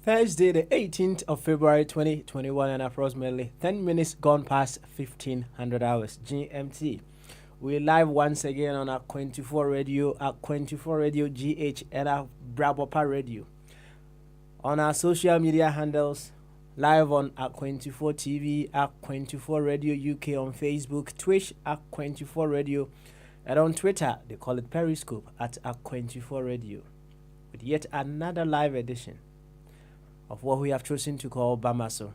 Thursday, the 18th of February 2021, and approximately 10 minutes gone past 1500 hours GMT. We're live once again on our 24 Radio, our 24 Radio GH, and our Brabopa Radio. On our social media handles, live on our 24 TV, our 24 Radio UK on Facebook, Twitch, our 24 Radio, and on Twitter, they call it Periscope at our 24 Radio, with yet another live edition of what we have chosen to call Bamaso.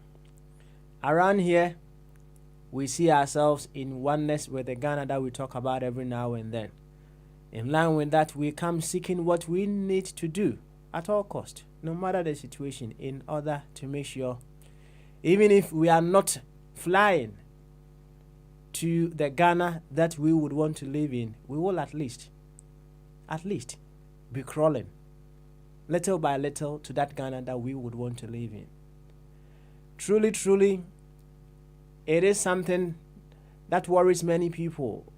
Around here, we see ourselves in oneness with the Ghana that we talk about every now and then. In line with that, we come seeking what we need to do at all cost, no matter the situation, in order to make sure, even if we are not flying to the Ghana that we would want to live in, we will at least be crawling little by little to that Ghana that we would want to live in. Truly, truly, it is something that worries many people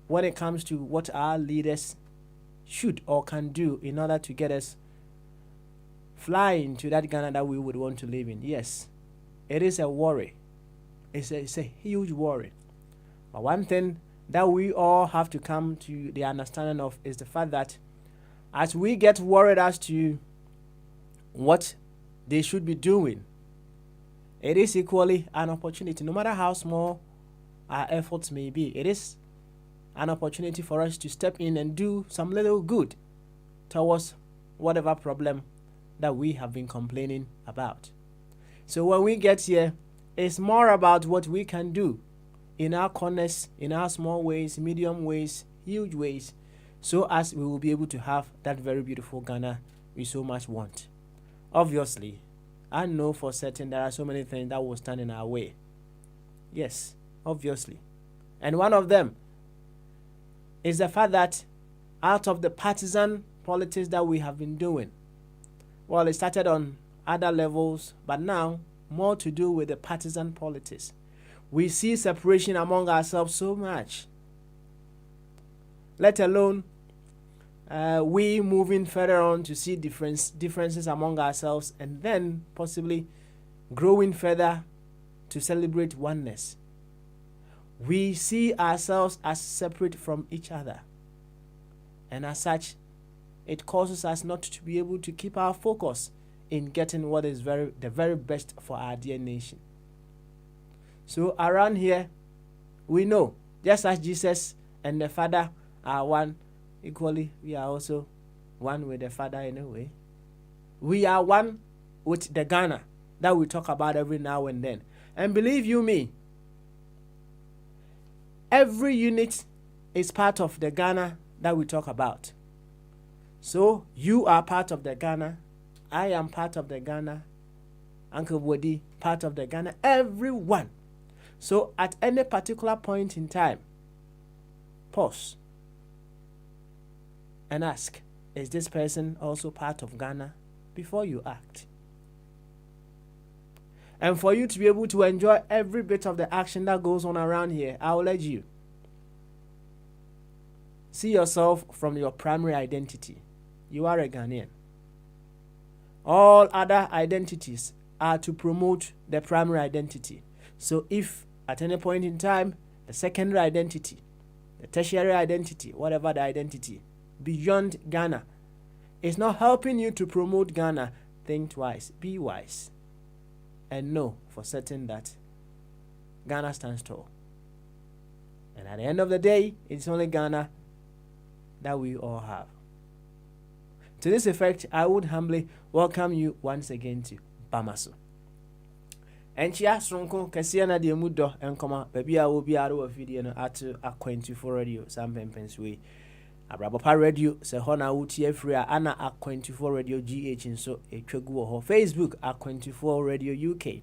when it comes to what our leaders should or can do in order to get us flying to that Ghana that we would want to live in. Yes, it is a worry. It's a huge worry. But one thing that we all have to come to the understanding of is the fact that as we get worried as to what they should be doing, it is equally an opportunity. No matter how small our efforts may be, it is an opportunity for us to step in and do some little good towards whatever problem that we have been complaining about. So when we get here, it's more about what we can do in our corners, in our small ways, medium ways, huge ways, so as we will be able to have that very beautiful Ghana we so much want. Obviously, I know for certain there are so many things that will stand in our way. Yes, obviously. And one of them is the fact that out of the partisan politics that we have been doing, well, it started on other levels, but now more to do with the partisan politics. We see separation among ourselves so much, let alone we moving further on to see differences among ourselves, and then possibly growing further to celebrate oneness. We see ourselves as separate from each other, and as such, it causes us not to be able to keep our focus in getting what is the very best for our dear nation. So around here, we know, just as Jesus and the Father are one, equally we are also one with the Father in a way. We are one with the Ghana that we talk about every now and then. And believe you me, every unit is part of the Ghana that we talk about. So you are part of the Ghana, I am part of the Ghana, Uncle Wodi part of the Ghana, everyone. So at any particular point in time, pause and ask, is this person also part of Ghana, before you act? And for you to be able to enjoy every bit of the action that goes on around here, I will urge you, see yourself from your primary identity. You are a Ghanaian. All other identities are to promote the primary identity. So if at any point in time, the secondary identity, the tertiary identity, whatever the identity, beyond Ghana, is not helping you to promote Ghana, think twice, be wise, and know for certain that Ghana stands tall. And at the end of the day, it's only Ghana that we all have. To this effect, I would humbly welcome you once again to Bamaso. Enchia sonko kese na de mudo enkoma baby a obi are wa video no at A24 radio sampempenswe Abrabapa radio se ho na wuti afri a ana A24 radio GH nso etwagu wo ho Facebook A24 radio UK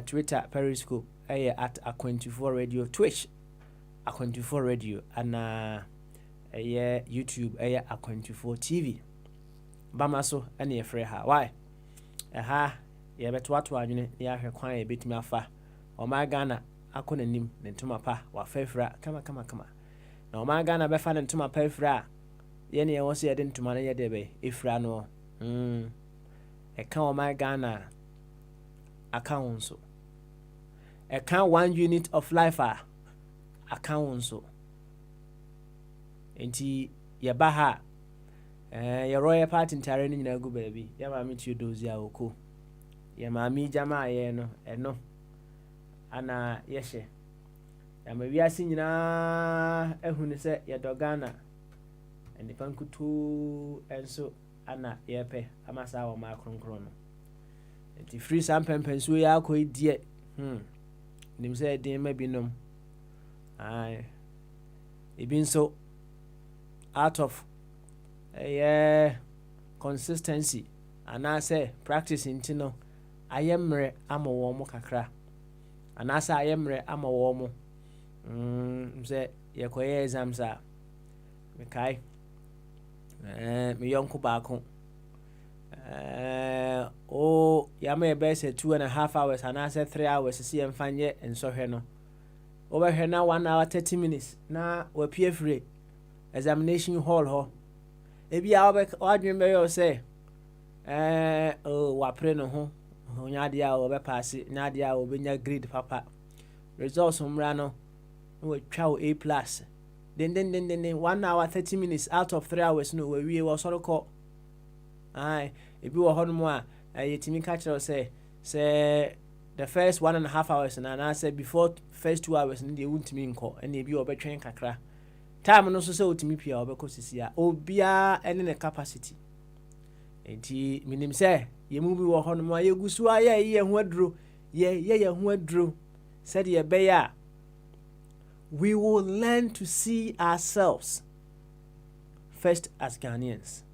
Twitter Periscope at A24 radio Twitch A24 radio ana YouTube A24 TV bama so ene efre ha why ye beto ato adwene ya hwe kwan ye betumi afa o ma Ghana akonanim ne ntoma pa wa fafra kama na o ma Ghana be fa ne ntoma pa efra ye ne ye wo se ye de ntoma ne ye de be efra no e kan o ma Ghana account so e kan 1 unit of life account so enti ye ba ha ye royal party ntare ni nyina gu baabi ya ma metu dozi a oko ye ma mi jama ye no eno ana yehye ya ma wiase nyina ehunu se ye dogana eni pankutu enso ana ye pe amasa wa ma kronkron no enti free sampempenso ya akoi die nim se den ma binom ai ebin so out of consistency ana say practice intino ayemre amawo mo kakra ana say ayemre amawo mo say yekoye exams a me kai me yonko baako o yama be say 2.5 hours ana say 3 hours see emfanye ensohwe no obehwe na 1 hour 30 minutes na wapie free examination hall ho ebi a wadwen be yo say wapre no ho nyade a obe pass nyade a obenya grade papa results umra no we twa A+ then 1 hour 30 minutes out of 3 hours no we wie was soro ko ai ebi wo hono mo a yetimi ka kire say the first 1.5 hours na say before first 2 hours no dey wuntimi nko and ebi obetwen kakra time no so say otimi pia obekosisi a obia ene ne capacity enti minim say yemu bi wo hono ma yegusu a ye hu aduro ye hu aduro said ye beya we will learn to see ourselves first as Ghanaians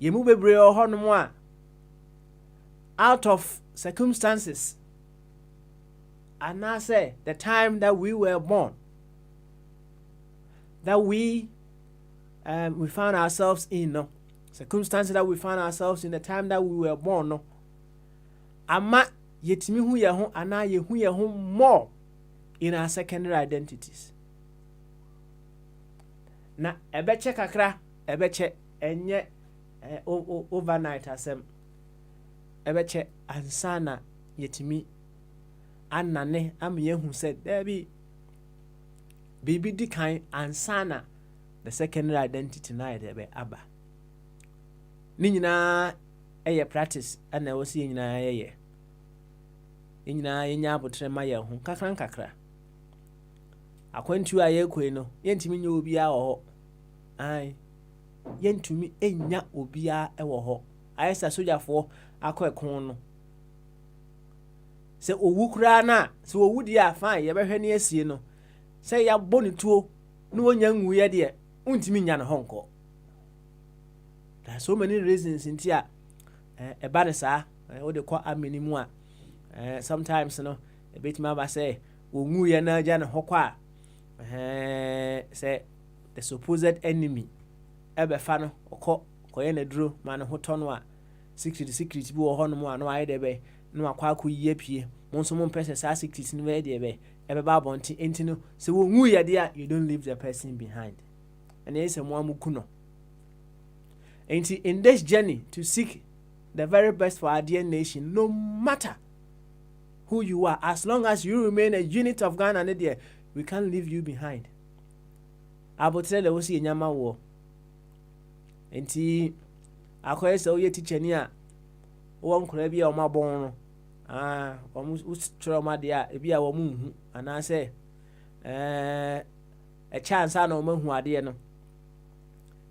yemu bebre wo hono a out of circumstances and I say the time that we were born that we found ourselves in no circumstances that we found ourselves in the time that we were born no ama yetimi hu ye ho ana ye hu ye ho more in our secondary identities na ebeche kakra ebeche enye overnight asem ebeche ansana yetimi anane am ye hu said there bibi di kan ansana the secondary identity na ebe aba ni nyina practice ana wo si nyina nyina yenya abotre ma ye ho kakra akwantu a ye koi no yentimi nya obi a wo ho ai yentumi enya obi a wo ho ayesa sojafo akọ no se owu kura na se owu di a fine ye behwe ne asie no se ya boni tuo no wonya nwu ye de untimi nya ne honko there are so many reasons intia bad sa o de kwa amenimu a sometimes no a bit ma ba say onwu ye na ja ne hokwa say the supposed enemy fa no koye na duro ma ne hoto no a secret bi wo ho no mo a no aye de be no akwa akoyi apie mo nso mo mpese sa secret no be de be ba bonti enti no se wo nwu ye de a you don't leave the person behind and there is a mo amuku no enti in this journey to seek the very best for our dear nation no matter who you are as long as you remain a unit of Ghana and there we can't leave you behind abotre le wo si nyama wo enti akoye se oye teacher ni a wo nkora bi a o mabon no o mu tro ma de a bi a wo mu hu ana se a chance na o mahu ade no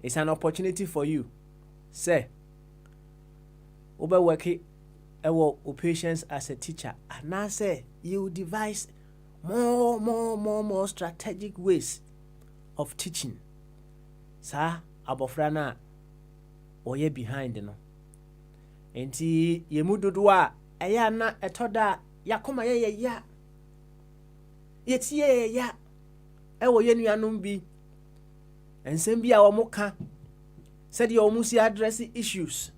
it's an opportunity for you say oba work ɛwɔ patience as a teacher, and now say you devise more strategic ways of teaching. Sa abofra na oye behind no. Enti yemu dodo a ɛyɛ na ɛtɔda yakoma yɛ ya. Yetie ya. Ɛwɔ ye nuanom bi. Ensɛm bi a wɔn ka. Said you almost address issues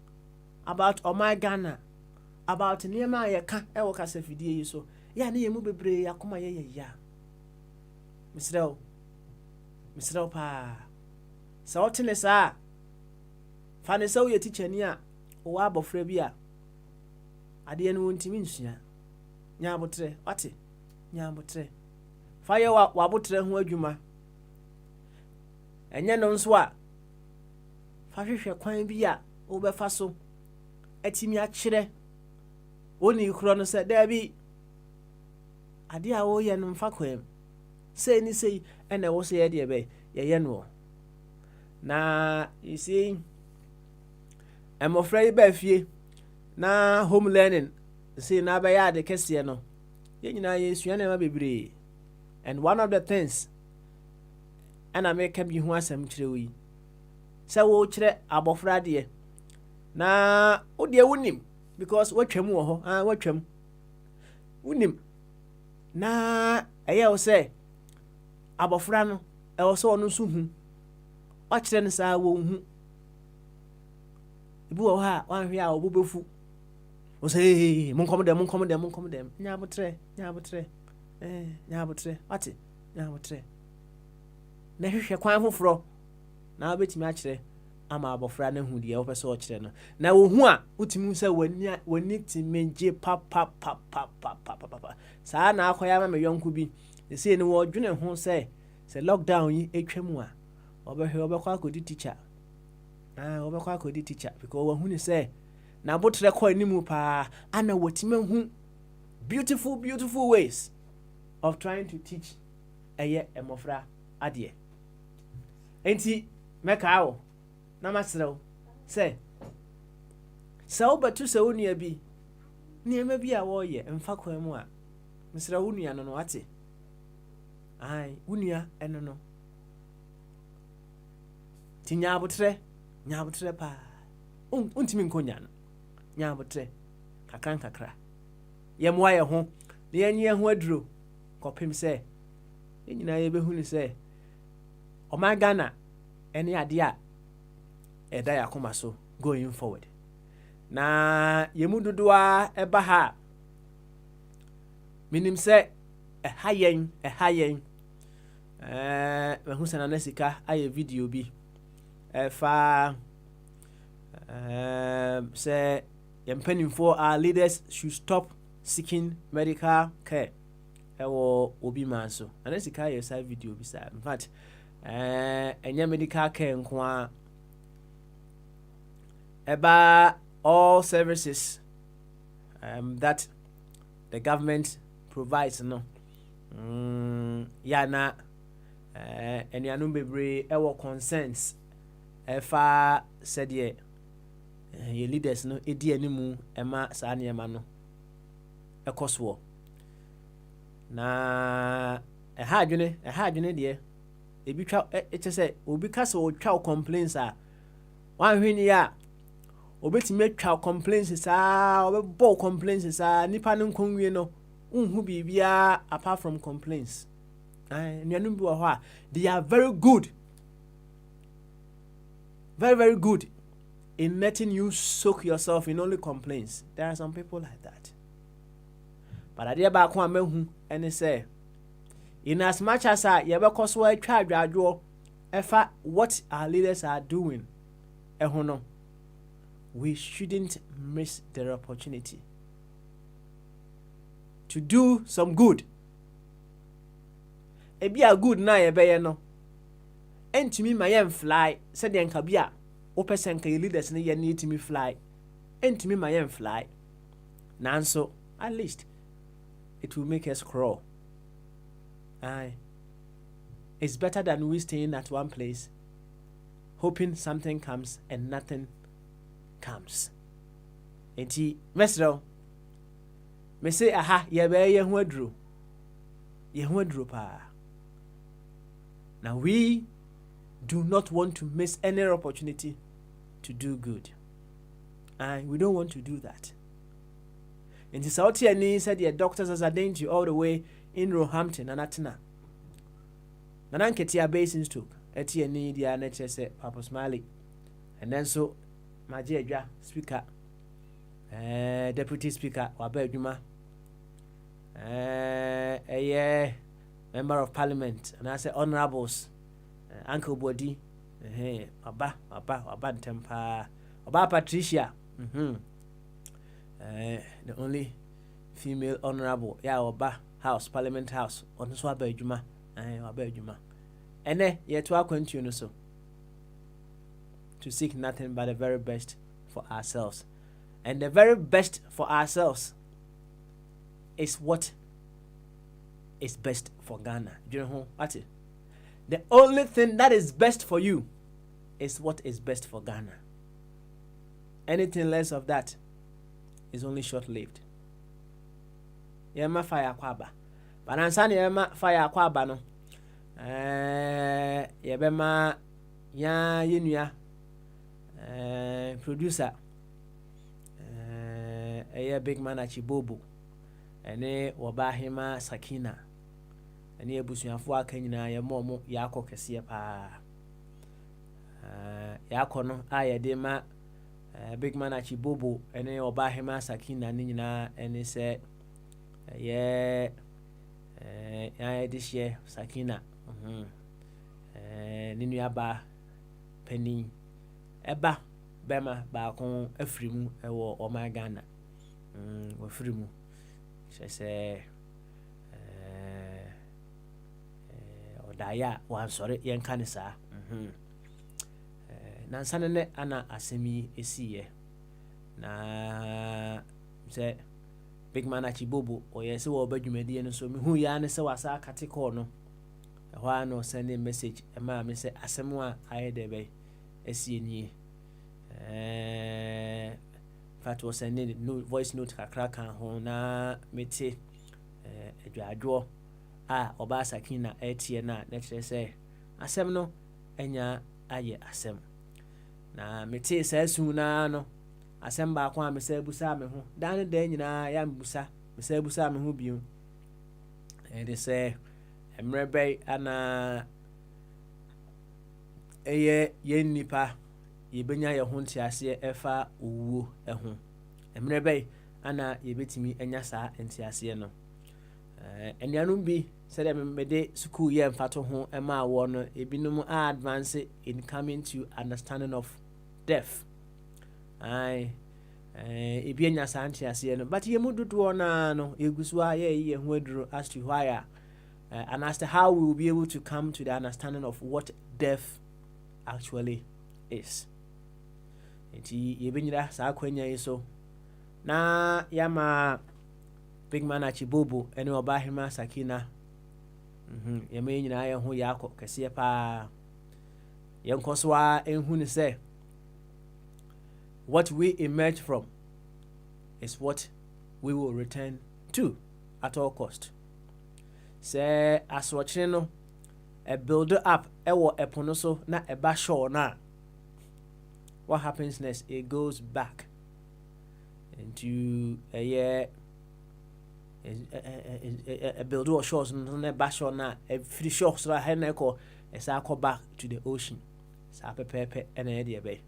about Ghana, about nneɛma a yɛka ɛwɔ kasa fidie yi so. Ya ne yemu bebree yakoma yɛ ya. Misrɛw pa. Sa ɔtene saa. Fa ne sɛ woyɛ teacher ni a wo abɔfra bi a adeɛ no wontimi nsua. Nya abotre, wate? Nya abotre. Fa yɛ wa abotre ho adwuma. Ɛnyɛ no nso a fa hwehwɛ kwan bi a wo bɛfa so atimi akyerɛ oni kuro no sɛ dabi ade a wo yɛ no mfa kwam sei ni sei ɛna wo sɛ yɛ deɛ bɛ yɛyɛ no na isi ɛmɔfra yi ba fie na home learning sei na bɛyɛ ade kɛseɛ no yɛ nyinaa yɛ sua na ma bebree, and one of the things ɛna meka bi ho asɛm kyerɛ wo yi sɛ wo kyerɛ abɔfra deɛ na wo deɛ wonim because watwam wɔ hɔ watwam wonim na ɛyɛ wo sɛ abɔfra no ɛwɔ sɛ ɔno nso hu wakyerɛ no saa wɔ hu ibu wɔ hɔ a wanhwɛ a ɔbɔ bɛfu wo sɛ monkɔm dɛm nya abotrɛ wate nya abotrɛ na hwehwɛ kwan foforɔ na wobɛtumi akyerɛ ama abɔfra no hu deɛ wopɛ sɛ ɔkyerɛ no na wɔhu a wotumi sɛ w'ani tumi gye pa saa na akɔyɛ ama me yɔnko bi ɛsei no wɔdwene ho sɛ lockdown yi atwa mu a wɔbɛkɔ akɔdi teacher because wɔhu ne sɛ na abotrɛ kɔ animu paa ana wɔtumi hu beautiful ways of trying to teach ɛyɛ mmɔfra adeɛ. Enti meka wo na masrɛw sɛ wobɛto sɛ wo nua bi nneɛma bi a wɔyɛ mfa kwan mu a mesrɛ wo nua no wate wo nua ɛno no ti nya abotrɛ paa untimi nkonya no nya abotrɛ kakra yɛmmoa yɛ ho na yɛnyɛ ho aduro kɔpem sɛ nyinaa yɛbɛhu ne sɛ Ghana ɛne ade a ɛda yakoma so going forward. Na yɛmu dodoa ɛba ha minim sɛ ɛha yɛn mahu sɛ Nana Sika ayɛ video bi ɛfa sɛ yɛmpanimfoɔ our leaders should stop seeking medical care ɛwɔ obi man so. Nana Sika ayɛ saa video bi saa, in fact ɛnyɛ medical care nko a ɛba all services that the government provides no yana anuanom bebree ɛwɔ concerns ɛfa sɛdeɛ yɛ leaders no ɛdi animu ɛma saa nneɛma no ɛkɔ soɔ na ɛha adwene deɛ ebi twa ɛkyɛ sɛ obi ka sɛ ɔtwa complaints a wanhwe ni a obetumi atwa complaints saa ɔbɛbɔ complaints saa nipa no nkonwie no unhu bibia apart from complaints nnuanum bi wɔ hɔ a they are very good in letting you soak yourself in only complaints. There are some people like that, but adeɛ baako a mahu ɛne sɛ in as much as yɛbɛkɔ so atwa adwadwo ɛfa what our leaders are doing ɛho no, we shouldn't miss the opportunity to do some good. Ebi a good na yɛbɛyɛ no entumi ma yɛn fly sɛdeɛ nka bi a wopɛ sɛ nka yɛ leaders ne yɛ ne yɛtumi fly entumi ma yɛn fly nanso at least it will make us crawl. It's better than we staying at one place hoping something comes and nothing comes. Enti mesrɛw me say aha ye be ye ho aduro pa. Now we do not want to miss any opportunity to do good, and we don't want to do that. In the South Tiani said the doctors as a danger all the way in Roehampton and Atena. Nananketia Basin Stoke, Etiani, the NHS, Papa Smiley, and then so my dear speaker, deputy speaker, Wabeduma, a member of parliament, and I say honorables, Uncle Body, Aba Tempa, Oba Patricia, the only female honorable, Oba House, Parliament House, on Swabeduma, Wabeduma. And yet to our continue so to seek nothing but the very best for ourselves. And the very best for ourselves is what is best for Ghana. Do you know what? The only thing that is best for you is what is best for Ghana. Anything less of that is only short-lived. Yema fire kwaba. Banansani yema fire kwaba no. Yebema ya yenua producer big man achibobo ene wabahima Sakina ene ebusuafo aka nyina ye momo yakọ kese pa yakọ no ayede ma big man achibobo ene wabahima Sakina ni nyina ene se ye this year Sakina ninu aba pani eba bema ba kon afrimu ewo Oma Ghana wafrimu se odaya wansore yenka ne saa na nsane ne ana asemi esiye na se big man achibobo oyese wo badwumadi no so mehu ya ne se wasa katiko no ehwa no send a message ema me se asemu a ayedebe esie nie fat was sending no voice note kakra kan ho na mete adwadwo Oba Sakina etie na kire se asem no enya aye asem na mete sa su na no asem ba kwa me se busa me ho dan da nyina ya mbusa me se busa me ho biu de se emrebe ana ye nipa yebenya ye ho ntiase efa owuo ho emrebe ana yebetimi enya saa ntiase no enianum bi said mede school ye mfato ho ema awo no ebinum advance in coming to understanding of death ebi enya saa ntiase no but ye mududu na no egusua ye ho aduro as to why and as to how we will be able to come to the understanding of what death actually is. Enti yebenyira saa kwanya yeso na yama big man achibobo ene Obahima Sakina yema nyina ye ho yakọ kese pa yenkoswa enhu ne se what we emerge from is what we will return to at all cost. Say aswochire no a build up ewo epono so na eba show na what happens next? It goes back into a year a build or shores na eba show na a free shores ra heneko esa go back to the ocean sa pepepe ena e de be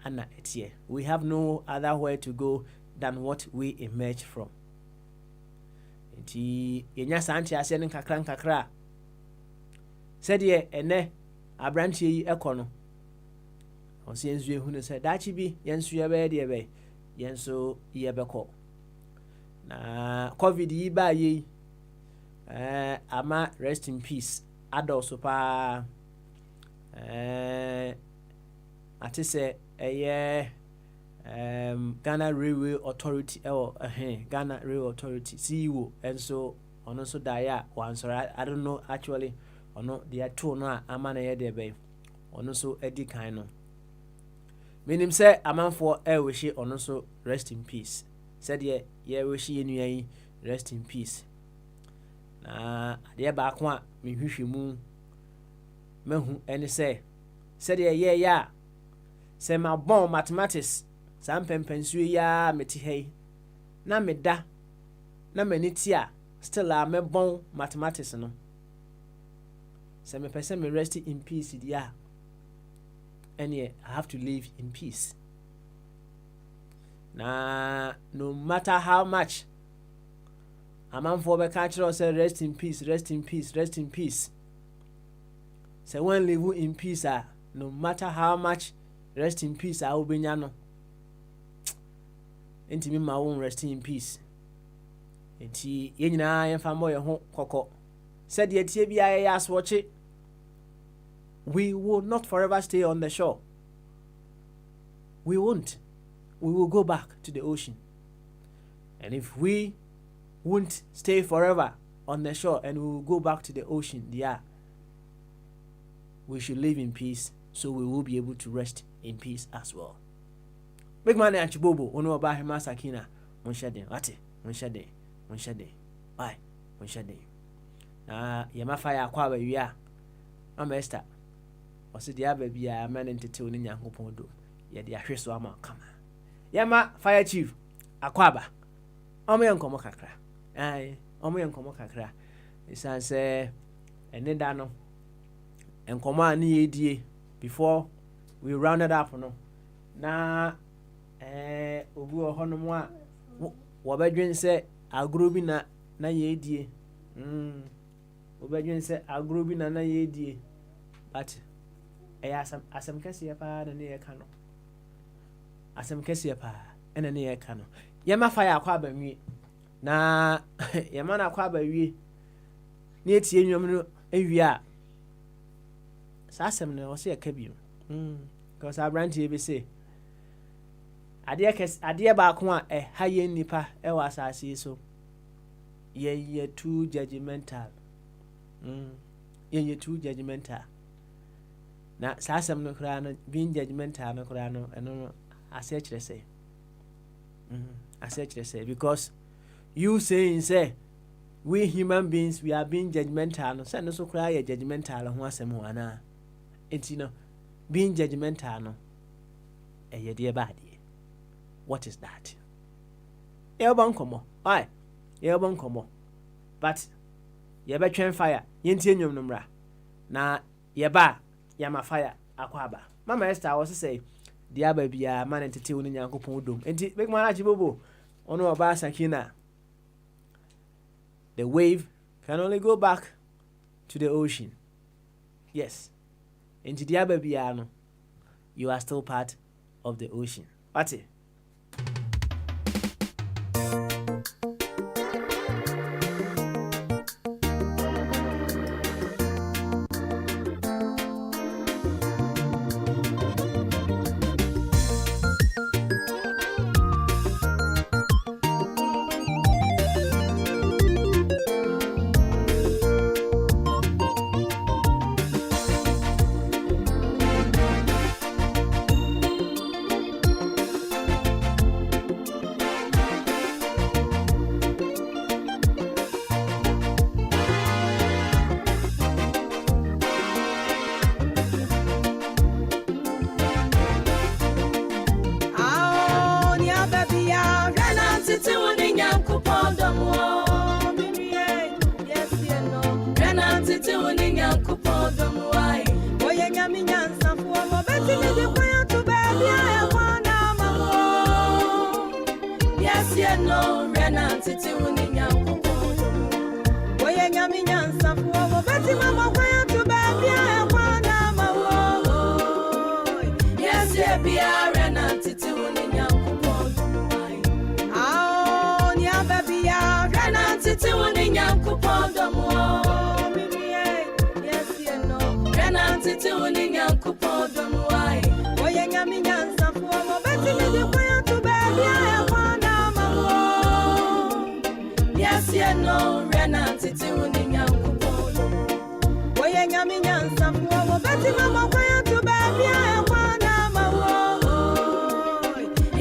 ana etie. We have no other way to go than what we emerge from. Enti yenya santi ase ne kakra said ye ene abrantie yi ekono onse yensu ehu ne said dachi bi yensu ye be de be yenso ye beko na covid yi ba yi ama rest in peace adults pa ati se eye Ghana Railway Authority Ghana Railway Authority CEO and so ono so dia one sorry I don't know actually ono they are two no amana ye de be ono so edi kan no menim say amanfo wish ono so rest in peace said ye wish ye rest in peace. Na adeɛ baako a mehwehwɛ mu mahu ɛne sɛ sɛdeɛ yɛyɛ a sɛ mabɔn mathematics saa mpɛmpɛnsuo yi a mete ha yi na meda na m'ani te a still a mɛbɔn mathematics no sɛ mepɛ sɛ me rest in peace deɛ a ɛneɛ I have to live in peace. Na no matter how much amanfoɔ bɛka kyerɛ sɛ rest in peace, rest in peace, rest in peace. Sɛ when live in peace no matter how much rest in peace wobɛnya no ntimi ma wo rest in peace. Nti yɛn nyinaa yɛmfa mmɔ yɛn ho kɔkɔ sɛdeɛ tie bi a yɛyɛ asɔkye. We will not forever stay on the shore. We won't. We will go back to the ocean. And if we won't stay forever on the shore and we will go back to the ocean, we should live in peace so we will be able to rest in peace as well. Big man and Chibobo, ono ba hema sakina, monshade, wate, monshade. Why? Monshade. Yama fire kwa baby ya. Mama Esther. Ose dia baby ya man entete oni Nyankopɔn do. Ye dia hwe so ama kama. Yama fire chief akwaba. Omo yenkomo kakra. Omo yenkomo kakra. Isan se ene da no. Enkomo ani yedie before we rounded up no. Na obi ohonom a wobadwen se agro bi na yedie. Wobadwen se agro bi na yedie. But asem kese pa na ne yeka no. Asem kese pa ena ne yeka no. Yema fa ya kwa banwi na yema na kwa bawie ne etie nwom no awie a sa asem no wo se yeka bi because abrantie be say adeɛ baako a ha yɛ nipa ɛwɔ asase so ye too judgmental. Ye too judgmental. Na sa asem no kra no being judgmental no kra no ɛno ase kyerɛ sɛ because you saying say we human beings we are being judgmental no say no so kra yɛ judgmental ho asem ho ana enti no being judgmental no ɛyɛ deɛ bad. What is that? Yɛbɔ nkɔmmɔ. Oi, yɛbɔ nkɔmmɔ. But yɛbɛtwɛn fire. Yɛntie nnwom no mmra. Na yɛba yɛma fire akwaba. Mama Esther was say dia ba bia man entete wo ne Nyankopɔn dom. Enti big man Achibobo ono oba Sakina. The wave can only go back to the ocean. Yes. Enti dia ba bia no you are still part of the ocean. What it?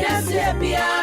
Yes, yeah, be a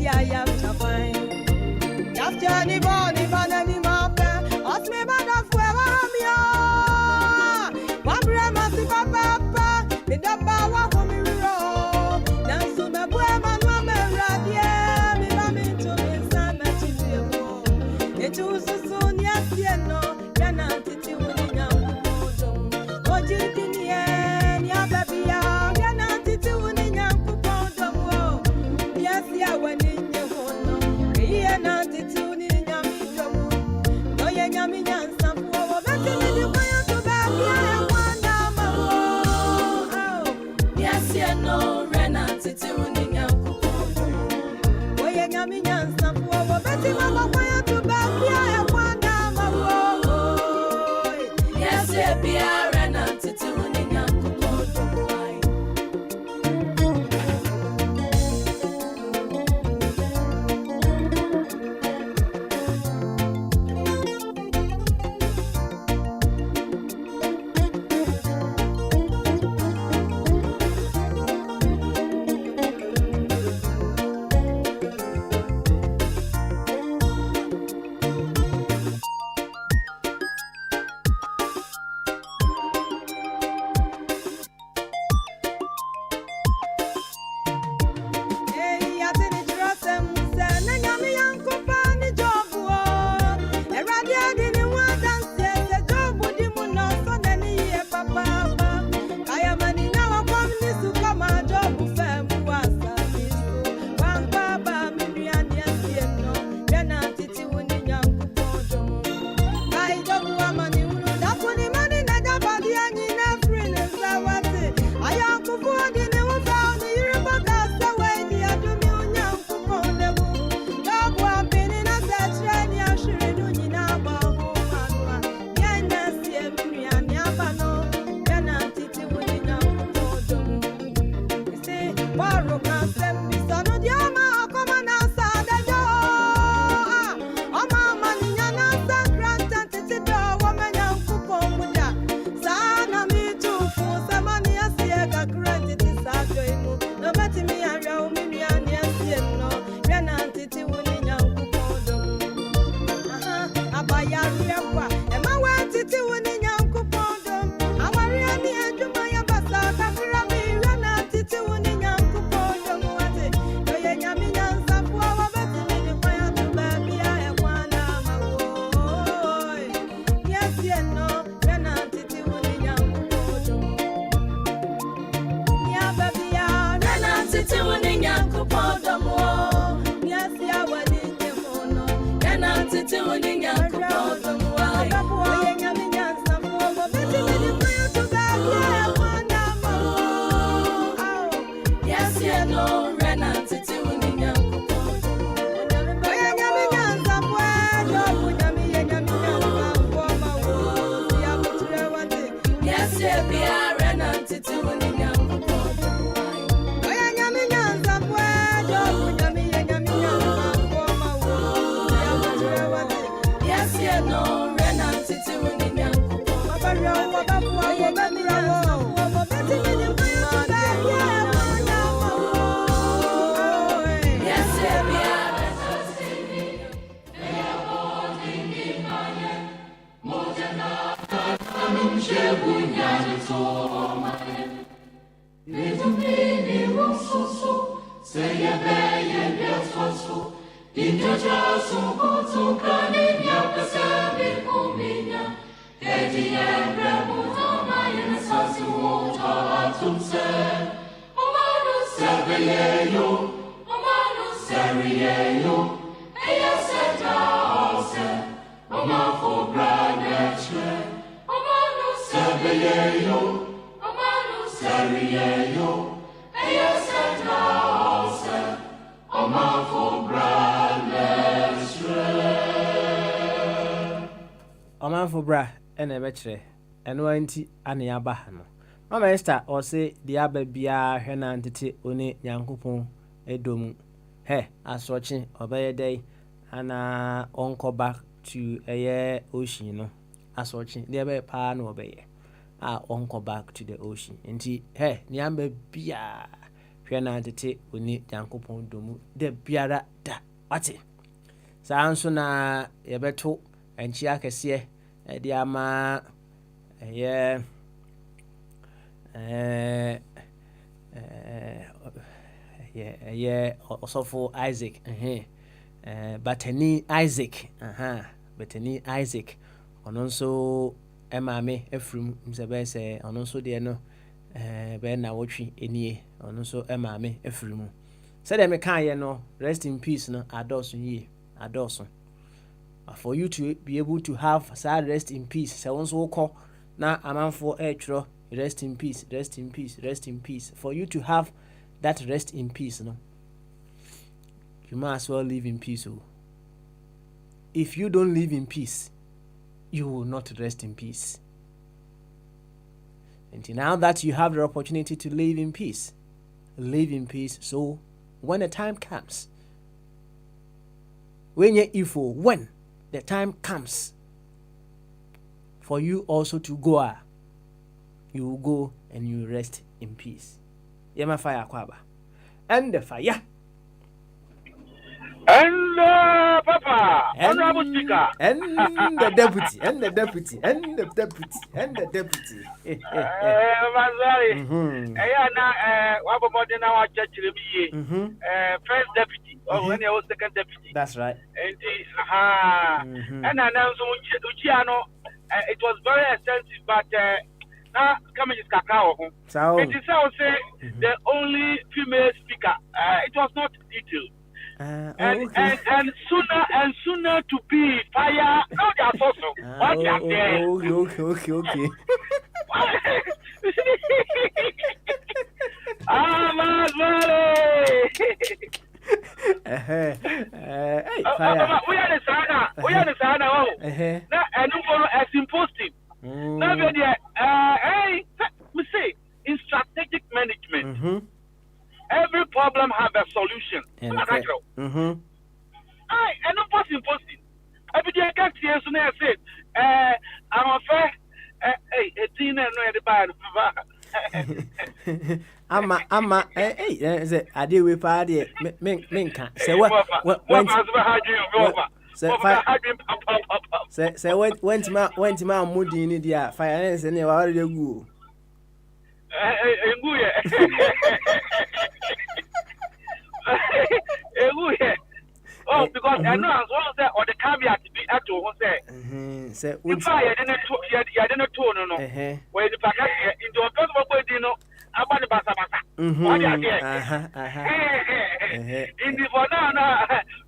tia ya fine. After ni boni bana ni mape, os me bana fuera mio. Wabre masi papa, me daba wa komi ro. Nansu me bue manwa me radie, me mami to me sa me chifewo. Etu susu ni asieno, yana titi woni nyankopon. Oji dinie ni ababia, yana titi woni nyankopon wo. Yasi awani nyehono, ye na titi woni nyamidomo. No ye nyami nyansa fuo, beti mi di koyo to babia e kwanda mawo. Yasi no rena titi woni nyankopon. No ye nyami nyansa fuo, beti mama koyo to babia e kwanda mawo. Yasi bia rena titi woni nyankopon. Omanfo bra ene ebekire eno anti ane aba no Mama Esther or say the aba bia hwena ntete oni Nyankopon edom he asroche obeye day ana onko back to eye ocean no asroche the ebe pa na obeye onko back to the ocean nti he ni amba bia hwɛ na tete oni Nyankopɔn domu de biara da wate saa nso na yɛbɛto ɛnkyi akɛseɛ ɛde ama ɛyɛ ɔsɔfo Isaac Batani Isaac Batani Isaac ɔno nso maame afirim sɛ bɛyɛ sɛ ɔno nso deɛ no bɛyɛ na wɔtwe nie ɔno nso maame afiri mu sɛdeɛ mekaeɛ no rest in peace no adɔɔso yie adɔɔso for you to be able to have saa rest in peace sɛ wo nso wokɔ na amanfoɔ ɛretwerɛ rest in peace rest in peace rest in peace for you to have that rest in peace no you might as well live in peace. If you don't live in peace, you will not rest in peace. And now that you have the opportunity to live in peace. So when the time comes, when the time comes for you also to go, you will go and you rest in peace. Yema fire kwaba. And the fire. And Papa, Honorable Speaker, and the deputy, Mazari, first deputy, or when he was second deputy. That's right. And announced Uchiano, it was very expensive, but now coming is Kakao. So it is I would say the only female speaker. It was not detailed. Okay. And sooner to be fire. No, they are also. What they are there? Okay. Hey, fire. We are the sana. Oh, now and follow as imposing. Now we are hey, we say in strategic management. Every problem have a solution. And no posting. Every day I can't see as soon as I said, I'm a fair, a dinner, no, Ama, hey, I deal with party, minka. Say what? Say went to my moody in India, finance and you already go. Oh, because I know as well as or the caveat to be at home say. If I didn't no. Where the packet into a person of you know about the basa. What are they? In the banana,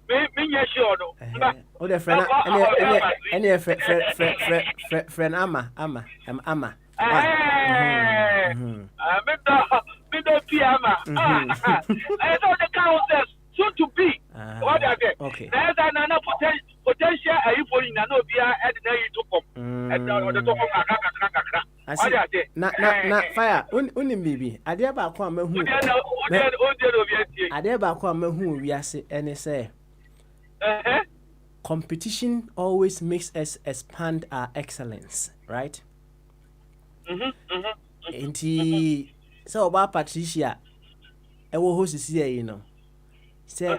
me sure no. Oh, the friend, any friend, Ama. I thought the council soon to be. What are they? Okay. There's another potential. Are you following? I know we are at the top and the top of I see. Na fire. Only baby. I dare back one who. I dare back one who we are say and say. Competition always makes us expand our excellence, right? Nti so oba Patricia ewo ho sisi yi no say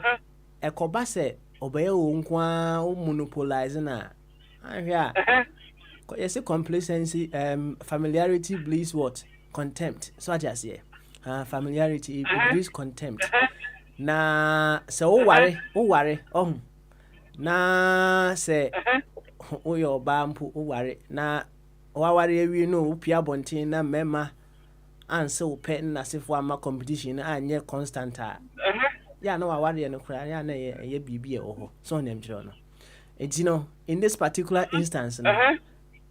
ekoba say obaye wo nkwa o monopolize na ahwe a yes complacency familiarity breeds what contempt so just here familiarity breeds contempt na say o ware na say o yo ba mpo o ware na waware awie no upia bonten na mema anse wo pe na sefo ama competition na anye constant ya no waware no kra ya na ye bibie ho so nem kire no enti no in this particular instance no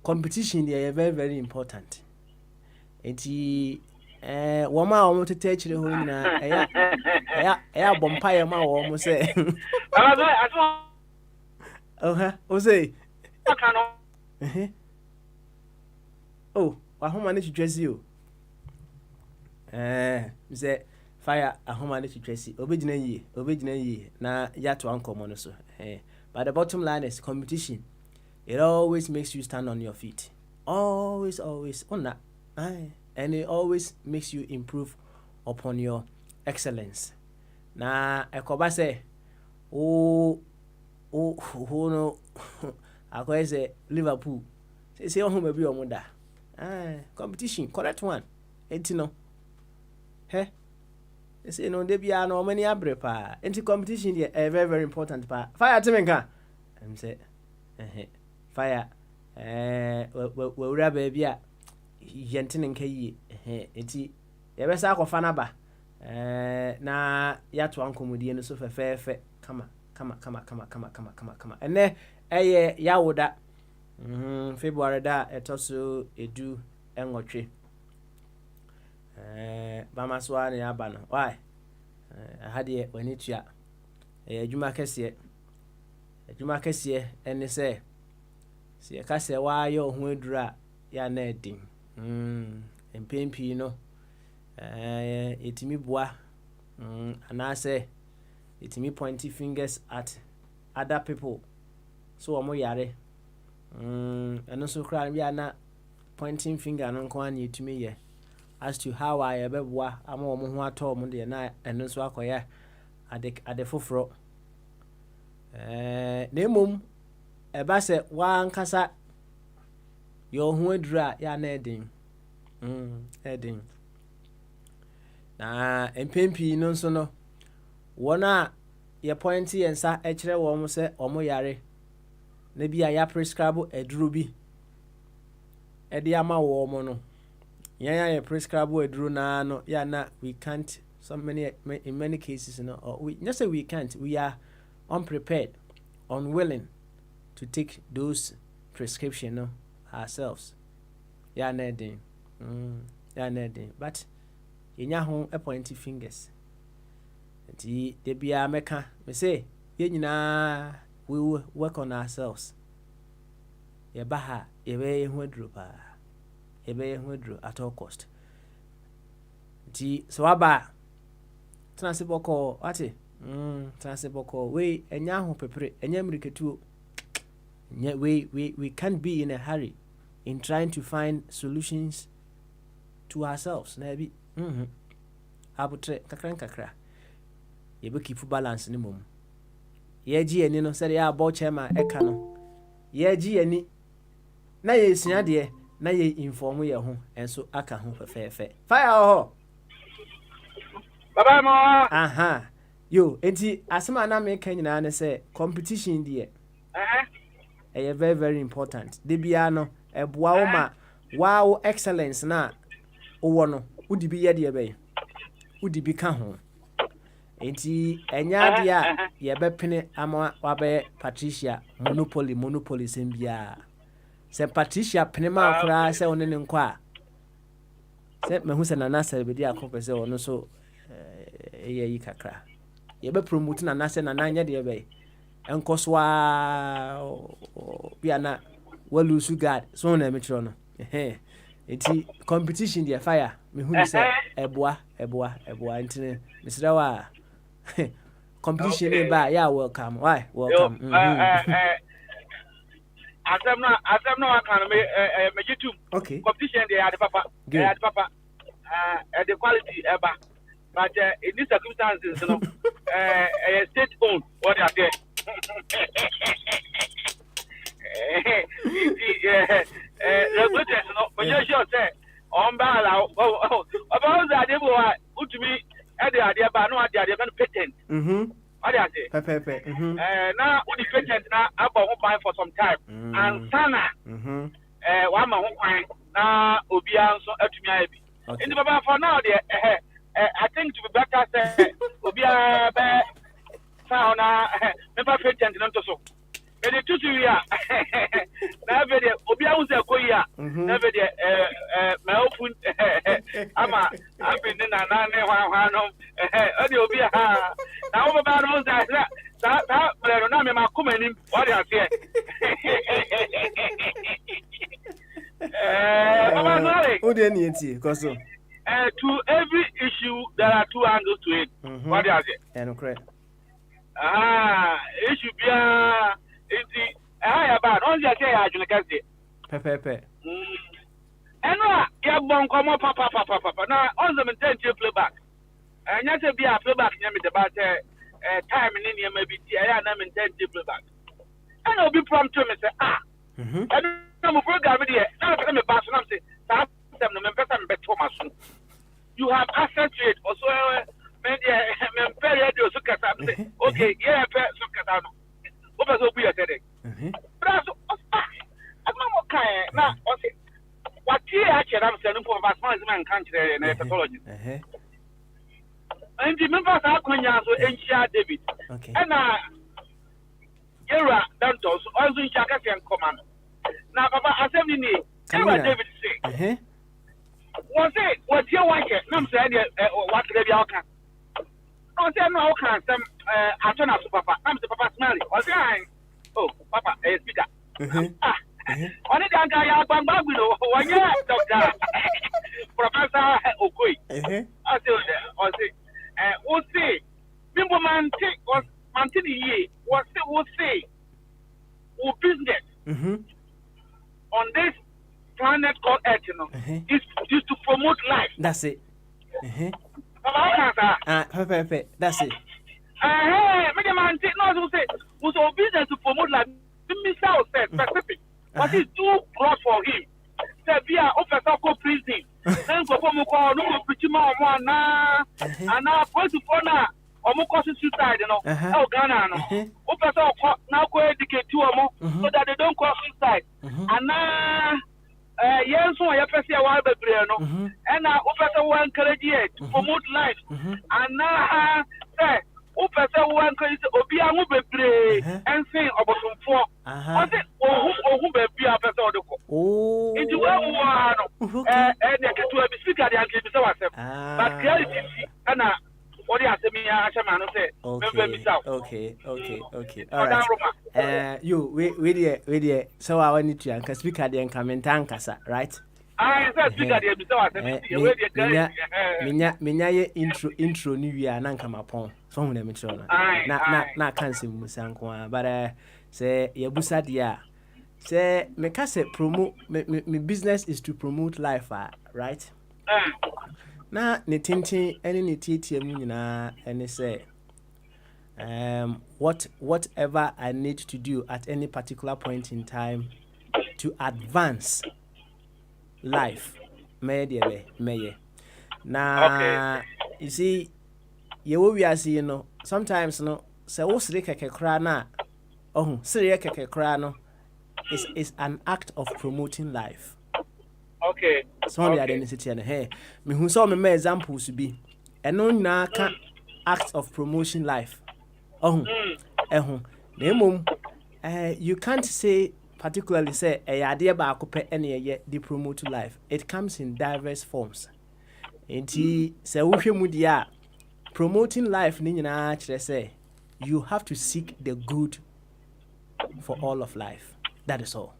competition dey very very important enti woma wo tete kire ho nyina eya bompaye ma wo mo se o say oh, ahoma ne twetwesi o. Say fire ahoma ne twetwesi. Obegina yie na yato ankomo no so. But the bottom line is competition. It always makes you stand on your feet. Always on that. And it always makes you improve upon your excellence na ekoba say o no akoye say Liverpool say o home bi o da competition correct one enti no he say no de bia no many abre pa enti competition dey very very important pa fire timenka am say fire we wura ba bia yentene nka yi enti ye be sa akofa na ba na ya to ankomodie no so fefefe kama ene eye ya woda February da etoso edu enwotwe ba maswa na ya ba no why hade wani tua adwuma kese ene se ka se wa yo ho adura ya na edin empempi no etimi boa anase etimi pointy fingers at other people so omo yare eno so kra bia na pointing finger no nko an etimi ye as to how I ebeboa ama omo ho ato omo de na eno so akoya ade foforo na emom eba se wa nkasa yo ho adura ya na edin edin na empempi no so no wona ye pointy yensa ekire wo mo se omo yare na bia ya prescribe eduro bi edi ama wo mo no ya prescribe eduro na no ya na we can't in many cases no or we just say we can't, we are unprepared, unwilling to take those prescription no ourselves ya na edin but yenya ho a pointy fingers enti de bia meka me say ye nyina we will work on ourselves ye baha ye be ho aduro at all cost enti so aba transiboko ati transiboko we enya ho pepre enya mriketuo we can't be in a hurry in trying to find solutions to ourselves na bi abutre kakra ye be keep balance ni mom ye gi ani no say ya bo chema eka no ye gi ani na ye sua de na ye inform ye ho enso aka ho fefefe fire ho baba mo aha yo enti asema na me kan nyina ne say competition de very very important de bia no eboa wo ma wow excellence na owo no udi bi ye de be udi bi ka ho enti enya dia ye bepene ama wabe Patricia monopoly sembia se Patricia pene ma kura se one ne nkwa se mehu se nana se be dia akopese ono so eye yi kakra ye be promote nana se nana nya de be enkoswa bia na walu su guard so na metro no enti competition dia fire mehu se eboa ntine misrawa competition okay. Ba yeah welcome why welcome asem no akan me YouTube okay competition dey at papa at papa the quality eba but in these circumstances you know state owned what they are there regulators you know but you sure say on ba allow about that dey go utumi e dey ade ba no ade kan patent what they say pepe now with the patent now about one buy for some time and sana one ma one kwan na obi anso atumi ayebi in baba for now there I think to be better say obi be sound na member patent no to so and the two year na be there obi anso ekoyi na be there my open ama abi na ne hwa no odi obi ha na wo baba no say that brero na me makoma nim what they are say baba sorry o de ni eti because to every issue there are two angles to it what they are say and correct issue bia enti ya ba no say say ya adwene ka say pepe eno ya bon komo papa na on the maintain play back And you say be a playback near me about time in India maybe I am intended to playback. And I'll be prompt to me say I'm a program here. I'm a pass and I'm saying you have access to it also okay yeah so cut what was we said but also I'm not okay now what here actually I'm saying for man country and pathology and the members are going to ensure David and era dantos also in Chaka and command now papa assembly ni era David say was it what you want I'm saying what the outcome I say no can some atona to papa I'm the papa smell was I oh papa speaker only the guy ya bamba no one year doctor professor Okoi I say we'll see bimbo man take was mantin ye was we'll see who business on this planet called Earth, you know, is to promote life. That's it. That's it. Many man take no who say who's our business to promote life. Mr. said specific. What is too broad for him? Say via officer co prison. Then go for muko no preach ma na and now going to phone or muko suicide, you know. Oh Ghana no. Officer now go educate to so that they don't cause suicide. And now yes, so I press your wild no, and now officer one encourage to promote life, and now say officer one encourage Obiamu bebre and say about some four. I say who be a person of the co. Into one and to a speaker they give me but reality and what you say me Ashamano say okay all right you we so I want you to speak at the comment ankasa right I said speak at the minya intro ni wi ananka mapon so hu na me tro na kan se musanko but say yebusa dia say me ka say promote me business is to promote life right na ne tintin ene ne tietie mu nyina ene say whatever I need to do at any particular point in time to advance life meye na you see we are seeing no sometimes no say wo sire keke kra na sire keke kra no is an act of promoting life. Okay. So the identity and hey, me who saw me examples be eno na ka acts of promotion life. You can't say particularly say idea ba akope ene the promote life. It comes in diverse forms. Enti say wohwe mu dia promoting life ni nyina kire say you have to seek the good for all of life. That is all.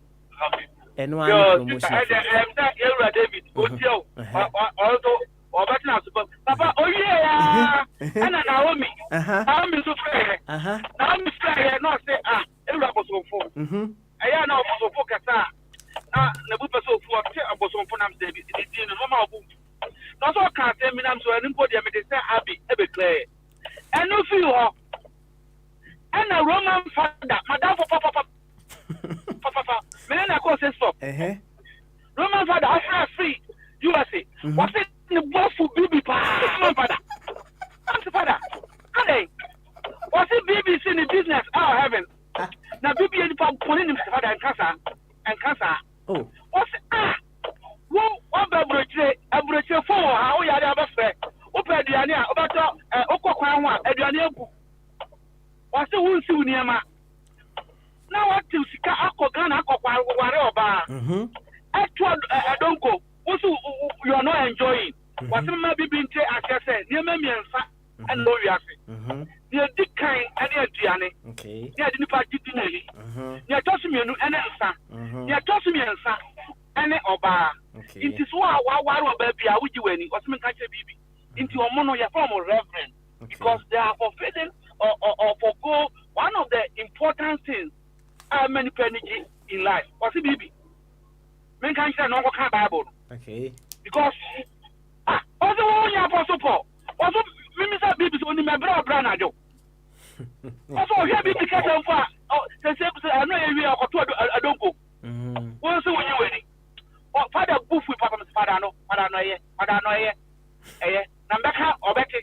Okay. And one promotion. David, also, Papa, oh yeah, and Naomi, Naomi so fair, Naomi fair, not say, was so full. I know so focus. The book was so full of was on Ponam David, it is in a normal book. Not all can't tell me I'm so an important medicine, Abby, ever clear. And no fear. And a Roman father, Madame Papa. Papa, men are going to stop. Roman father, I free. USA. What's it in the boss for baby? Father, I'm the father. Hey, what's it BBC in the business? Oh, heaven. Now, baby, you put pulling him father and cancer. Oh, what's it? One beverage for how you are ever fair. Open the ania about Okokwa, Adriania. What's the wound soon near my? Now what to Sika Akogana Akokwa, actual don't go. Also, you are not enjoying. What may be being as I said, near me and no reaction. Near Dick Kind and Adriani. Okay. Near the party, near tossing me and answer. Near tossing me and son. And Oba. It is why baby, I would do any what's me catch a baby into a mono your form of reverend because they are forbidden or forgo one of the important things. Many penny in life. What's it, baby? Men can't say no Bible. Okay. Because also one Apostle Paul. Also me say baby so ni me bra na jo also here be because of say I know you are to adonko won so when you wani father bufu papa me father no ye na mbeka obeke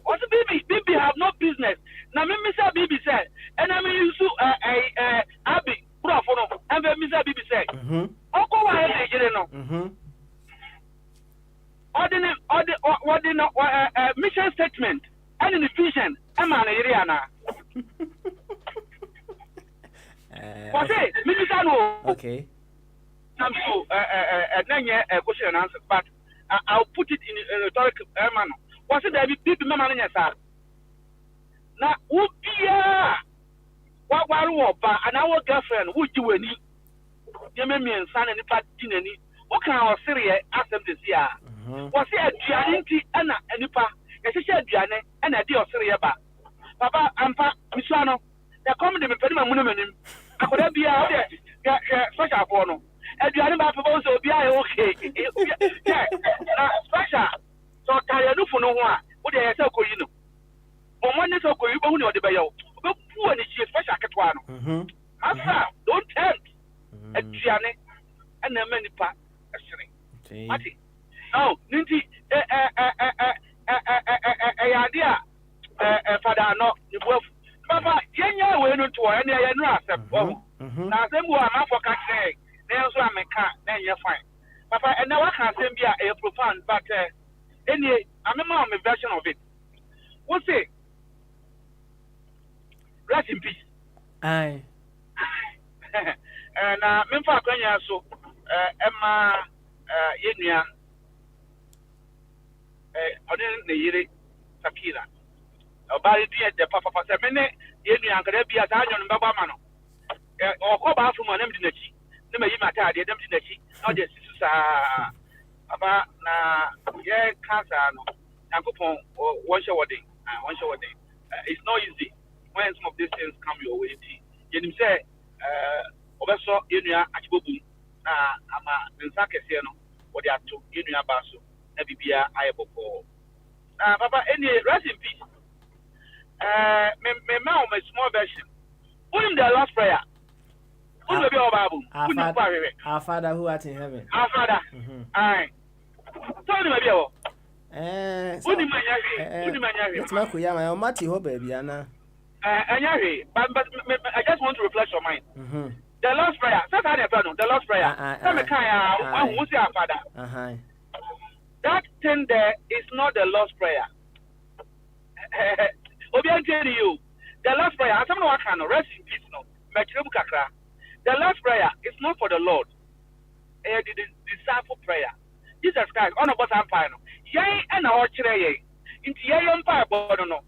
also baby have no business na me say baby say and I mean you abi bro for no and me say baby say oko wa he jere no ordinary mission statement and in the vision am an area na what say minister no okay so question and answer but I'll put it in a rhetorical manner what say there be people mama nya sa na wo bia wa waru oba and our girlfriend wo ji wani ye me nsa na nipa dinani o kan o sere asem this year what say aduane nti ana nipa ye hye aduane ana de o sere ba papa ampa misuano ya come de me pedi ma munumanim akoda bia o de social for no aduane ba papa so bia e okay na special so tire no fu no ho a o de ye se koyi no mo ne so koyi bo hu ne o de be yo be pu ani chi special ketwa no asa don't tempt aduane ana ma nipa asere ati oh ninti idea father no you both papa yenya we no to any ya no accept na asem wo am for ka say na so ameka na nya fine papa and now can say be a profound but any amema my version of it we say rest in peace aye na me fa kwanya so emma yenua odin ne yire Sakira obari die de papa se me ne yenua ankara bia ta anyo no baba ma no okọ ba afu mo na mdi nachi ne mayi mata ade dem di nachi na de sisu sa aba na ye cancer no yankopon won she wodin it's not easy when some of these things come your way yenim say obeso yenua achibobum na ama nsa kese no wode ato yenua ba so na bibia ayeboko papa any rest in peace me ma my small version put him the last prayer put be our Bible put him our Father who art in heaven our Father aye so ni be o put him manyawe it's my kuya my mati ho baby ana anyawe but I just want to refresh your mind the last prayer the last prayer tell me kan who say our Father that thing there is not the Lord's prayer. Obian tell you, the last prayer, as someone can rest in peace, no. The last prayer is not for the Lord. The disciple prayer. Jesus Christ, on about empire, no. Yea and our chile, into yea empire, no.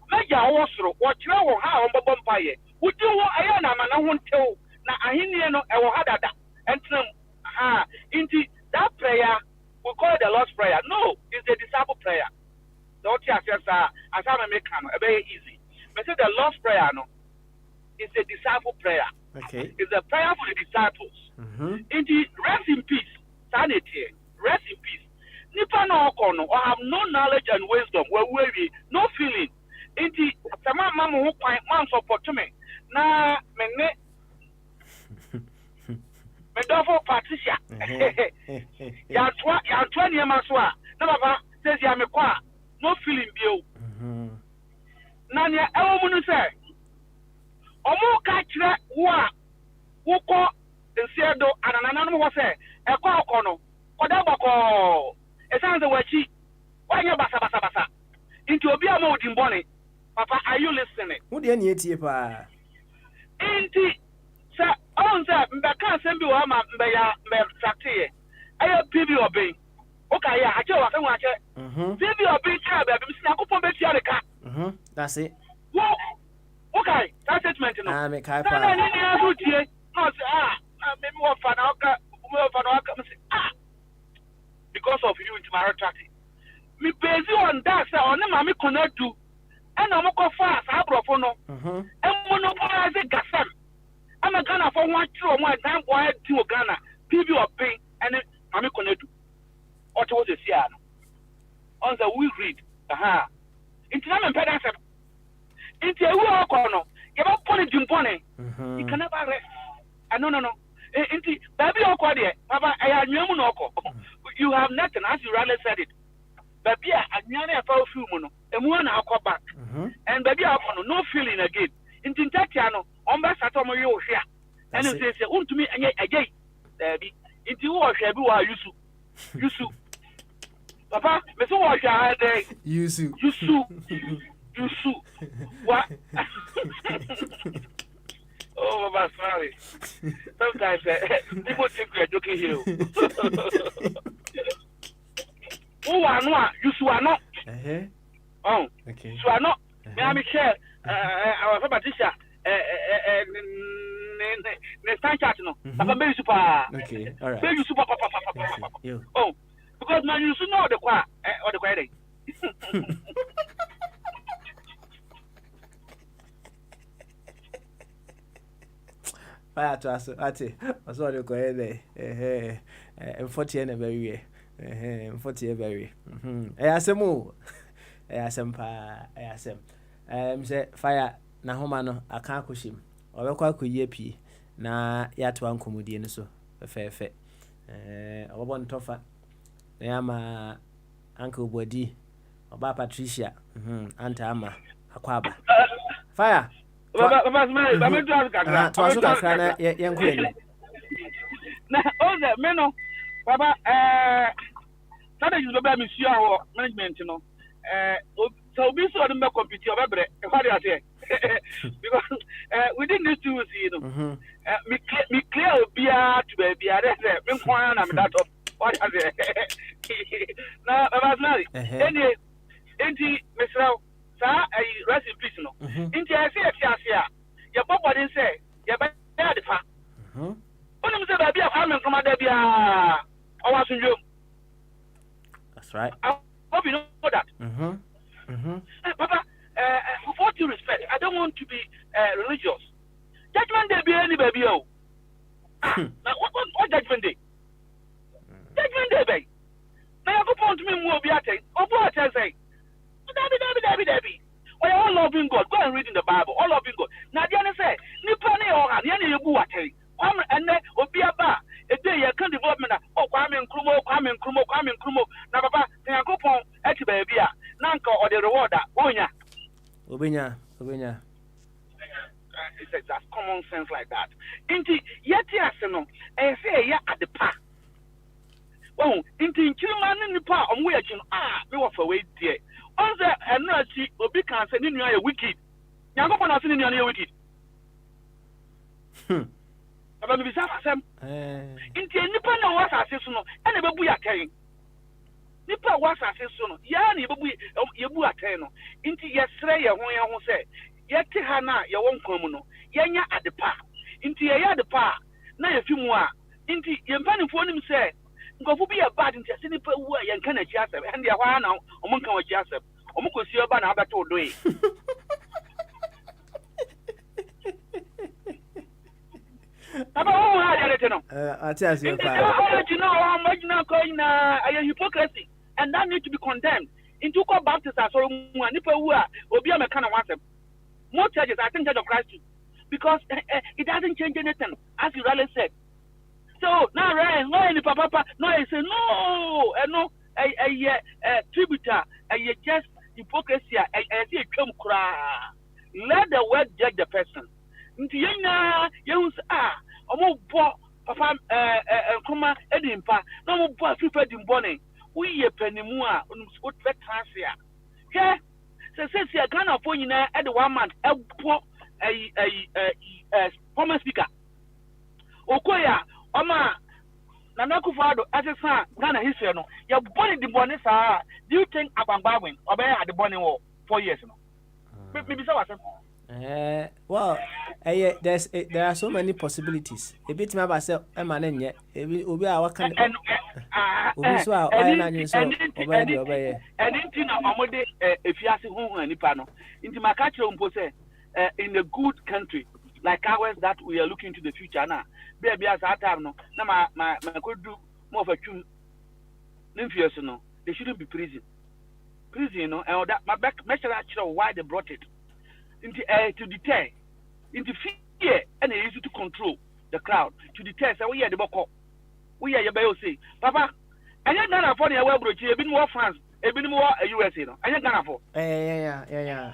Major also, what you know how on Bompire. Would you want I am and I won't tell. Now I hear no, I will have that. And into that prayer. We call it the Lord's Prayer. No, it's the disciple prayer. Don't you as I make it very easy. But say the Lord's Prayer, no, it's a disciple prayer. Okay. It's a prayer for the disciples. Indeed, rest in peace. Sanity. Rest in peace. Nipa no okono or have no knowledge and wisdom. Where we no feeling. Indeed, some mama who find man support to me. Na me Medofo Patricia. Ya twa ni ma so a. Na baba says ya me kwa no feeling bio. Na ne ewo mu no say. Omo ka kire wo a wo ko nsiedo ananana no wo say e kwa okono. Koda boko. E san ze wachi. Wanya basa. Into obi a ma odin bone. Papa, are you listening? Who dey na etie pa? Inti sa on say mbeka nsem bi wa ma mbeya mbekate ayo PB obin okay ya ache wa kan wa ache PB obin ka ba bi sina kopon be tia reka that's it okay that statement no me kai pa na ni azu tie no say me wo fa na oka because of you into my attraction me based on that say on ma me connect to and I'm go fast abrofo no emu no pa ze gasam I'm Ghana for one true one time boy to Ghana. People are paying and I'm connected. What was the Siano? On the we read, Into na impedance. Into a walk or no. You have pony jimpone. You can never rest. No. Into baby oko there. Papa, I had no oko. You have nothing, as you rightly said it. Baby, I nearly a foul few mono. And one I'll come back. And baby, no feeling again. Into Tatiano, on by Satomo, you here. And it says, to me, and yet again. Baby, into you or Shabu are you su. Papa, Mr. Walker, I day. You su. What? Oh, Papa, sorry. Sometimes people think we are joking here. Oh, I know. You su are not. Oh, okay. So I know. May I share our Patricia? Okay, all right. Oh, because man, you should know the qua or the query. Fire to us, I saw the query. 40 and a very 40 a very. Asemu, asem, say fire. Na homa no aka akohim obekwa akoyie pii na yato ankomodie ne so fefe obobo ntofa na yama uncle body oba Patricia anta ama akwaba fire baba smile baba do kakra to aso kakra na yenko eni na oze meno baba sada you baba mi sua ho management no so we saw them compete over bre what you say because within these 2 weeks you know me clear obia to baby I say me kwan na me that up what you say na baba smile any Mr. Sir rest in peace no into I say your body say your body the fa only say baby I am from there bia o wa sunjo. That's right. I hope you know that. Papa, with all due respect, I don't want to be religious. Judgment day be any baby. Now what judgment day? Judgment day, baby. Now you go to me more be at it. Or what I say? Debbie. We are all loving God. Go and read in the Bible. All loving God. Now the other say, Nipani or any you go at it. And then Obiaba. A day you can development. Oh, Kwame Nkrumah. Now, Papa, can I go on at baby? Nanka or the rewarder. Obinya. It's just common sense like that. Inti yet yes no. I say ya at the pa. Oh, inti Chilman in the pa on which me was away dear. On the energy Obi can send in you wicked. Yango for nothing in your wicked. About me some inti nipa na was no and a baby are nipa was no ya ni babu yebu atay no inti yesre ye ho ye ho se yete ha na ye won kwam no yenya adepa inti ye adepa na ye fimu a inti ye mpanifo nim se ngofu bi ye bad inti se nipa wu a ye nka na chi asem ende ya hwa na omo nka wa chi asem omo kosi oba na abeto do yi Aba o ha ya lete no ati asem pa original ko ina a hypocrisy. And that need to be condemned. Into called Baptist as or nipa wu a obi a meka na wasem. More churches, I think Church of Christ too. Because it doesn't change anything, as you rightly said. So now right, no any papa, no I say no, tributor, just hypocrisy, see a come cry. Let the word judge the person. Into you omo bo papa kuma edimpa, no mo bo afifa dimbone. We ye penimu a unut vetansia. Okay? Se Ghana for you at the 1 month a former speaker. Okoya, Oma Nanakufado as a son, Ghana history no. Your body the bonnet sa. Do you think Abambawin or bear at the bonnet war 4 years no? Maybe so well, there are so many possibilities. A bit me about say emanen ye. Obi a waka obi so a oya na nyin so obey. And into na amode efiase hu nipa no. Into maka kire mpo say in a good country like ours that we are looking to the future now. Baby as that time no. Na ma could do more of a tune. Nimfiase no. They shouldn't be prison. prison, you know, and that my back measure actually why they brought it into to deter, into fear, and they used to control the crowd to deter. So we are the boko, we are your bayo say, Papa, and you're gonna afford your well broach, a bit more France, a bit more USA, and you're gonna afford. Yeah.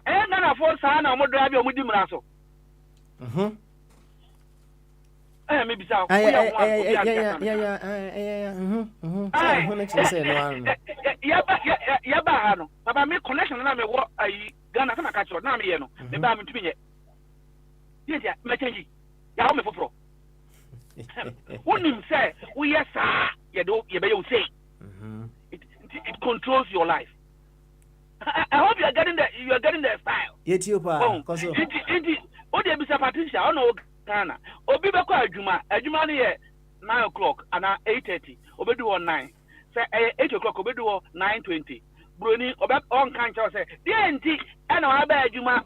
And you're gonna afford Sana or drive your Mudim Rasso. Maybe so. Yeah. Yaba, Papa, make connection and I may walk a Ghana from a catch or Namiano, the Bam to me. Yes, Mackenzie, Yahoo for. Wouldn't say, we yes, sir, you may say. It controls your life. I hope you are getting the style. Yet you, oh, dear, Mr. Patricia, I know Ghana. Obi Bako Ajuma here 9 o'clock and 8:30. Obedu on 9. Say 8 o'clock, Obedu 9:20. Bruni Obek on cancer say, DNT, and I bet Ajuma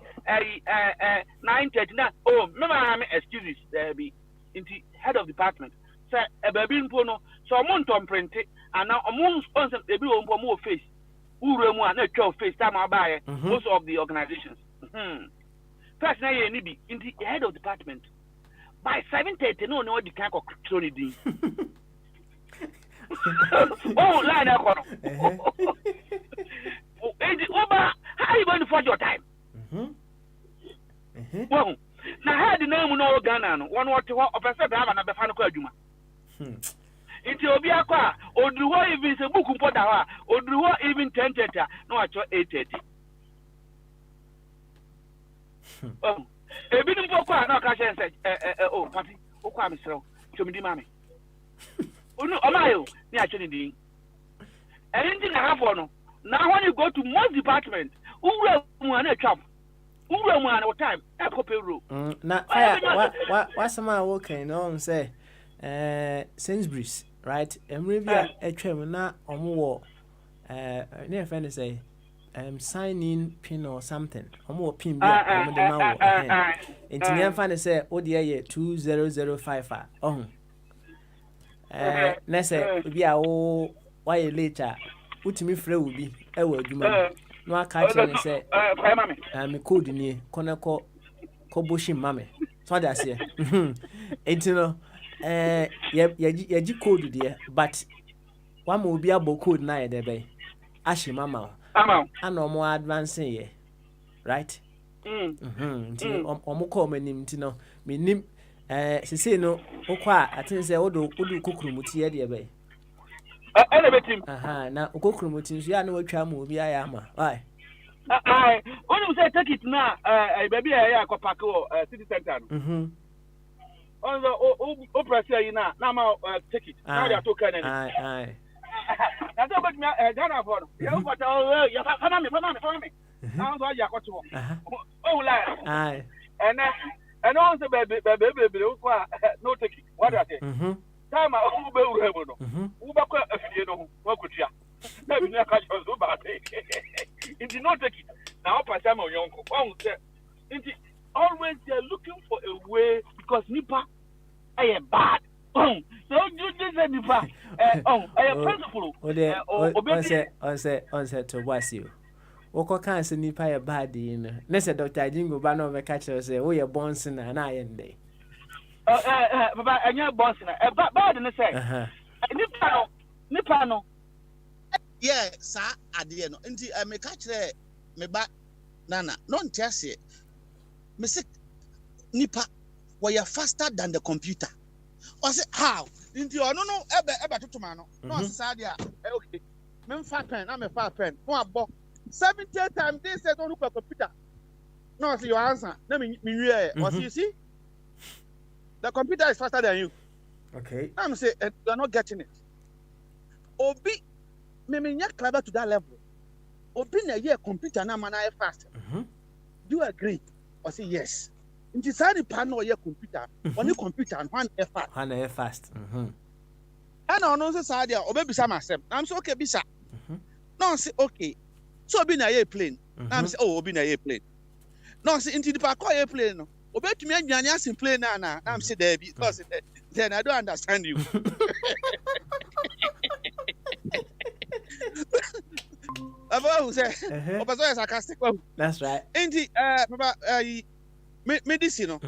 9:30. Now, oh, remember I'm excuses there be into head of department. Say a baby in Pono, so I'm on to print it, and now among sponsors, they do more face. Uremu and not 12 face time I buy most of the organizations. First, now you need in the head of department. By 7:30, no, the kind of Tony D. Oh, line up. How are you going to find your time? Well, now, how the name no Ghana, one or two of a set have another fan of Juma. It's Obiaqua, or do what even a book for that, or do what even 10:30, no, at 8:30. Oh. A bit of no cash said, oh, Patty, oh, come so, to me, mammy. Oh, no, Amayo, actually, anything I have on. Now, when you go to most departments, who will want a chop? Who will want our time? A copy rule. Now, what's the matter? Working on say, Sainsbury's, right? And maybe a chairman now or more, near friend say. Sign in pin or something. Or more pin be on the mouth. And to near find say, oh dear, 20055. Oh, let's say, we are all why later. Put me free will be a word. No, I catch and say, I'm a code near Konako Kobushi Mammy. So that's it. It's no, yeah, code dear, but one will be a book code night there by Ashi Mama. I know more advancing ye, right? Omo call me nim tino. Me nim she say no okwa I think say odo kokrumuti ye de be. Na kokrumuti so ya na watwa mu obi ayama. Why? When you say take it now, baby I park city center. On the opera say na ma take it. Now they are talking. Aye. I don't got me Ghana for you got you follow me. Now so you got to. Oh lie. Aye. And also baby no take it. What are they? Time I be urebo no. Who ba kwa afie no what could ya? Na bi na ka so ba take. It did not take it. Now pass am oyonko. Won say always they're looking for a way because nipa are bad. So you just said nipa. I am principle. On say to was you. Oko kan se nipa ye bad in. Na say Dr. Jingo ba no be catch say we ye born sinner na ye ndey. Baba anya born sinner. Bad na say. Nipa no. Yeah, sir, ade no. Nti me catch me ba nana. No ntiase. Me say nipa we are faster than the computer. I say how? Into no ebe tutuma no. No say dia okay. Me fa pen, na me fa pen. No abo 70 times they say don't look at computer. No see your answer. Let me what you see? The computer is faster than you. Okay. I'm say you are not getting it. Obi me nya clever to that level. Obi na ye computer na man fast. Do you agree? I say yes. Nti say the panel ye computer, only computer and one fast. One fast. And ono say say dia obi bisa myself. I'm say okay bisa. No say okay. So obi na ye plane. I'm say oh obi na ye plane. No say nti the park ye plane no. Obi tumi aduane asin plane na. I'm say there because then I don't understand you. about who say obaso sarcastic. That's right. Enti papa medicine no.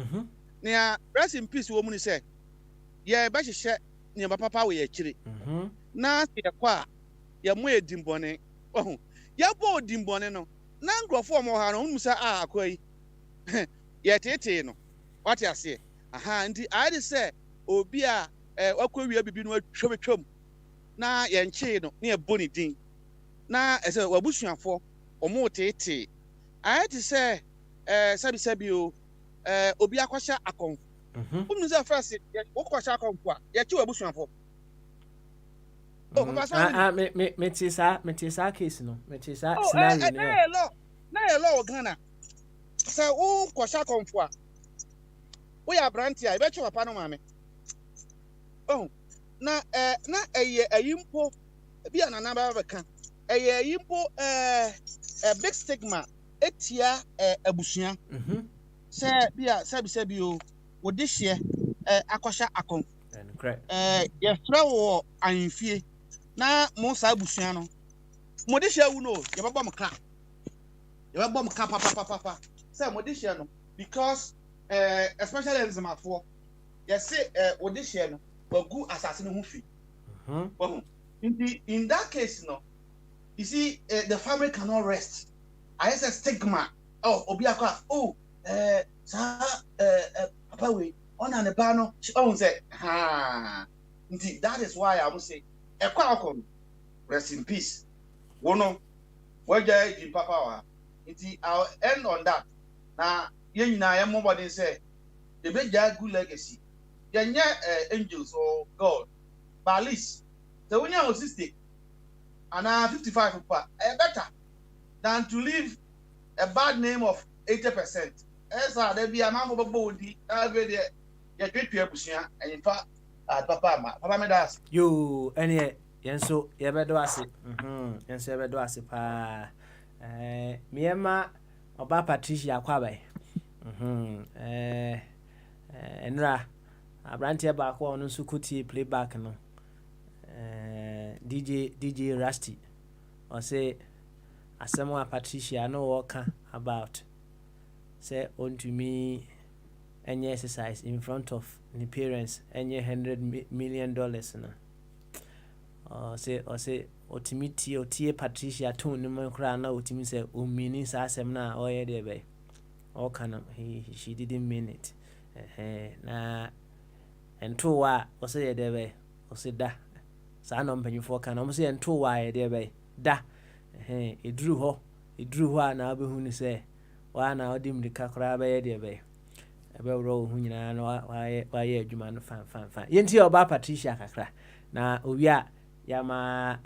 Nia rest in peace woman say. Yeah, ba hye ne papa we akire. Na se kwa ya mo edimbone. Oh. Ya bo edimbone no. Na nkrofo mo ha no unu say akwa yi. Ya tete no. What you say? Aha, nti I dey say obi a wakwa wi abibi no atwetwam. Na ye nche no, na ye boni din. Na ese wabusuafo omo tete. I dey say sabi o obi akwasha akon. Unu say first wo kwasha akon kwa. Ye chi wabusuafo. Oh, papa say me tisa case no. Me tisa scenario no. Na hello Ghana. Say wo kwasha akon kwa. We are brandy, I bet you a panomame. Oh, na ayimpo be an number of a can. Ayimpo a big stigma, etia a bushia. Say, be a sabisabio, what this year, aquasha acon. Yes, throw I'm fear. Na most abusiano. Modisha, you know, your bomb car. Your bomb car, papa. Say, Modisha, because. Especially in Zama4, you say, audition, but good assassin who fee. In that case, no, you see, the family cannot rest. I say stigma. Oh, Obiaka, Papa, we on an ebano, she owns it. Ha, indeed, that is why I will say, a qualcomm, rest in peace. Wono, where in Papa, I'll end on that. Now, yen na ya mobody say the big good legacy yen angels or god but at least the when you 60 and 55 better than to leave a bad name of 80%. Esa there be a man for body every day you great people and in fact papa me das you any yen so ye bedo ase yen so ye bedo ase pa miema oba Patricia kwabai enra abrantie ba kwa onu nso kuti playback no DJ Rusty or say asemo Patricia no worker about say on to me any exercise in front of the parents any $100 million no or say otimiti otie Patricia tone no kra na otimi say o mini sa asem na o ye de be all kind of she didn't mean it. Na ento wa o say there be o say da sa no mpanyfo kan o say ento wa ye there be da edru ho na abehu ni say wa na odim de kakra be ye there be ebe ro hu nyina na wa ye adwuma no fan yenti oba Patricia kakra na owi a ya ma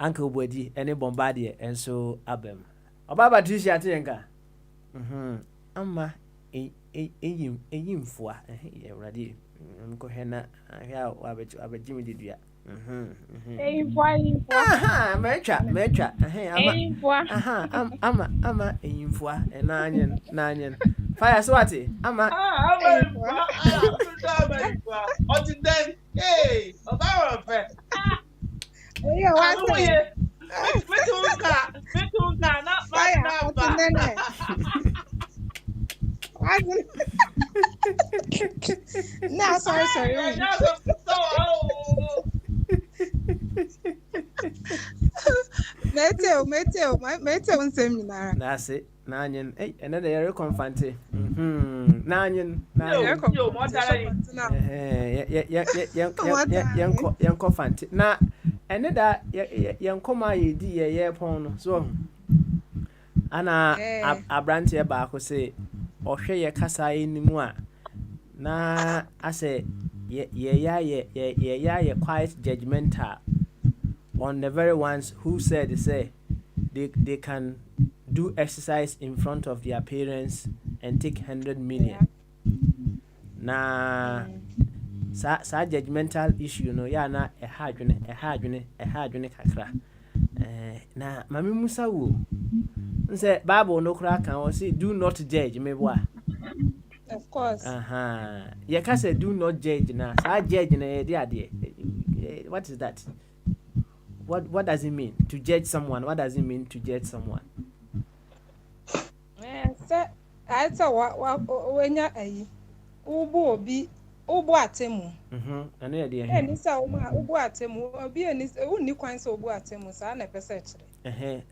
uncle body any bombardier enso abem oba Patricia tenka ama eyimfoa ewrade nko hena ya abejimi didua eyimfoa mecha ama eyimfoa nanyen fire so ati ama eyimfoa oti den oba fe oyo wa se metunka na fire no, sorry. Meteo seminar. That's it. Nanyen. Hey, another area confante. Nanyen. Yanko fante. Na another yankoma yedi ye pon so. Ana abrantie ba ko say ohwe ye kasa enimu a na ase ye quite judgmental on the very ones who said say they can do exercise in front of their parents and take 100 million. Na sa judgmental issue no ya na e hadwene kakra. Na mami Musa wo nse Bible no kra kan o say do not judge me boa. Of course. You can say do not judge na. Sa judge na e dey ade. What is that? what does it mean to judge someone? What does it mean to judge someone? Sɛ ayɛ sɛ wanya ayi wobu obi wobu atemu. Ɛno yɛ deɛ Ɛni sɛ wobu atemu obi ɛni wonni kwan sɛ wobu atemu saa na ɛpɛ sɛ kyerɛ.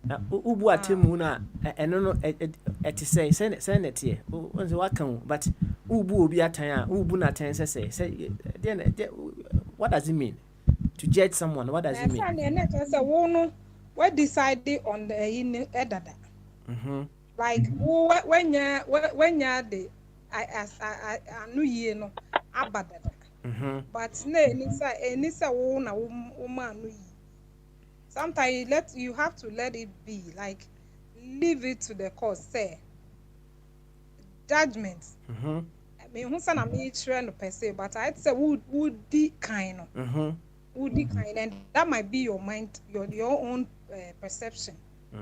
Na wobu atemu na ɛno no ɛte sɛ ne teɛ wonse waka wo but wobu obi atan a wobu no atan sɛ what does it mean to judge someone? What does it mean? Ɛsɛ ne ɛkyɛ sɛ wo no we decide on the ayi ne ɛdada. Like when the anu yie no abadada. But ne enisa wo na wo ma anu yi. Sometimes you have to let it be, like leave it to the cause. Say judgment. I mean, who say na me try no per se, but I'd say would the kind of would the kind, and that might be your mind, your own perception. I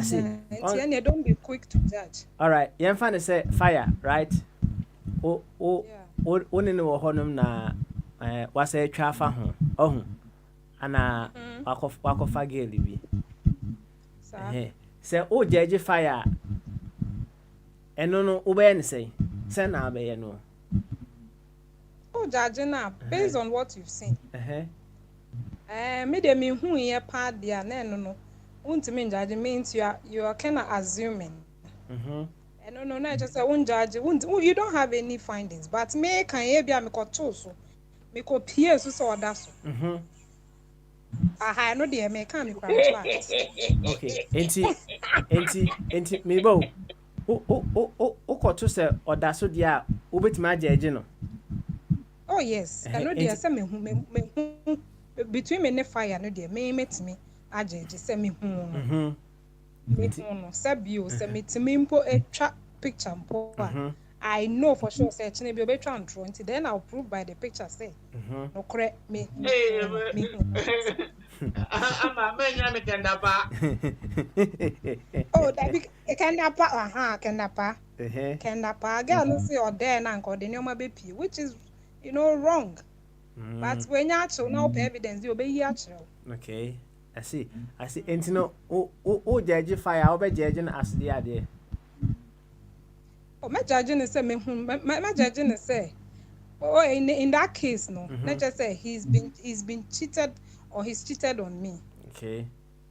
see. And don't be quick to judge. All right. You find say fire, right? Oni no honum na wasa atwa fa ho. Ohun. Ana wakofa girl bi. Say o judge fire. Eno no obey ne say. Say na obey no. Oh, judge na based on what you've seen. Me de me hu ye part dia na eno no. Untimi judge means you are kind of assuming. No, just say judge. You don't have any findings, but me can ye be me ko to so. Me ko pie so oda so. I no dey me can me kwa class. Okay. Enti me bo. O ko to say oda so dia obetimi judge no. Oh yes. I know dey say me hu between me and fire no dey me metimi ajeje say me hu no. Me hu no say bio say metimi mpo etwa picture mpo I know for sure say chine bi obetwa ntro nti then I'll prove by the picture say no correct me. Ama menya me kendapa. Oh that be kendapa kendapa. Kendapa girl no say or there na nko de nyoma be pie which is wrong. But when you actually now evidence you be here. Okay. I see. And no judge fire, I'll be judging as the idea. Oh, my judging say my judging say in that case no. Let's just say he's been cheated or he's cheated on me. Okay.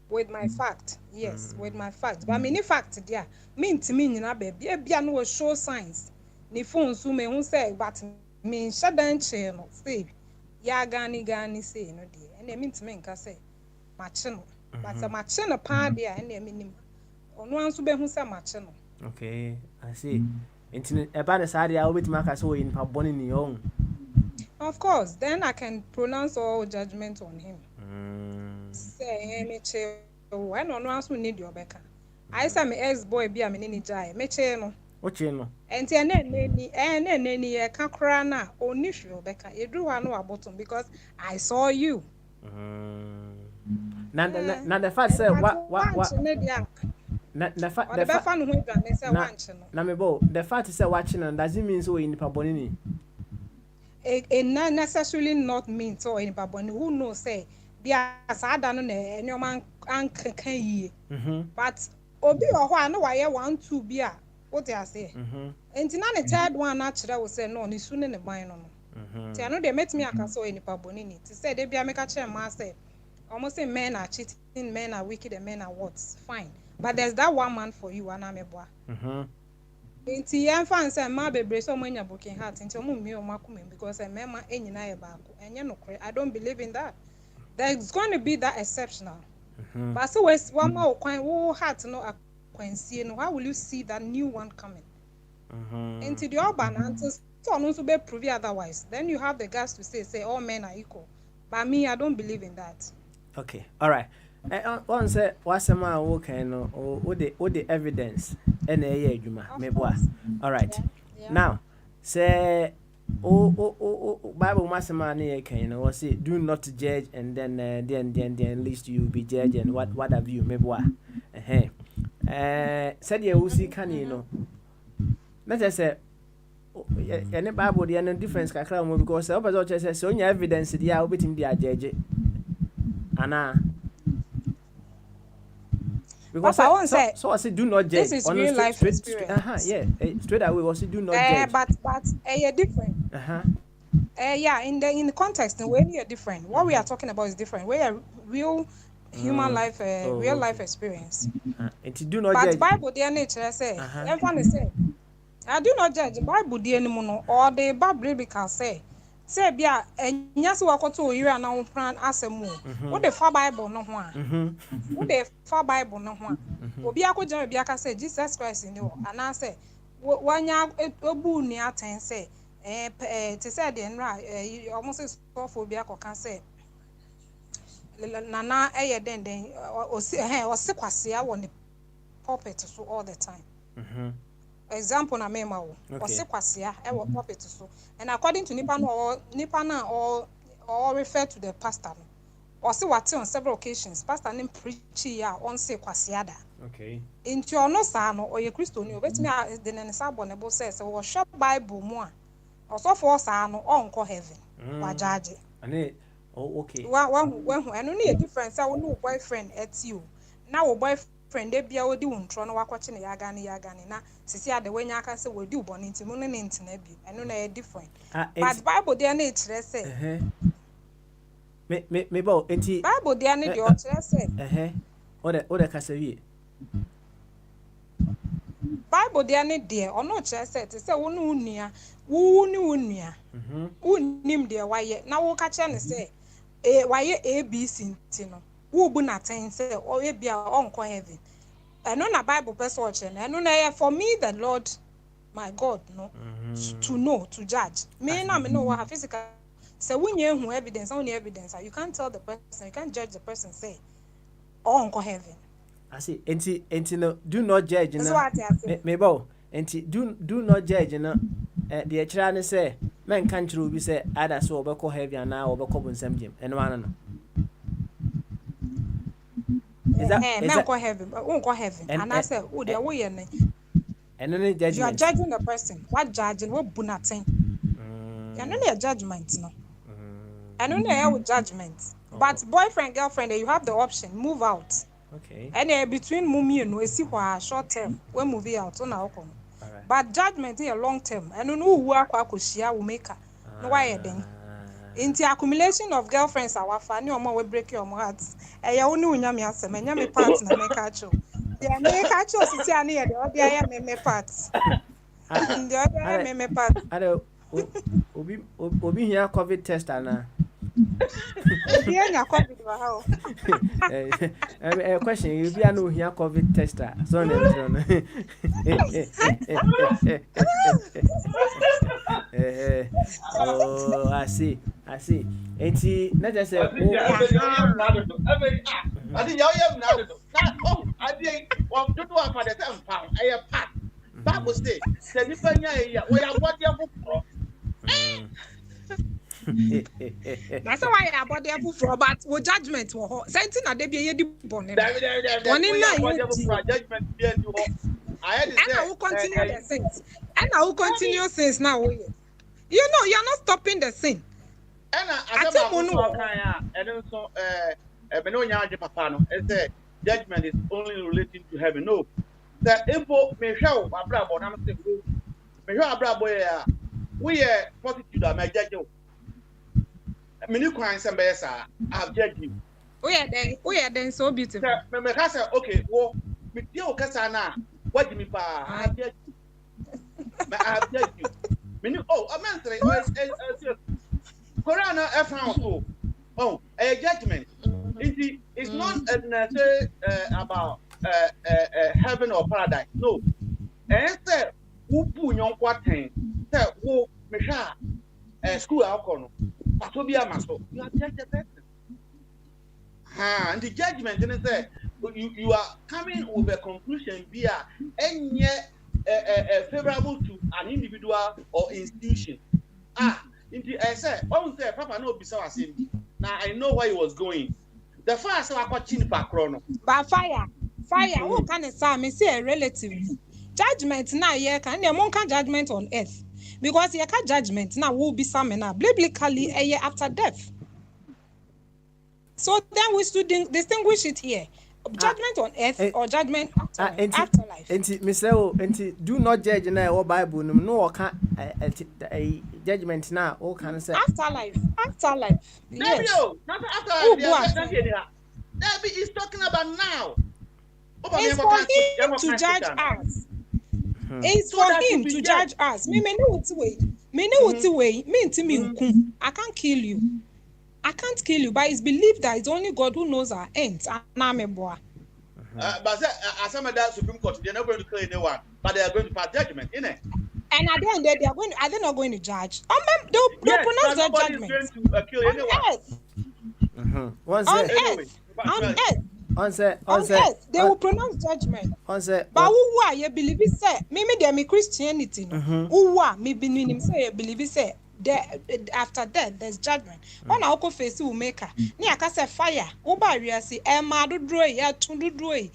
With my fact. Yes, with my fact. But I mean fact there. Mean to me na baby. Bia no show signs. Ni phone so me who say but me shut down chair no say ya gani say no dear. And they mean to me nka say match no. But a match no pa there and they mean ono anso be hu say match no. Okay, I see. Into about the side I will be to make us in Paboni ni own. Of course, then I can pronounce all judgment on him. Say me che when ono anso need your beka. I say me ex boy be a me ni jai me che no. Oche no. Enti ene ye kakra na oni hwe beka edru ha no abotom because I saw you. Na the fact say what the fact na me bo the fact say watching and does it mean so in Paboni ni? It not necessarily not mean so in Paboni who knows say bia sada no na enyoma ankan yi. But obi ho a no wa ye 1 2 bia what I say. And na the third one natural will say no, ni sune ne ban no. Ti ano dey met me aka so in Paboni ni. Ti say dey bia make a chair ma say almost say men are cheating, men are wicked, and men are what? Fine. But there's that one man for you, anameboa. Inti yan fan say ma bebre so manya broken heart inti omo mi o makume because mema enyina ye baako. Enye no kore. I don't believe in that. There's going to be that exceptional. But so one more kwan heart no akwansie no, how will you see that new one coming? Into the urban until so no be prove otherwise. Then you have the guts to say all men are equal. But me, I don't believe in that. Okay, all right. One say what's a man okay no or the evidence and all right. Yeah. Now say Bible masamani can was say do not judge and then at least you be judged and what have you said you see can you know let's say any Bible the difference kakra because the opposite says so your evidence there will be in the judge Anna. Because Papa, I won't say. So I say do not judge. This is real life experience. Straight away we say do not judge. But you're different. Yeah, in the context, the way you're different. What we are talking about is different. We are real human life, real life experience. And do not but judge. Bible, dear nature, say, everyone say, I do not judge. Bible, dear no, or the Bible say. Say bia enyase wakoto yiri na wo plan asemu wo de fa Bible no ho a wo de fa Bible no ho a obi akogya bia ka say Jesus Christ ni ho ana say wanya obu ni aten say te say de nra omo say sofo bia koka say nana eye den osi kwasea wo ne pulpit so all the time. Example na mema wo ose kwasea e wo pulpit so, and according to nipa na or refer to the pastor no ose wate on several occasions pastor nim preach ya on say kwasea da into ono sa no oye Kristo ni obetimi de ne sabo ne bo say wo shop Bible mu a osofo sa no onko heaven wa judge ane okay wa eno na difference a wo no boyfriend etio na wo boyfriend de bia odi wontro no wakoche ne yaga ne na sisi ade wanya aka se wodi uboni ntimu ne ntina bi eno na different but Bible dey na kire say me bo enti Bible dey na dey o kire say o de kasa wie Bible dey na dey ono kire say te say wo ne unua wo ne unua unnim dey waye na wo ka kire ne say waye ABC ntino wo bu na ten say o e bia onko heaven eno na Bible person o kire na eno na for me the Lord my God no to know to judge me na me know what physical say when you have evidence only evidence you can't tell the person, you can't judge the person say onko heaven. I see enti no do not judge na me bo enti do not judge na the kira ne say men kan kire obi say ada so obekọ heaven na obekọ bonsam jem eno ana no is that heaven won't heaven and I say oh there wo ye ne and then judgment you are judging the person what judging what bunatin you know your judgment no I don't know your judgment but boyfriend girlfriend you have the option move out and between mummy and we see what short term we move out on our own but judgment is a long term and no work akoshia will make no why then in the accumulation of girlfriends our family or we break your hearts e only unya me asem enya me partner make acho the make acho sisi ani e the other me parts the other me parts obi here COVID test ana obi anya COVID wa how question you be no here COVID tester so na oh I see enti na just say I think you have now oh I think one to do for the time pound I have part Bible say the different ya we are what you for that's why I bought the apple for but with judgment wo something na dey be ye di bone one na judgment be and I had to say and I will continue the sins and I will continue sins now you know you are not stopping the sin and I and so me no nya papa no say judgment is only relating to heaven no that info me hwe abrabo na me hwe abrabo ya we positive am judge many crimes and bias I have judged you. Oh yeah, then so beautiful. Me say okay, well, me deal kasa na what do me pa? I have judged you. I have judged you. Me oh, I mean say Corona F oh, a judgment. It's not say about heaven or paradise. No. And say who pu nyon kwaten. Say who me sha school alcohol. So be a master. You have judged the person. And the judgment didn't say you are coming with a conclusion via any favorable to an individual or institution. I said, I say, Papa, no, be so as him. Now I know where he was going. The first I got chin back chrono. But fire, who can say me say a relative judgment now? Yeah, can you monk judgment on earth? Because you can't judgment now will be some now biblically after death. So then we should distinguish it here. Judgment on earth or judgment afterlife. Do not judge na or Bible no can judgment na all can say afterlife. Yes. Not afterlife. Debbie is talking about now. It's for him to judge us. It's for him to judge us. Me I can't kill you. But it's believed that it's only God who knows our ends. But as some of that Supreme Court, they're not going to kill anyone, but they are going to pass judgment, isn't it? And at the end, are they not going to judge? They'll pronounce their judgment. Is going to kill anyone. On earth, they will pronounce judgment. But who are you believe it say? Maybe they are Christianity. Who are me believe it say? After death, there's judgment. When I go face will make her. Ni akase fire. Uba riasi. Emma do droy. Ya tundu droy.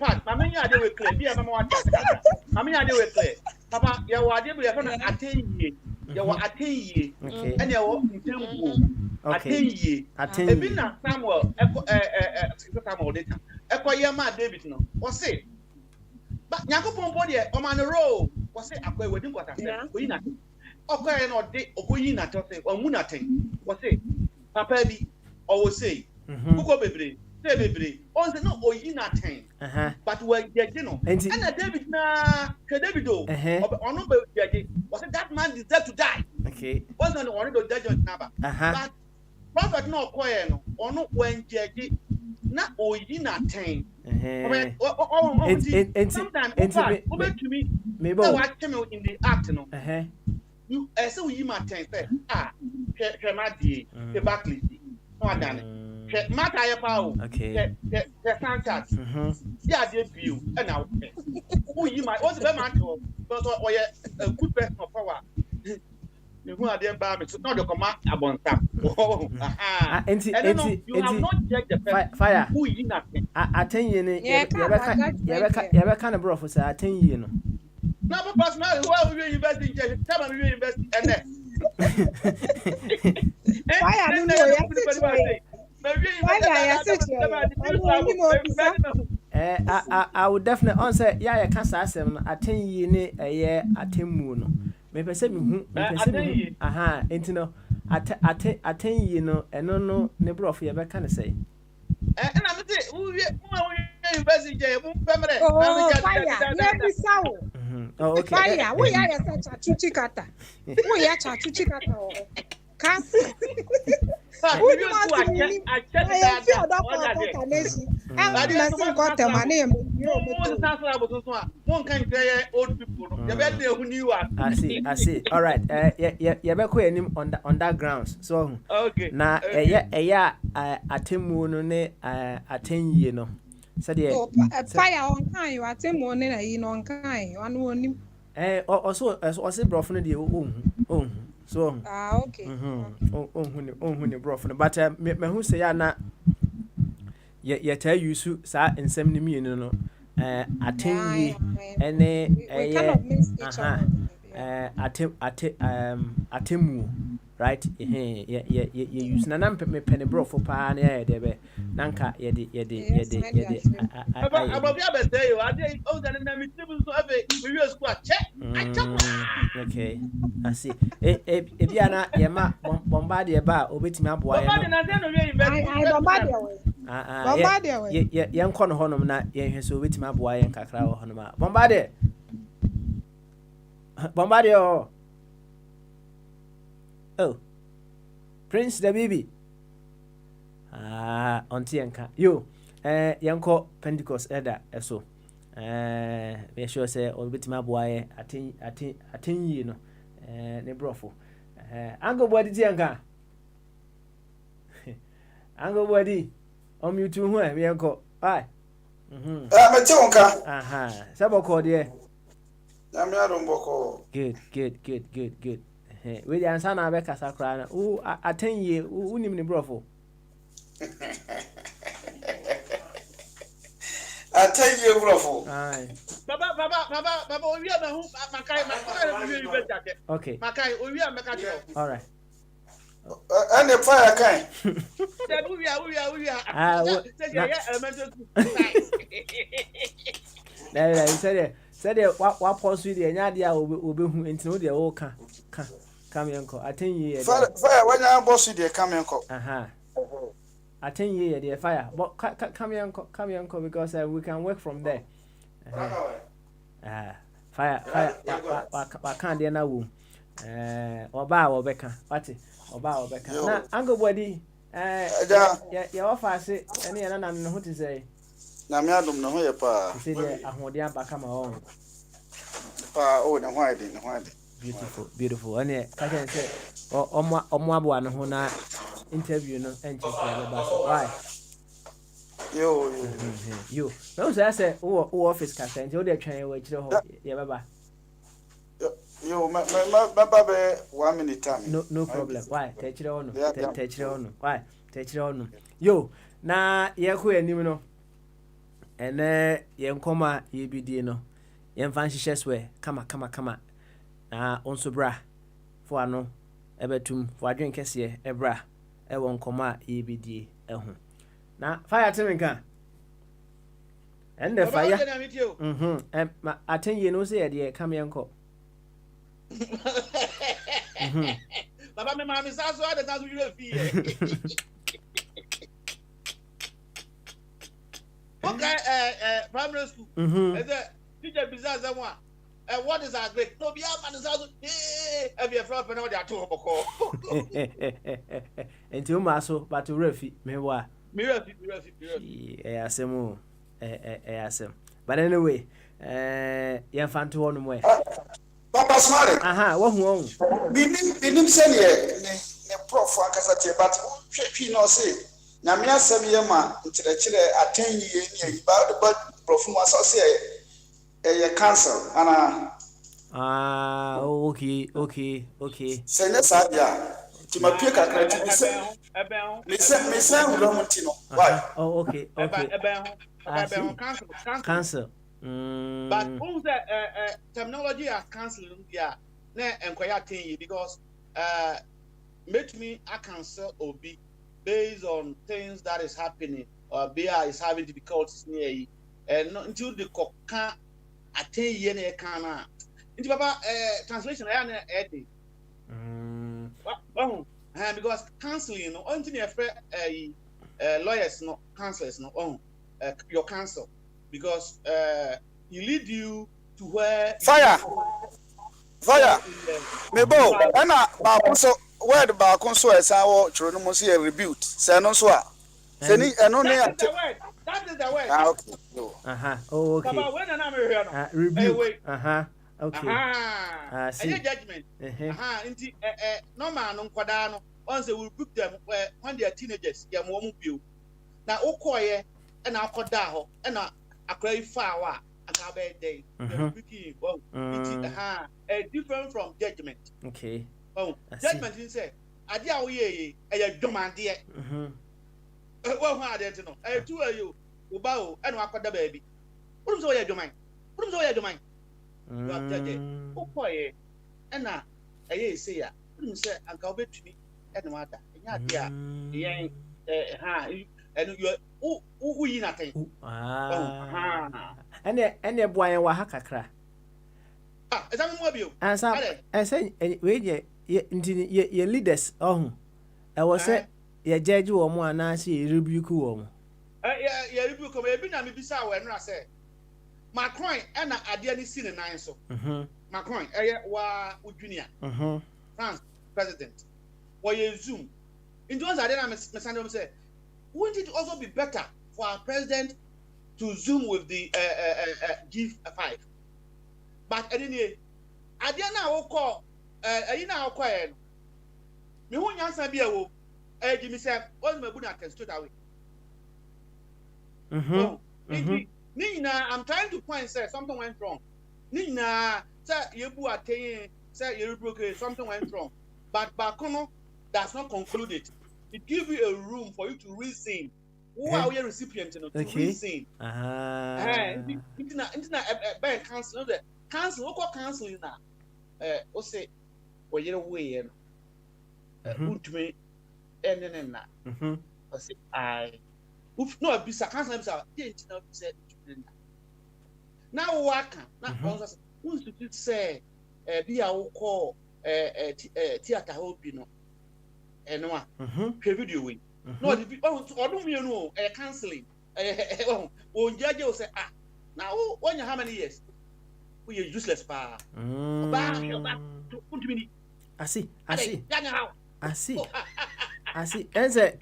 Pat, mama nya de we clear. Bia mama wa tata. Mama nya de we clear. Papa, ya wa de we na atenye. Ya wa atenye. And ya wa ntembu. Atenye. Ebi na Samuel Samuel data. Ekoye ma David no. O say but Yakupon body on the road was say, I wedding what I said. We not. Okay, not day or you not say, or Munating was say, Papa be or say, who go baby, say baby, on the no or you not ting. But when you know, and a David na Davido, or no, was that man deserved to die. Okay, wasn't one of the judges number. But prophet no quiet or no when Jackie. Not all you not ting. Sometimes over to me, maybe watch him in the afternoon. You so you might say, Kemadi, the Barclays, no done. Matter power, okay, the Sanchez, yeah, dear view, and now who you might also be mantle, but or a good person of power. Who are there, Barbie? Not the command about that. You have not checked the fire. Who is nothing? I tell you, you kind of bro for say, I tell you, no. Now, personally, why we invest in tell me we invest and then. I would definitely answer, yeah, I can't say, I tell you, a year, I tell you. Me pese me aha enti no aten yi no eno no ne brof ye be kan say na me say wo university je mu pemre na fire na bi sawo oh okay fire wo ya ya sa chuchi kata wo ya cha chuchi kata o kas wo ni ma ti I check that old people I see all right you be ko enim on that grounds so okay na atemu no ne atenyi no said fire on kan you atemu ne na yi no on kan anu onim also brofo no de ohun so okay ohun brofo no but me hu say ya na ye tell you sa ensem ni mi no atenyi ene atemu right ye use na me pen brofo pa na ye de be nanka ye de abobia be say you ade o da na me table so ave we use school check okay I see e bia na ye ma bombard ba obetimi aboa ye bombard na say no we invest bombard ye nko no honom na ye hwe so obetimi aboa ye kakra ho honom bombard oh Prince the baby auntie enka yo yanko Pentecost elder eso be sure say obetimi aboa ye atenyi no ne brofo ango body ti enka ango body mute hu e yanko bye me ti onka saboko de na me adomboko good we dey answer na be kasa kra na atenye unim ni brofo atenye brofo ai Baba, we are who Makai, Okay. Makai, we are Makai. All right. And the fire kind. We are. Elementary school. There, said what pause with the idea will be who into the old come uncle. I think ye. Fire when I boss you the coming call. I think ye the fire. But come uncle because we can work from there. Fire. I can't dear now. Or Becca. What? Or Becca. Now, Uncle Body. Yeah, offer say any and I know what to say. Na me adom no ho ye pa. Say there ahodia back my own. Pa oh na why dey. Beautiful. And I can say omo abo no ho na interview no enche why? Yo. No say who office ka say o dey twan we kire ho ye baba. Yo, my baby 1 minute time. No problem. Why? Take it on. Why? Take it on. Yo, na ye ko anim no. Ene ye nkoma ye bidie no. Ye mfa nhihye swe kama. Na onso bra. Fo ano ebetum fo adwen kese ebra. Ewo nkoma ye bidie eho. Na fire temenka. Ende fire. Atenye no say ye de kam yenko. Baba me mama sa so ada ta you fee. Okay, primary school. Teacher business one. What is our grade? No be man is also be a fraud when they are too boko. Enti o maso but refi me wa. Me refi. Asem asem. But anyway, ye fanto wonu mo e. Papa smart. Wo hu on. Binim say ne prof akasa tie but hwehwe no say na me asem ye ma nkyerɛkyerɛ atenyi ye ba prof mu aso say ye cancel ana. Okay. Say ne sa dia. Ti ma pie kakra ti me say wo mo ti no. Why? Oh, okay. Cancel. But who's the terminology as canceling yeah na enkwaya ten because make me I cancel obi based on things that is happening or BR is having difficulties near you and not until the can attain ye na kana into baba translation I na edit because canceling no until you lawyers no counselors no your counsel because he lead you to where fire me bo na ba ko so word ba ko so esa wo chiro no mo se rebuke say no so a say ni eno ne that is the word okay okay baba when na me hear no rebuke okay any judgment nti normal no nkwada no on say we rebuke them when they are teenagers ya mo mu bio na ukoye na akoda ho na akra ifa wa aka be dey rebuking different from judgment. Okay. Judgment in say ade a wo ye e dwomande wo hu ade te no tu ayo wo ba o na akoda ba bi wonu so ye dwoman you are judged ukoye na aye say ya wonu say anka obetumi na wada nya ade a yen and you yi nothing. And the boy wa hakakra. Is that more bio? And say we ye leaders oh. I was say ye judge wo mo anase rebuke wo mo. Yeah, rebuke me bi na me bisa we no say. Macron na ade ani si ne nan so. Macron wa junior. France president. Wa ye zoom. In those ade na me sande say wouldn't it also be better for our president to zoom with the G5? But anyway, I didn't know call you know quiet. Me who answer be a wo give me say all my buna can straight away. Nina, I'm trying to point say something went wrong. Nina, say you bu attain say you broke something went wrong. But Bakono does not conclude it. It gives you a room for you to reason who are we recipient to reason. By council, the council, local council now. O say, or you way, me, and then I say, no, be council, didn't know, said, now what can, not who's to say, be our call, theater hope, you know, and one, video win. No, you know, counseling. When judge will say, now, when you how many years? We are useless, pa. I see. And say,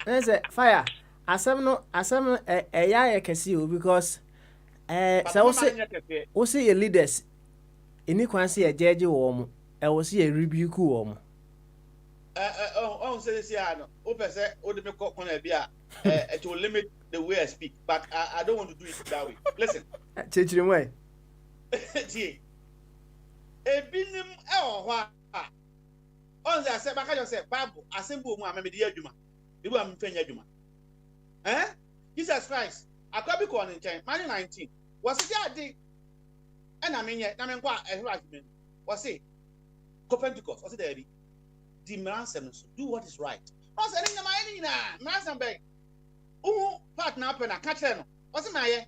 fire. Asam, I can see you because, so see your leaders. In equancy, a judge warm, I will see a rebuke warm. Say this year, open say, what the cock on a beer to limit the way I speak, but I don't want to do it that way. Listen, teaching way. A binim, what? On the say, I just said, Babu, I simple one, maybe the Juma. You will pay Juma. Jesus Christ, I could be calling in time, 19. Was it that day? And I mean, I mean, what a right man was it? Copentecost, was it there? Do what is right. I said, in the mining, Beg. Oh, partner up and a catcher. What's my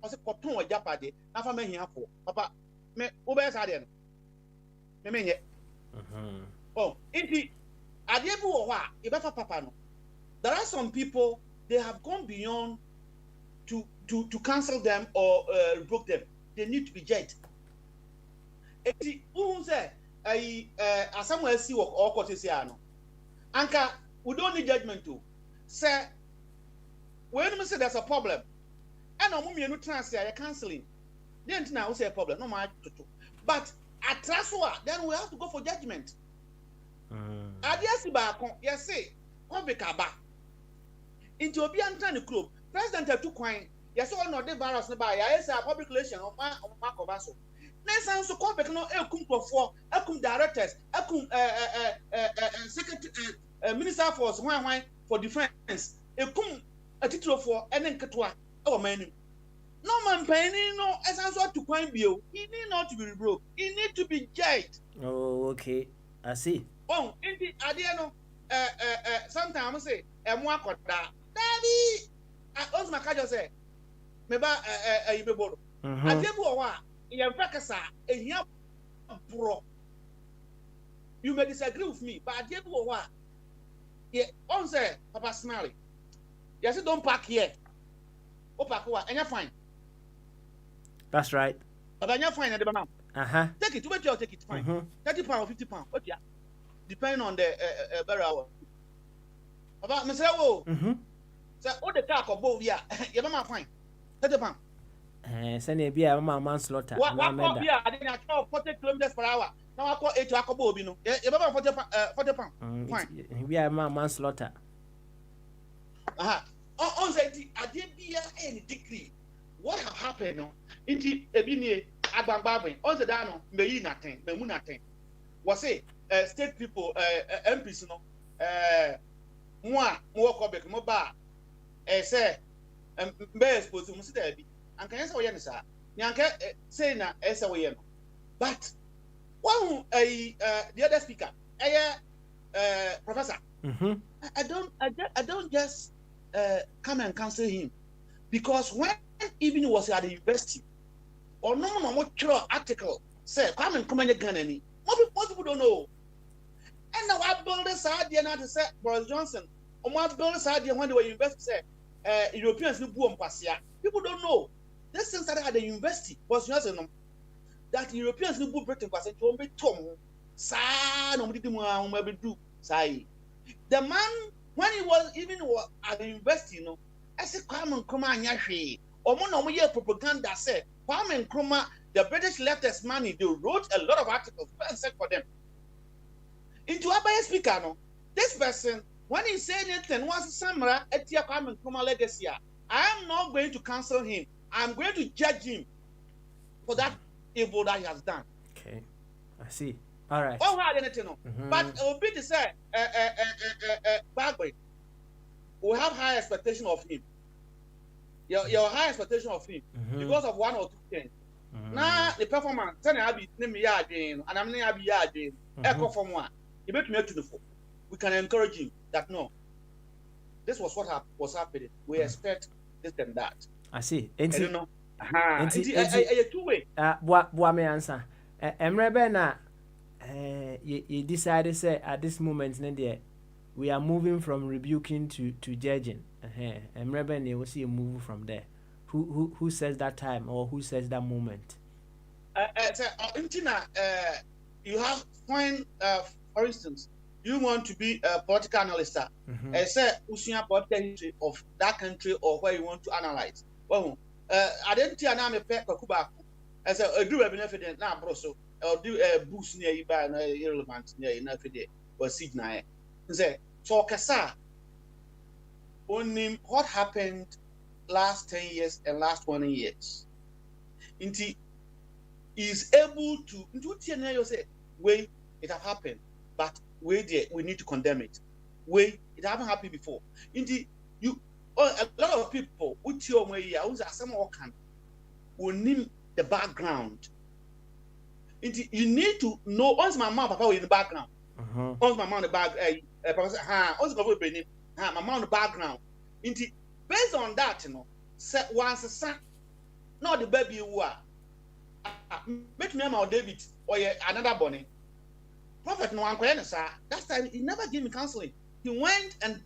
was a cotton or japade? Never made him for Papa. Me, Ubers are there. Me mean it. Oh, indeed, I did if Papa. No. There are some people, they have gone beyond to cancel them or revoke them. They need to be judged. Who said? As someone see what all courts say, Anka, we don't need judgment to say when we say there's a problem, and I'm going to transfer counseling. Then now we say a problem, no matter. But at Traswa, then we have to go for judgment. Yes, say, come back about. Into Obian Tani Club, President of Tuquine, yes, or not the virus by yes, a public relation of Mark of Asso. Next, so call back no Ekum directors, secretary, minister for defense, Ekum a title for Enenkatwa, our man. No man paying no as answer to coin bill. He need not to be broke. He need to be judged. Oh, okay. I see. Oh, indeed, I didn't know. Sometimes I say, and one got that. Daddy, I also my car say, maybe a board. I tell you what. You may disagree with me, but I did what? Yeah, on say, Papa Snarly. Yes, don't park here. Oh, park what? And you're fine. That's right. But you're fine at the bank. Take it, wait, you'll take it fine. £30 or £50. What, yeah? Depending on the barrel. About Mr. Oh, so all the talk of both, yeah, you're not fine. £30. Send a beer, manslaughter. What I didn't 40 kilometers per hour. Now I call 8 to Akobobino. £40. Fine. We are manslaughter. On the I didn't be any degree. What have happened? Indeed, a bini Agbambabin, on the Dano, may nothing, may nothing. Was it state people, MPs, no, more Quebec, more bar, say, bear supposed to Mr. And can answer what sir. Yanka say na SON. But one the other speaker, professor. I don't just come and cancel him because when even he was at the university or no article say come and Ghana. Most people don't know. And now I build this idea now to say Boris Johnson. Or what build this idea when they were university say Europeans no boom passia. People don't know. This thing started at the university was that Europeans no boom Britain was to be tom. Sa no do say. The man when he was even at the university, I said come and yashi. Or no year propaganda said Kwame Nkrumah, the British leftist money, they wrote a lot of articles and said for them. Into Abaya speaker, this person, when he said anything, was Samra Etia Kwame Nkrumah legacy. I am not going to cancel him. I'm going to judge him for that evil that he has done. Okay, I see. All right. Oh, I didn't know. But it will be to say, Bagway, we have high expectation of him. your high expectation of him because of one or two things. Now the performance, tell me name yard and I'm near yard echo from one. You bet me to the four. We can encourage him that no, this was what was happening. We expect this and that. I see. I don't know. It's two-way. What me answer? Emre na you decided say at this moment we are moving from rebuking to judging. Emre ben you will see a move from there. Who says that time or who says that moment? You have when for instance you want to be a political analyst. Say usia political history of that country or where you want to analyze. Well, I didn't tell na me pe Kuba. I said do evidence na bro so or do boost near you by irrelevant near enough there or signal. Say so kasa only what happened last 10 years and last 20 years. Inti is able to you say way it have happened, but way there we need to condemn it. Way it haven't happened before. Inti you a lot of people with your way here who's some can will need the background. Inti you need to know once my mom papa in the background. Once my mom the back once go be my mom the background. Inti based on that, say once a son, not the baby who are make me my David or another bunny. Prophet no one sir. That time he never gave me counseling. He went and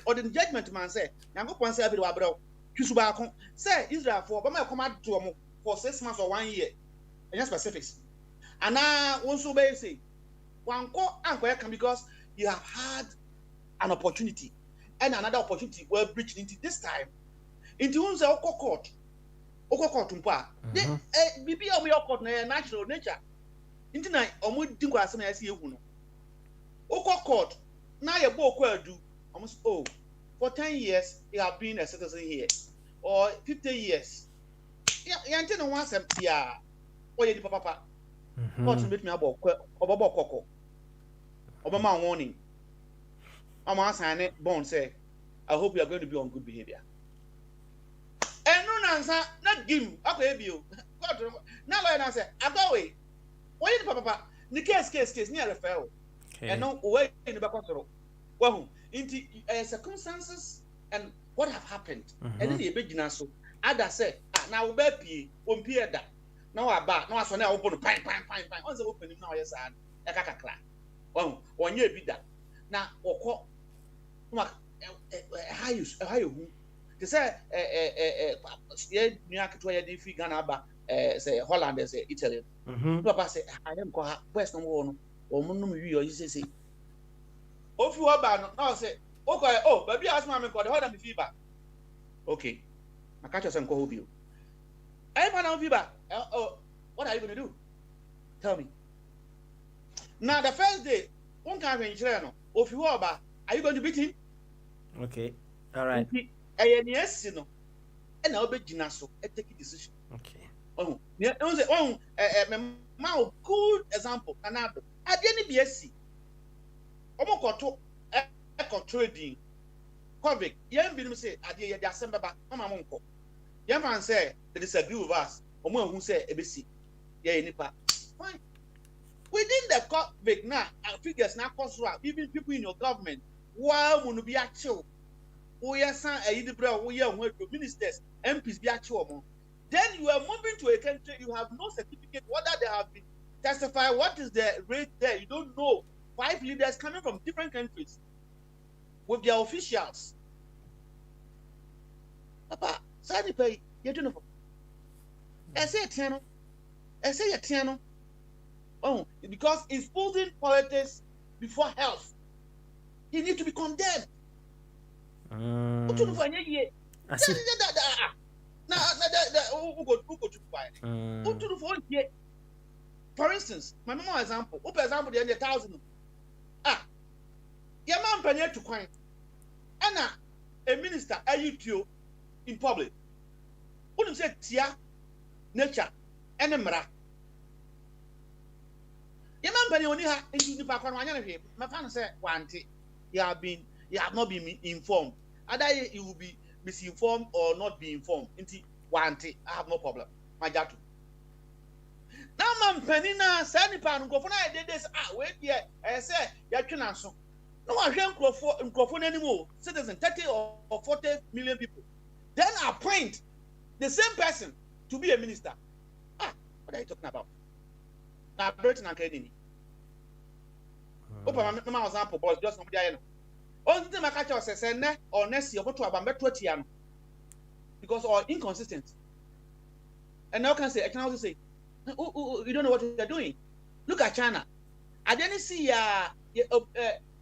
or the judgment man said, "Now go say every bro. Say Israel for but come out to for 6 months or 1 year." And specifics. And now also say one go can because you have had an opportunity and another opportunity were breached into this time. Into who's a court. Mpa. Bibi o me court na natural nature. Into na omo dinko asem na yesi ehu no. Court na ye bo ko adu. Almost for 10 years you have been a citizen here or 50 years. Ya nti no wan asem bia. O ye di papa. Court meet me about obobo koko. Obama warning. I'm asking bond say I hope you are going to be on good behavior. And no answer, not give you. Okay, you. Now I say, I go away. Why did papa? The case near the fell. And no way in the back of the road. Well, into circumstances and what have happened. And then the beginner so. Ada said, now baby, on Pierre that. Now I back. Now I saw now open pine. Once open now, yes, and a crack. Well, 1 year be that. Now, or how you they say New York to a free Ghana say Holland say Italy. Papa say I am called West no one or Munum you say. Oh, you are now say, okay, baby ask my called hold on the fever. Okay, I catch us and call you. I'm on fever. What are you going to do? Tell me. Now, the first day, one can't change. If you are you going to beat him? Okay. All right. Yes, and I'll be Ginaso and take a decision. Okay. Good example. Another. At the end of BSc, Omokoto, eco trading, COVID, young people say, at the December, Mama Monko. Young man say, they disagree with us, or more who say ABC. Yeah, nipa. Fine. Within the COVID now, figures now cost even people in your government, while will be actual. We are some we are ministers, MPs be actual. Then you are moving to a country, you have no certificate, whether they have been testified, what is the rate there? You don't know. 5 leaders coming from different countries with their officials. Papa, Sadi pay, you don't know. I say a tiano. Oh, because it's putting politics before health. He needs to be condemned. For instance, my mama example, the 1,000. Your man penny to coin. Anna, a minister, in public. Wouldn't say tia, nature, and a mara. Your man penny only have into the back on one of my father said, you have not been informed. Other you will be misinformed or not be informed. Inti wanti, I have no problem. My jatu. Now man penina send pan go for na dey this wait here I say ya twena so. No one microphone anymore. Citizen 30 or 40 million people. Then appoint the same person to be a minister. What are you talking about? Now Britain Academy. Open my example, boys, just somebody I know. Only thing I catch us say ne or next year, but to about 20 because all inconsistent. And now can say, I can also say, you don't know what you're doing. Look at China. I didn't see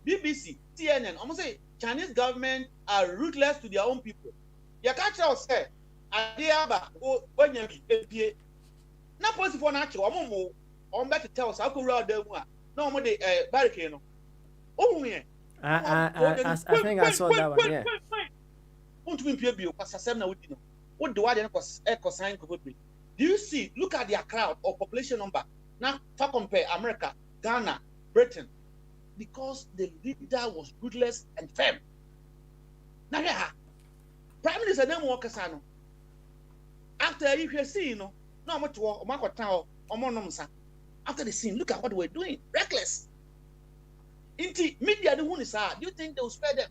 BBC, CNN. I'm gonna say Chinese government are ruthless to their own people. You catch us say, Adiaba, when you be not possible for natural. I'm better to tell us how could round them. No more the barricade. Oh, yeah. I think I saw that one. Yeah. What do I sign? Do you see? Look at their crowd or population number. Now, for compare America, Ghana, Britain, because the leader was ruthless and firm. Now, yeah, Prime Minister name Wakasano. After you see, you know, no much war, after the scene, look at what we're doing. Reckless. Inti media the one is hard. Do you think they will spare them?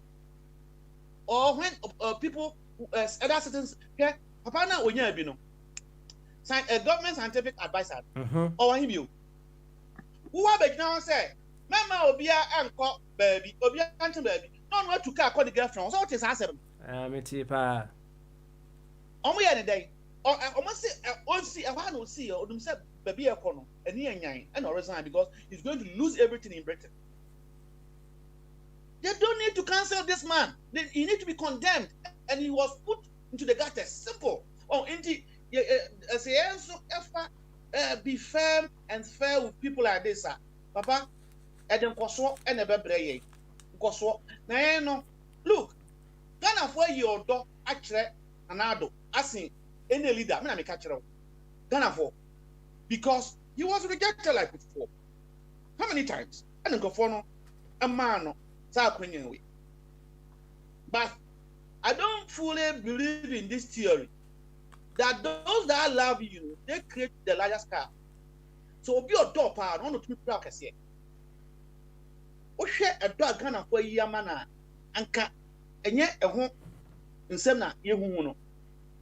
Or when people, other citizens, here, Papa na onye bino, sign a government scientific advisor, or him you. Who are they now say, Mama Obia and call baby, Obia and baby, no one to call the girlfriend. So what is answer? Mitipa. Only any day. Or I must say, I want to see or themselves, baby, a corner, and he and or resign because he's going to lose everything in Britain. They don't need to cancel this man. He need to be condemned, and he was put into the gutter. Simple. Oh, indeed, be firm and fair with people like this, sir. Papa, Eden Koswo and a bebreye. Koswo. Now, no. Look, Ghana for your dog actually anado. Asking any leader, I mean, I'm catcher. Ghana for because he was rejected like before. How many times? And Kofono, a man. But I don't fully believe in this theory that those that love you, they create the largest car. So be a dog power, one or two people can say. O share a dog Ghana for Yamana and yet a home in Semna Yehuno.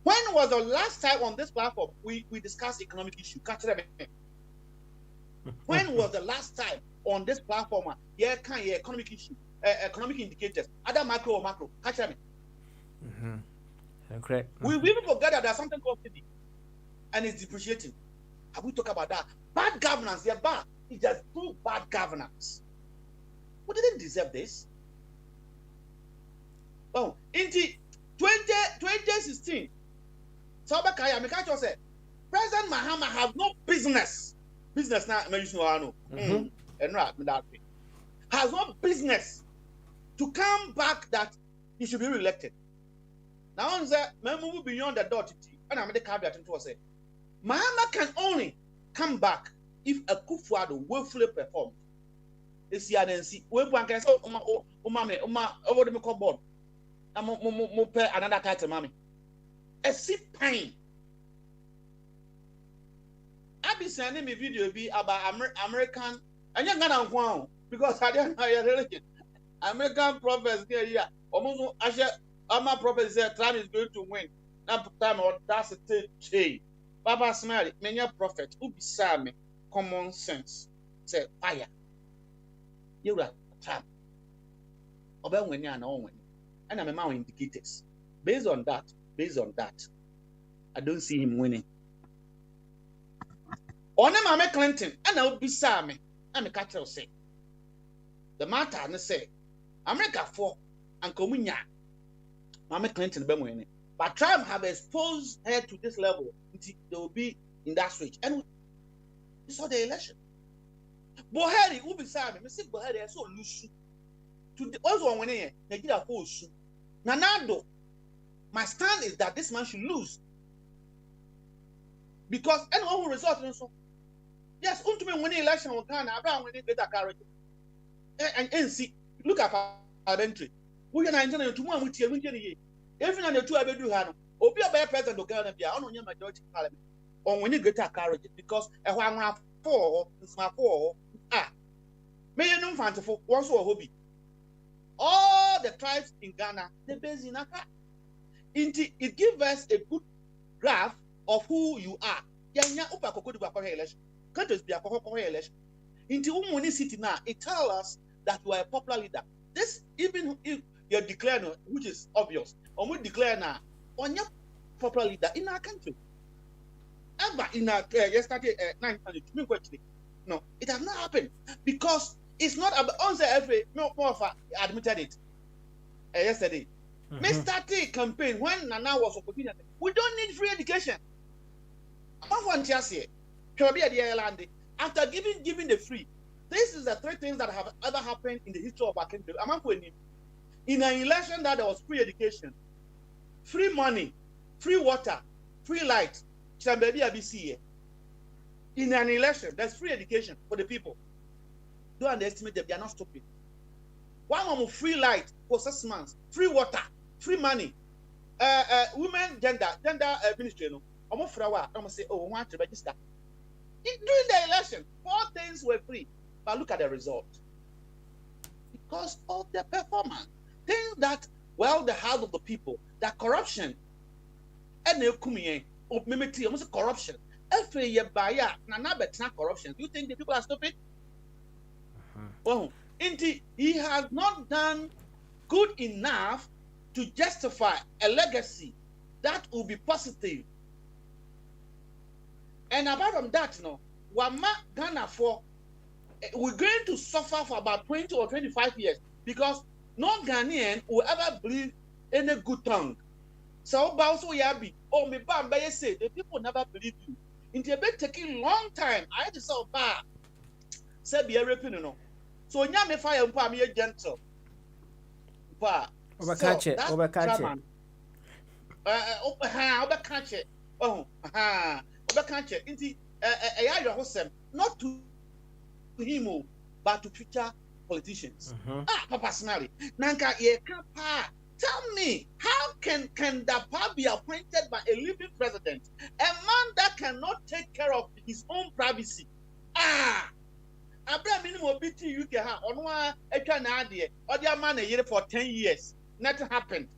When was the last time on this platform we discussed economic issue? When was the last time on this platform? Yeah, can you economic issue? Economic indicators, other macro or macro. Catch me. Correct. We even forget that there's something called city, and it's depreciating. Have we talked about that? Bad governance, they're bad. It's just too bad governance. We didn't deserve this. Oh, in 2016, Sabakaya Mikacho said, President Mahama have no business now, and right, has no business to come back that he should be re-elected. Now, on that, move beyond the dot, and I'm the caveat into say, Mahama can only come back if a Kufuado willfully performed. It's the NC. We can say, over the board. I'm another title, mommy. A sip pain. I've been sending me video about American, and you're gonna want because I don't know your religion. American prophets here, almost my prophet said Trump is going to win. That time or that's a change. Papa Smiley, many prophet who beside me, common sense. Say fire. You are Trump. About when you are not winning. And I'm a man indicators. Based on that, I don't see him winning. On Mama Clinton, and I'll be Sammy. I'm a catcher say. The matter and say, America for and Comunia. Mama Clinton be winning. But Trump have exposed her to this level until they will be in that switch. And we saw the election. Buhari, who be Sammy, I say Buhari, I saw loose. To also when they get a full shoe. Nanado, my stand is that this man should lose. Because anyone who results in so. Yes, ultimately winning election will Ghana, Abraham winning better character. And see, look at our entry. We are Nigerian to one with you. Even on the two I do have, Obi a president of Ghana, I don't know majority parliament. On when you get a carriage because a one four, may you know for once or hobby. All the tribes in Ghana, they based in Accra. It gives us a good graph of who you are. Yanya upa kokodi ba election. Countries be a election. Into Umuni city now, it tells us that you are a popular leader. This, even if you're declared, which is obvious, or we declare now, on your popular leader in our country. Ever in our yesterday, 900, no, it has not happened because it's not about every no more of admitted it yesterday. Mr. T campaign when Nana was opportunity. We don't need free education. After giving the free, this is the three things that have ever happened in the history of our country. In an election that there was free education, free money, free water, free light. In an election, there's free education for the people. Don't underestimate them, they are not stupid. One month free light for 6 months, free water, free money, women gender ministry, no. Almost for a while, I'm say, oh, we want to register. During the election, 4 things were free, but look at the result. Because of the performance, things that the heart of the people, that corruption, and almost corruption. Every year by year, not corruption. Do you think the people are stupid? Oh, indeed, he has not done good enough to justify a legacy that will be positive. And apart from that, Ghana we're going to suffer for about 20 or 25 years because no Ghanaian will ever believe in a good tongue. So, me say the people never believe you. It's taking a long time. I had to say, say be a repin, so when you fire me a gentle. Overcatch it. Overcatch it. Not to him, but to future politicians. Personally. Nanka tell me, how can Dapa be appointed by a living president? A man that cannot take care of his own privacy. Abraham minimum BT UK on one other man a year for 10 years. Nothing happened.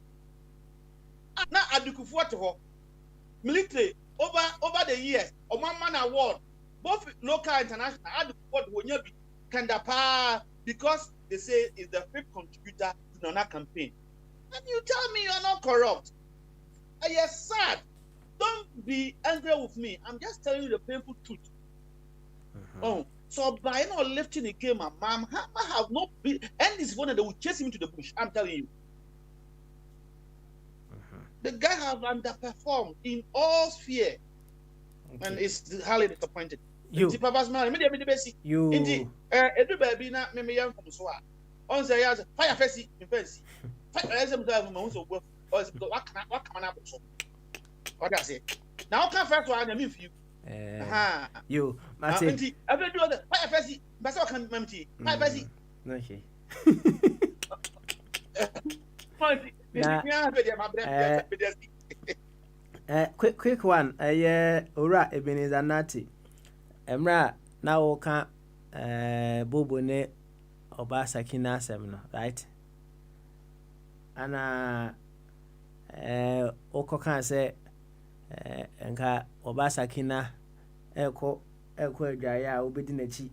Now Adukufu military over the years, a 1 man award, both local and international, Adukufu can Dapa because they say is the fifth contributor to Nana campaign. And you tell me you're not corrupt. Yes, sad. Don't be angry with me. I'm just telling you the painful truth. So by not lifting the game, mom, I have not been, and this one that will chase him to the bush. I'm telling you. The guy has underperformed in all spheres, and is highly disappointed. You. Everybody na me young from so on say fire fancy. What can I so? What I say? Now can first one I mean for you. You, Martin. Every do the fire fancy, but so can empty. Fire fancy. Okay. Quick one. Ora Ebenezer Nati. Emra now can Bobo ne Obasaki Nasem, right? And Oko can say Enka Obasaki na Eko Jaya Obedinachi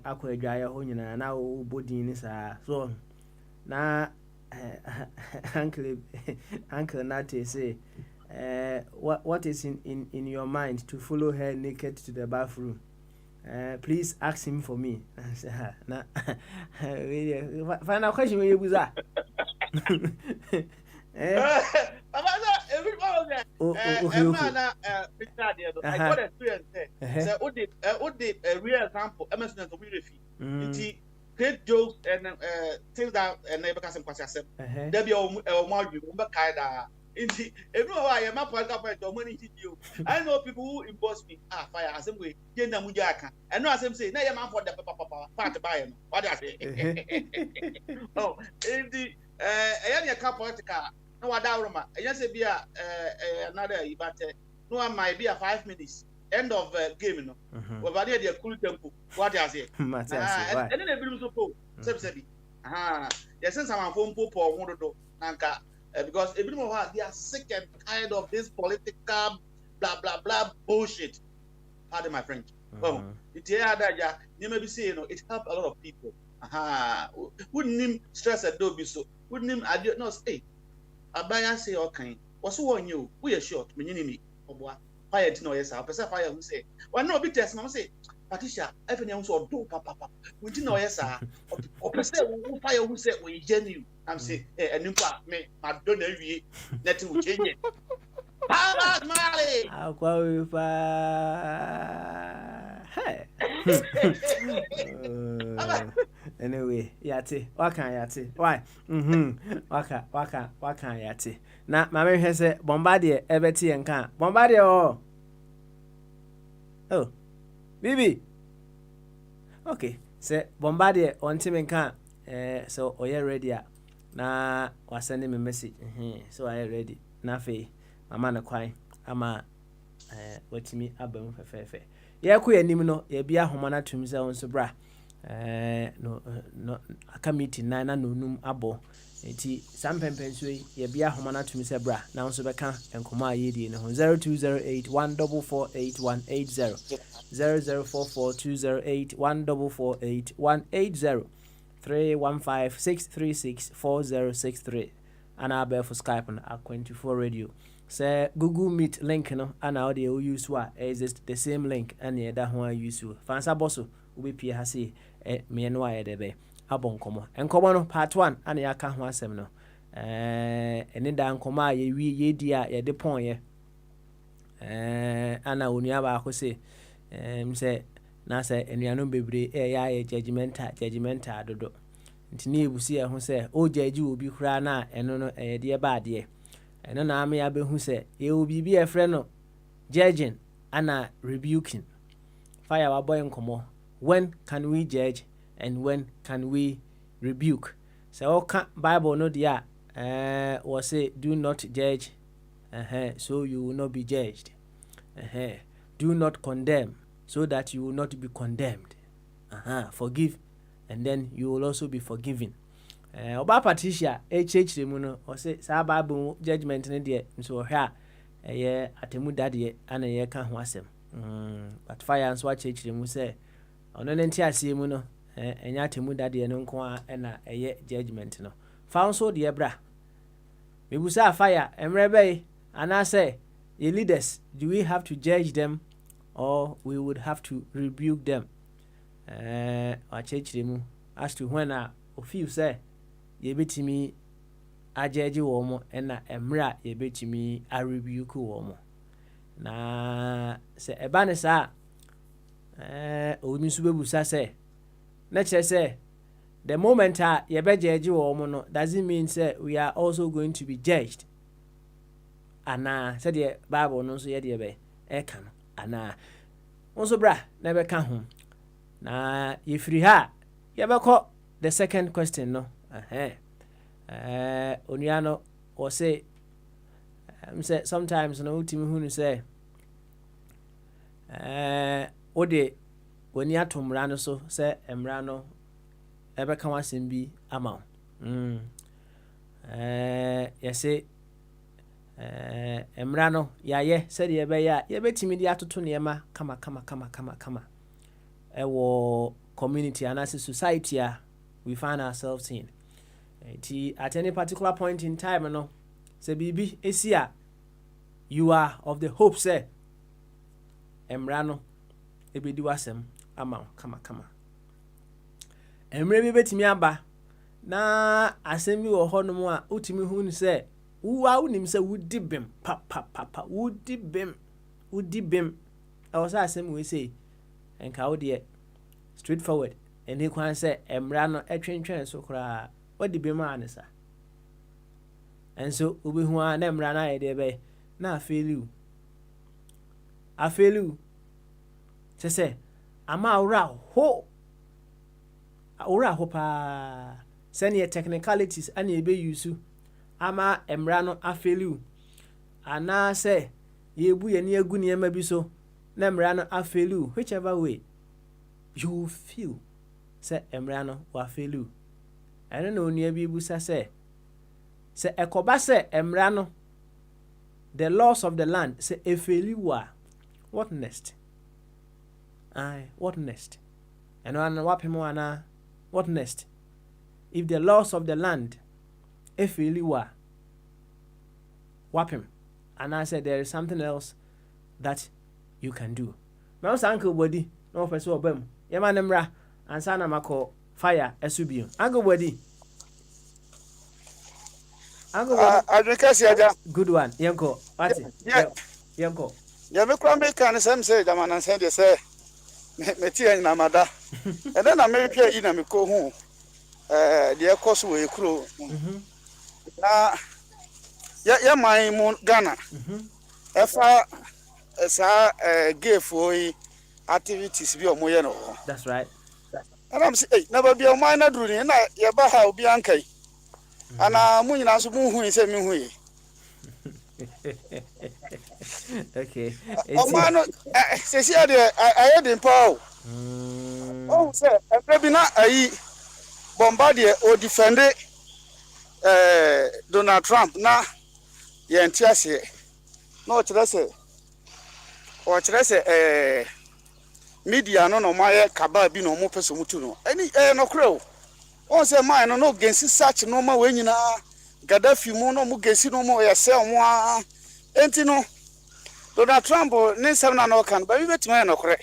Aqua Jaya Honina now body in so na Uncle Nati say what is in your mind to follow her naked to the bathroom? Please ask him for me. Final question when you was that. I got experience there. A real example, Emerson great jokes and things that neighbor can say. There be a more you everyone I am you. I know people who impose me. Fire assembly. I know as I'm saying, now I'm for the part buy him. What I say? Oh, in the any politica, no wadauroma yes be another ibate no might be a 5 minutes end of game no we ba dey cool tempo what you say and then e bi so po sebi yes some am po ho dodo nanka because ebi mo they are sick and tired of this political blah blah blah bullshit. Pardon my French. Well, it helped a lot of people. Wouldn't him stress at Dobby so? Wouldn't him? I did not say. Abaya say okay. What's one you? We are short. Me, fire to know yes. I'll fire who say. Well, no, be test. Mama say, Patricia, every young so do papa. We didn't know yes, sir. Or who fire who said we genuine. I'm saying, and you me, I don't know if nothing will change it. Anyway, yate. Waka yate. Why? Waka yate. Na mama hwe se Bombardier ebeti enka. Bombardier oh. Oh. Bibi. Okay. Se Bombardier on team enka. So oye ready a. Na wasend me message. So I ready. Na fe. Mama na kwai ama watimi abam fefefe ye ko yanim no ye bia homa na tum se won so bra no aka meeting na no num abo enti sampempen so ye bia homa na tum se bra na won so beka enkoma ayedie no 0208144180 0044208144180 315-636-4063 and our bell for Skype on A24 radio. Say Google Meet link no and audio use wa is the same link and the other one use you. Fansa bosso will be hasi me and why debe abon komo. And komo no part 1 and ya ka ho asem no. Eni da nkoma ye dia ye de pon ye. Ana onua ba ko say say na say enuano bebre ya ye judgmental dodo. Ntini ebusi ho say o judge obi kura na eno no de ba de. Eno na ame ya behu say ye obi bi e frɛ no judging ana rebuking. Fire our boy nkomo. When can we judge and when can we rebuke? So okay, Bible no dia was say do not judge so you will not be judged. Do not condemn so that you will not be condemned. Forgive and then you will also be forgiven. Oba Patricia mu no o say sa Bible judgment ne de so hwa atemu dade ana ye ka ho asem. But fire and swatch mu say ono ne nti ase mu no enya atemu dade no nko a na eye judgment no. Fa so de bra. Mebusa fire emrebe ana say the leaders, do we have to judge them or we would have to rebuke them? Mu as to when I feel say ye betimi a judge womo and na emra ye betimi a rebuke womo. Na say ebane sa onisubebu bebusa say na che say the moment ye be judge womo no doesn't mean say we are also going to be judged. Ana said the Bible no so ye de be e kan ana onso bra na be ka ho na ye free ha ye be ko the second question no onuano or say say sometimes no ultimi hu no say ode woni atomra no so say emra no e be ka wasem bi ama ye say emra no yaye said ye be ya ye betimi di atoto niema kama ewo community and as a society we find ourselves in at any particular point in time no say bibi esia you are of the hope say emra no ebedi wasem ama kama emra bi betimi aba na asem bi wo hono mu a utimi hu ni say uwa unim say wudi bem papa wudi bem I was asem we say enka wo de straightforward and he kwan say emra no etwentwen so kra wadi bem anisa and so obi hu an emra na ye de be na afelu say ama ora ho pa senior technicalities and ye be use ama mmara no afeli ana say yebu ye ne agu ne ma bi so na mmara no afeli whichever way you feel say mmara no wa feli eno na onua bi busa say ekoba say mmara no the laws of the land say efeli wa what next what next and one wapemo ana what next if the laws of the land efeli wa wapem and I said there is something else that you can do my uncle body no person obam yema nemra ansa na mako fire esubio uncle body good one yanko what yanko ya me kwa me kan sem say jamana say de say me tie na mada e den na me hwe yi na me ko hu de ekoso we kuro na ya mai mu Ghana efa sa gefo yi activities bi omo ye no. That's right. And I'm say na ba bi o mai na duru ni na ye ba ha obi ankai ana mu nyina so mu hu se mi hu yi. Okay. Oh man, say see I heard in Paul. Oh say e na ayi bombardier o defend Donald Trump na ye ntiase no kire se media no maye kaba bi no mo peso mutu no ani no kre o on say man no gensi search no ma we nyina Gaddafi mu no mu gensi no mo ye se omo a enti no Donald Trump ne nsem na no kan ba bi betima no kre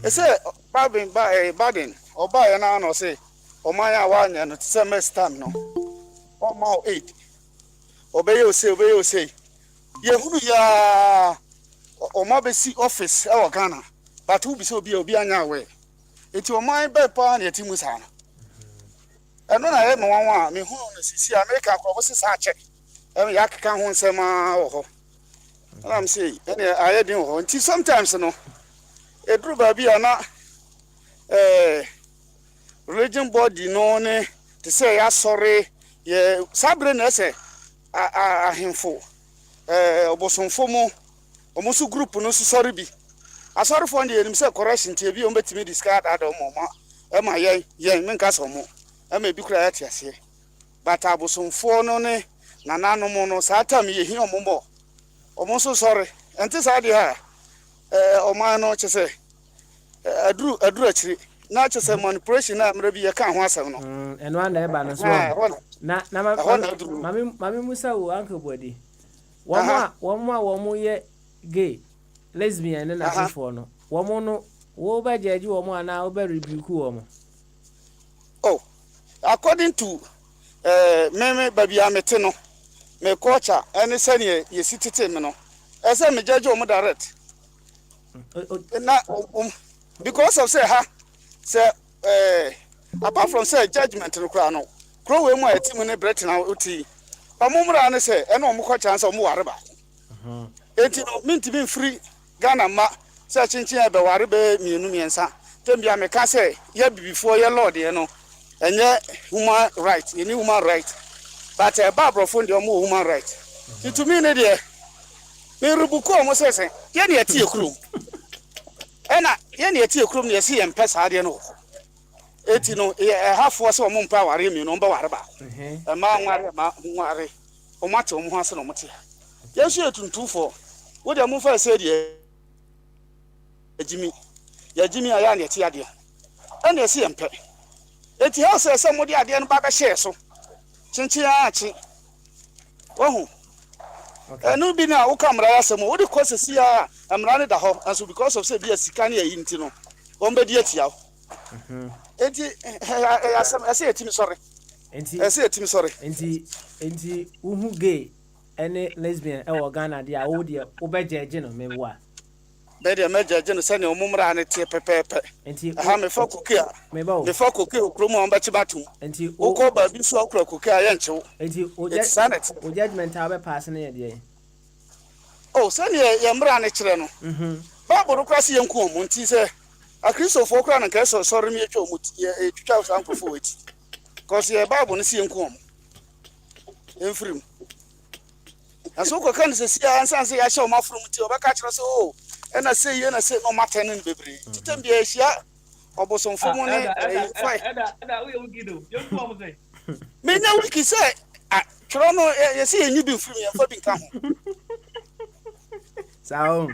e say Biden oba ye na no say o man ya wa nya no semester no o ma 8 obeye o say ye hunu ya o ma be si office e wo Ghana but who be so obi anya we enti o man be pa na yetimu sa no eno na ye no wan me hunu na sisi America ko bo se sa che e ya keka ho nsem a wo ho I'm say any I dey ho nti sometimes no e duru ba bi ana religion body no ne to say ya sorry ye sabre na say ahemfo obosonfo mo omusu group no so sorry bi asori fo ndi enim say correction tie bi o betimi discard adam mo e ma ye menka so mo e ma bi kura ya tiase but abosonfo no ne nanano mo no satam ye hi omombo omusu sorry enti sa de ha o ma no chese aduru achiri na chese manipulation na mra bi ye ka ho asem no eno anda e ba no so na mami musa wo uncle body womo ye gay lesbian na afọ no womo no wo ba jeje womo ana wo ba rebuke womo. Oh, according to meme baby amete no me culture any senior ye sitete me no e say me jeje womo direct na because of say apart from say judgment no kra no kro we mu atimu ne bretin oti omumra ne say eno omo kwa chance omo ware ba enti no minti bin free Ghana ma say chinchin e be ware be mienu miensa tembia me ka say ye bibifo ye lord ye no enye human right ye ni human right but e ba brofo ndi omo human right to me ne de me rubuko omo say ye ne ati ekrum ena ye ne ati ekrum ne se ye mpesa de no eti no hafo se omo mpa ware mi no mba ware ba ma nware o mate o mo ha se no mote yesu etuntufo wo de mo fa se de ejimi aya ne ti ade ena se mpe eti ha se mo de ade no ba be share so chinchin achi ohu enu bi na wo kamera ya se mo wo de kosesi ya amra ne da ho and so because of say bi asika ne yi nti no wo mbe di atia enti ase etimi sorry ase etimi sorry enti uhu gay ene lesbian e wo Ghana dia wo de wo be jeje no mewa be de me jeje no se ne omumra ne tie pepepe enti ha me fa kokia me fa kokia okromo on ba chibatum enti wo ko ba bi so okra kokia ya nchewo enti o judgment a be pass ne ye de oh se ne ye mra ne kire no ba bodo kwase ye nku omo nti se a Christopher okra na ka so sorry me etwa omo etwa so ankofo weti cause ye bible no se ye nku omo Enfrim. Aso ko kan se sia ansan se ya hye o mafrom ti obeka kire so o na say no matter no bebre. Titam bia hia obosomfo mu ne fai. We ugido. You come say. Menya wiki say kire no ye say enyi bi mfrim ye fa bi nka ho. Sao.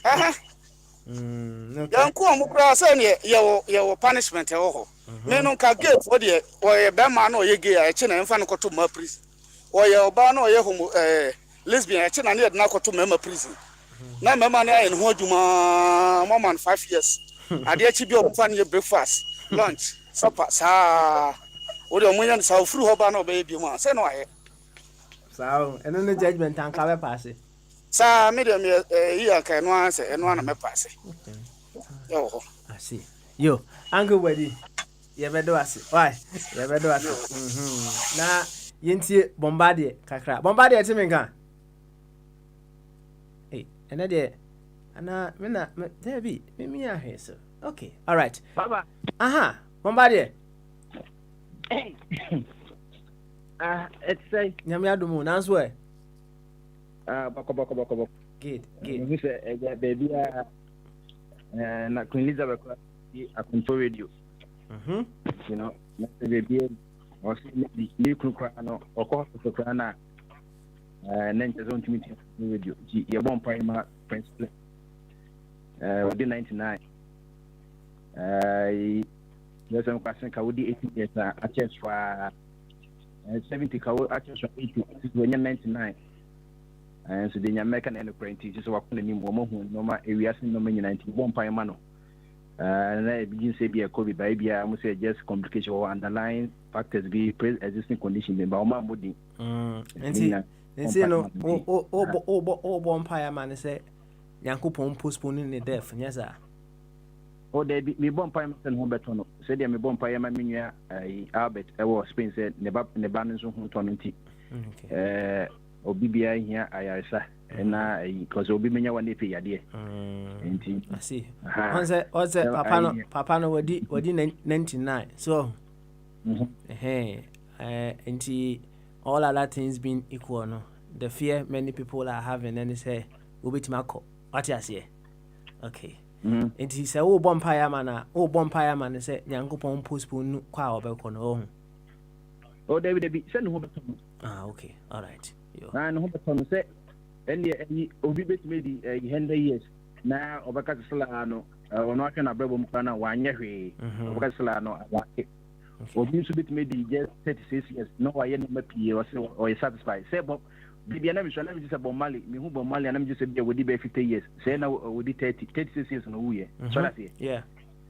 Aha. Okay. Yanko omukura say ne ye punishment e ho. Me no ka gate for the o be ma na o ye gay a che na mfa no koto ma prison. O ye oba na o ye homo lesbian a che na ne de na koto ma prison. Na mama na ye ho adwuma more than 5 years. Ade achi bi o fa ne breakfast, lunch, supper sa o de omunya sa ofuru ho ba na o be bi mu say no aye. Sao. Eno no judgment an ka be pass. Sa me de me here ka no an say eno na me pass. Okay. Yo. I see. Yo, Uncle Weddy. You better do it. Why? You better do it. Na yintie Bombardier kakra. Bombardier ti menka. Hey, and there. Ana me na there be me here so. Okay. All right. Baba. Aha. Bombardier. Hey. It's say. Nyame adumu na so e. Bako. Good. We say baby na Queen Elizabeth a control radio. You know, baby or see the kukra no or cost of krana then there's on to meet radio. You born prime principal within 99. There's some question ka wodi 80 years a chance for 70 ka a chance for 80 when you're 99. And so the American and apprentices so wakon ni mo hu no ma ewiase no ma nyina nti bon pan ma no na begin say be a covid by bia mo say just complication or underlying factors be pre-existing condition be ba o ma body nti no o bon pan ma ne say Yankopon postpone ne death nyasa o de me bon pan ma ho beto no say de me bon pan ma menua Albert e wo Spain say ne ba nso ho to no nti obi bia hia ayaresa na because obi menya wane pe yade enti I see onse papa no wadi 99 so enti all other things being equal no the fear many people are having and say obitimako what you say okay enti say wo bompire man say Yankopon postpone kwa obekọ no David send ho beto okay all right and hope to say any obi bet maybe 100 years na obaka sala no ono aka na brabo mpa na wanye hwe obaka sala no awake obi so bet maybe just 36 years no why no mapie or satisfied say but bibia na bisho na bi say bomali me hu bomali na me say bia wodi be 50 years say na wodi 36 years no wuye so that's it yeah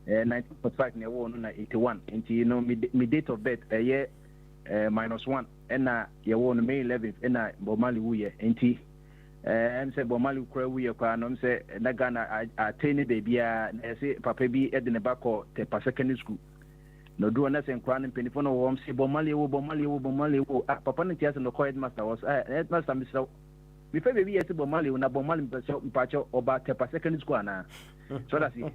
1945 na wo no na 81 enti no me date of birth -1 ena ye wo no May 11th ena bomali wuye enti em se bomali kura wuye kwa no se na Ghana atene bebia na se papa bi ede ne bako te pa secondary school no do na se nkwa ne penifo no wo se bomali wo papa ne tiase no headmaster was headmaster Mr. mi fe bebi yesi bomali na bomali mpacho oba te pa secondary school na so that's it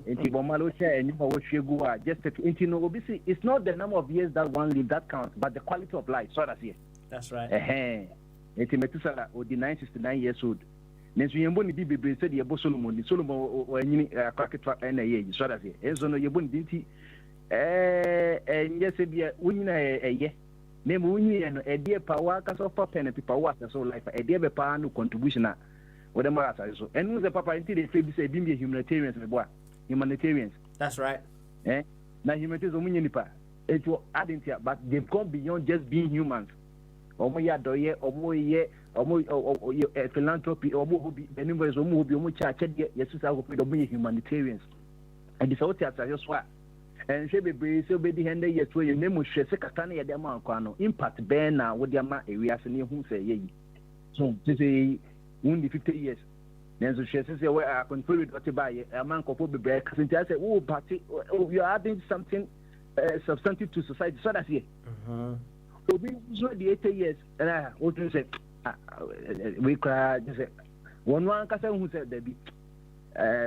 enti bomali o che enyi wo hwegu a just enti no obi see it's not the number of years that one live that counts but the quality of life so that's it that's right enti metusala o di 969 years old nenso yembo ni bibebre se de yebo Solomon o anyini akaketwa na ye so that's it enzo no yebo ni dinti nyese bia wonyina eye name wonyi no edie power ka so for pen people what so life edie be pa no contribution na wode mara asase so enu ze papa nti de fe bi say bi humanitarians me boa humanitarians that's right na humanitarians omunye nipa it will adentia but they've gone beyond just being humans omo ya doye omo philanthropy omo hobi anybody omo hobi omo cha de yesu sa hobi omo humanitarians and this out asase so and she be so be the 100 years to you name hwe se kata na ye de ma akwa no impact ben na wo de ma ewiase ne hu se ye yi so this is only 50 years then so she say we are control what by a man ko be break since I say oh party you are adding something substantive to society so that's here obi so the 80 years what you say we cry just say one kasa hu se da bi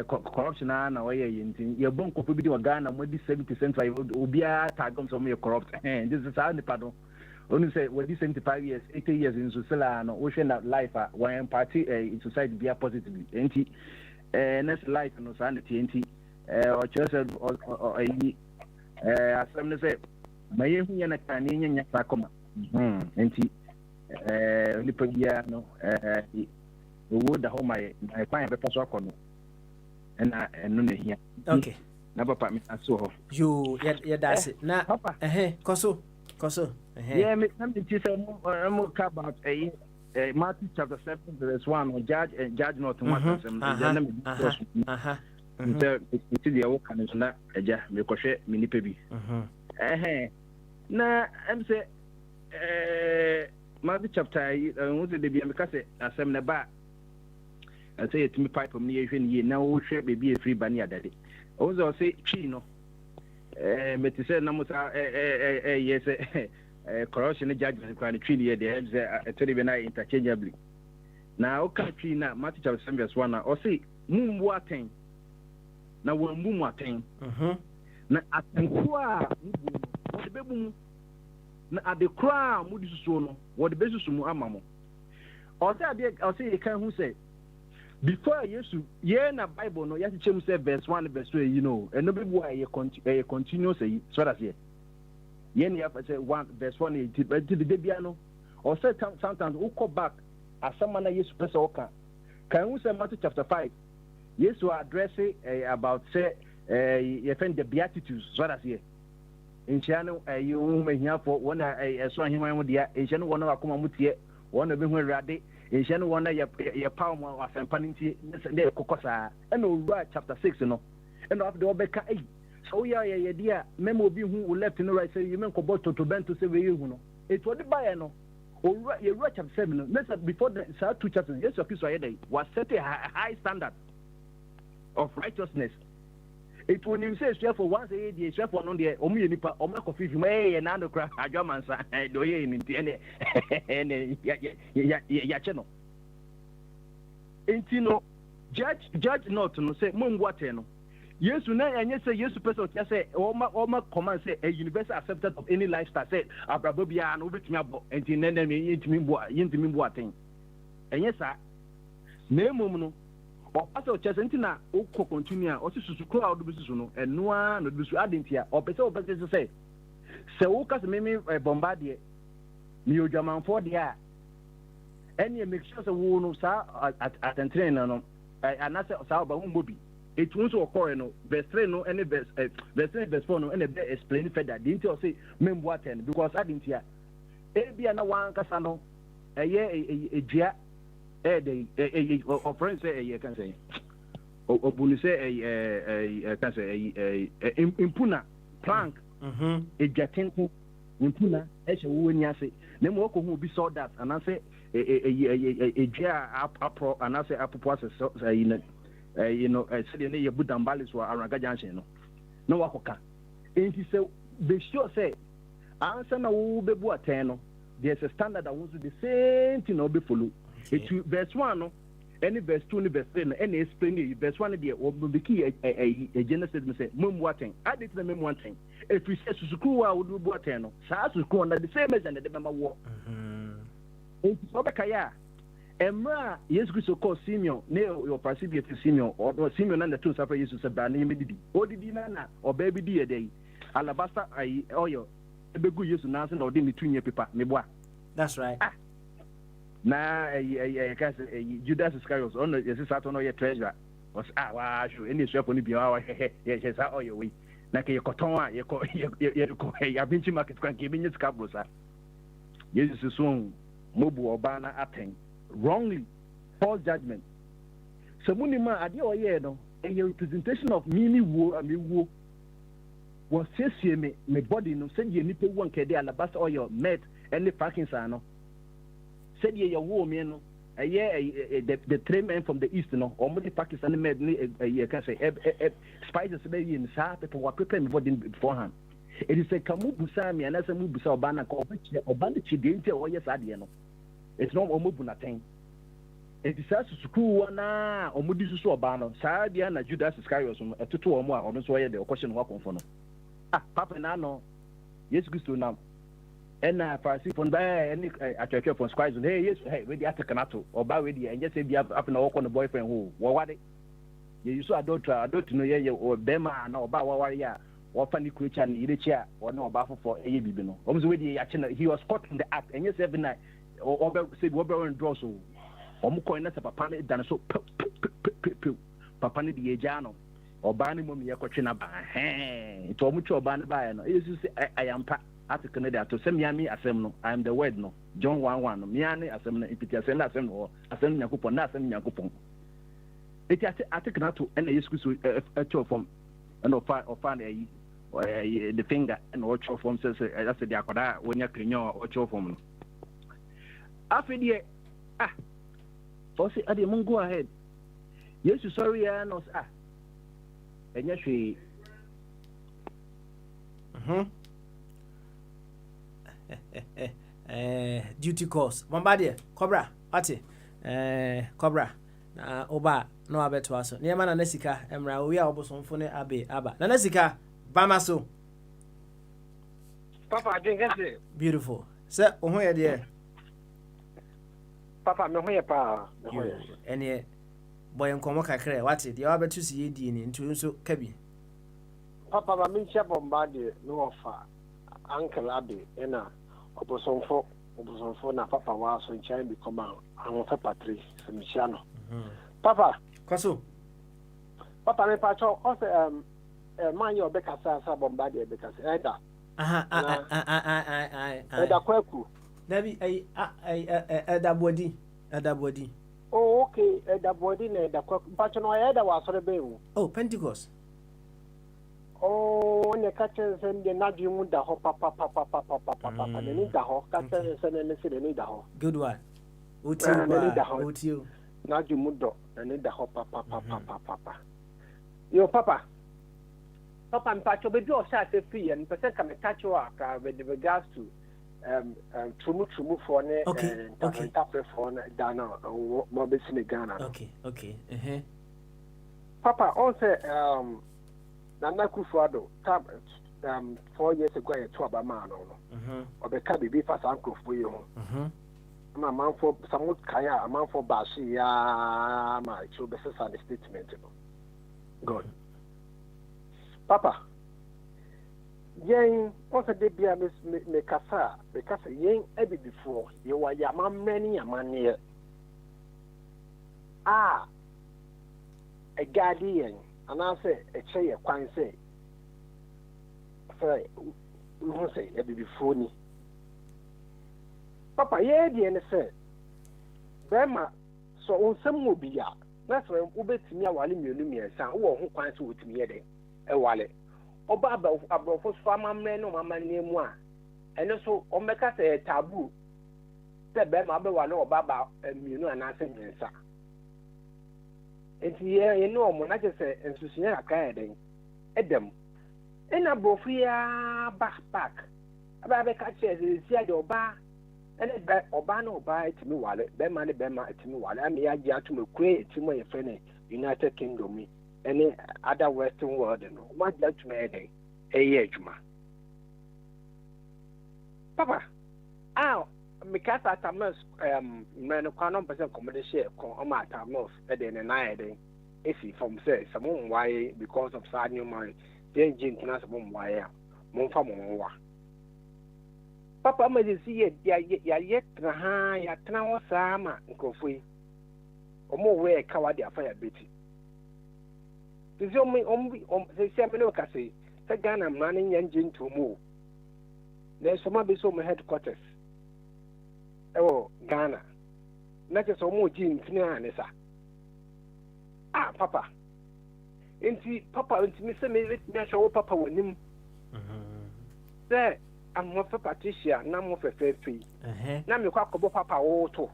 corruption na way yin ye bon ko bi di Ghana mo di 70% obi a tagom so me corrupt this is how the pardon only say what this 75 years 80 years in society no we share life when party in society be positively enti next life no sanity enti or just or asem say maye hu yana kan nya sakoma enti nipa bia no wo da ho mai kwan be paso akono na eno na hia okay na papa me aso ho you that's it na papa koso yeah me something to say more about Matthew chapter 7 verse 1 on judge not one some it's the work and na eja me kohwe me nipa bi na am say Matthew chapter was the be because asem na ba I say it me pipe me ehwe ni na wo hwe be free bani adade also say chi no me te say na mo sa yes corruption judgment kan tree here there is a tell be na interchangeably na o ka tree na Matthew chapter 7 verse 1 na o say mumbu aten na wo mbu aten na atenko a mbu no wo be bu na ade kra mu di susu no wo de be susu mu amamo o say e kan hu say before yesu ye na bible no ya chem say verse 1 verse 2 you know and no be why ye continue say so that here ye na say 1 verse 1 to the bia no or say sometimes we go back as someone na yesu person oka kan we say Matthew chapter 5 yesu address about say ye find the beatitudes so that here in chano you me for one so ahima mo dia in chano one akoma mutie one be hu rade in chano one ya power mo asempa nti ne kokosa and over chapter 6 no and after the obeka so ya dia memo bi hu left no right say you men ko boto to bento say we hu no it was the buy no over you reach chapter 7 no let's before the two chapters yes of Israel day was set a high standard of righteousness. It when you say straight for once a day straight for no dey omu ye nipa omu kofi fi me na no kra adwaman sa do ye ni ene ya che no enti no judge not no say mum wate no yesu na anye say yesu person say oma command say a universal acceptance of any lifestyle say abrabo bia na obetumi abo enti nene me yintimi bo aten enye sa na emum no paso chese ntina o ko continue o si susu kro awdo bisusu no enoa no bisu adentia o pese say se wo ka se meme bombardier mi odwaman for dia ene make sure se wo no sa atentrain no anase sa ba hu mobi etun so okore no verse 3 no ene verse 4 no ene be explain further dinti o say membo aten because adentia bia na wan kasa no eye edua friends say can say obunu say can say impuna plank ejatenko impuna wo ni ase na mo ko hu bi saw that and I say ejia apro and I say apopo ase you know say ne ye budambale so araga junction no no wakoka enti say be sure say answer na wo bebu aten no there's a standard that wants the same thing no be follow. It verse 1 no any verse 2 ni verse 3 no any explain verse 1 there o be key a Genesis me say mum waten added to mum waten if we say susukuru a wodu bu waten no sa susukuru na the same as and the member war it so be kaya emra Yesu Kristo call Simeon ne your pacific Simeon or Simeon na the two suffer Jesus say ba na yemedidi odidi na oba bi di edey alabasta ai oyo ebegu Yesu na say na odi ni tunye paper me boa that's right na Judas Iscariot on the Saturn or your treasure was wa sure any swap on bia wa he sa oyo we na ke koton ye ko ya binchi market kan ke binyi skabrosa Jesus so mobu oba na aten wrongly false judgment so muni ma ade oye no a representation of mini wo amewo was sesie me body no said ye nipa won ke de alabasta oil met any Parkinson no said ye wo me no the three men from the east no or the Pakistan made you can say spices be in sa people were preparing body beforehand. It is a kamu busa me and as a mu busa obana ko obana chi de nti o yes ade no it's not omubu na ten it is as school na omudi susu obana sa dia na Judas Iscariot no etoto omo a ono so ye de question wa konfo no papa na no Yesu Kristo na and Farsi from there, and at your from Squires, hey, yes, hey, with the Atacanato, or by with you, and just say, be up and walk on the boyfriend who, what it? You saw a daughter, I don't know, yeah, or Bema, no, Bawa, or funny creature, and eat a chair, or no, baffle for a baby. Almost with the action, he was caught in the act, and yes, every night, or said, Wobber and Drosso, or Mukoina, Papa, done so, Papa, the Ejano, or Barney Mummy, Cochina, it's almost your band by, I am at the Canada to send me assembly. I am the word no. John 1 Miani assembly, if it is an assembly or assembly coupon, nothing your coupon. It is I take not to any excuse a show from an or find the finger and or show from says that's the Aquada when you're clean or show from. After the for say, Adi Mungo ahead. Yes, you sorry, I know, and yes, she. Duty course. Bombardier, Cobra, Ati, Cobra, Oba, no abeto aso. Near man Nesika, Emra, we are almost on phone abe, Abba. Nanesika, Bamaso. Papa, I think that's it. Beautiful. Sir, where dear? Papa, no here, pa. Any boy and Comoca cray, what's it? You are better to see it into so cabby. Papa, I mean, Chap Bombardier, no offer. Uncle Abbey, and Oposonfo na Papa was in China become a Papa tree, Michano. Papa, Casso. Papa, me pacho, also, mind your Becca Sasa Bombardier because either. Either Quaku. Debbie, a body. Oh, okay, the body, the Quack, but no, I had a was for the Oh, Pentecost. Oh, when the catchers and the Nadium the hop, papa, and the need the hawk, catchers and the need the hawk. Good one. Would you? Nadimudo, and need the hop, papa. Your papa. Papa and Pacho, but you shall say free and percent can touch you up with regards to Trumu for and Tapper for Dana or Mobisini Ghana. Okay. Papa also, Nana Kufuado, 4 years ago, a trouble man, or the cabby be fast uncle for you. I'm a man for some Kaya, a man for Bashi, my children, and the statement. Good. Papa, Yang, also they be a miss Mekasa, because a young Abby before you are your man many a man here. A guardian. And I say, a chair, quite say, we won't say, it be funny. Papa, yeah, the end said, Grandma, so on some will be out. That's when Uber to me while you knew and son who quite with me a wallet. Or Baba, a brofus farmer man or mamma name one. And also, on make us a taboo. Said Bama, or Baba, and you know, and I said, sir. And here, you know, when I just say, and Susanna Kaden, Adam, and a brofia backpack. About the catches is yet or bar, and a bet or ban or buy to me wallet, Bema to me wallet. I mean, I get to me create to my friend, United Kingdom, any other Western world, and what that made a year. Papa, because at a most, man, a canon percent accommodation come at a most at the end of the night. If he from says some why because of sad new mind, then Jim can ask one wire, Monfamon. Papa, may see it, yet, Yatna Sama, go free. Or more way, coward, fire bitty. This only the same say, the gun I'm running engine to move. There's some be so my headquarters. Oh, Ghana. Not just almost Jim Knanessa. Papa. Into Papa, into Mr. Millet, show Papa with him. There, I'm more for Patricia, no more for fair fee. Now you call Papa auto.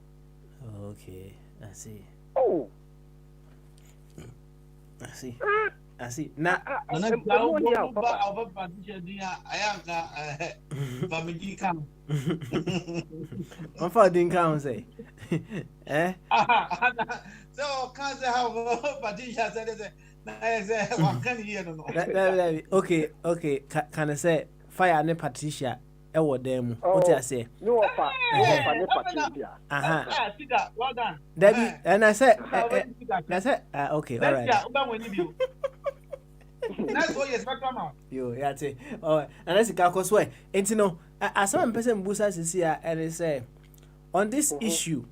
Okay, I see. Oh, I see. Now, my father didn't come say. Eh? So, can't say how Patricia said, what can you know? Okay. Can I say, fire and Patricia, ewo dem what you say no offer ne package aha Sika, well done. Debbie and I said okay all right Next one, yes, spectrum out. yo yeah say oh and that's ka cause why enti no asem person busa sisi a and say on this issue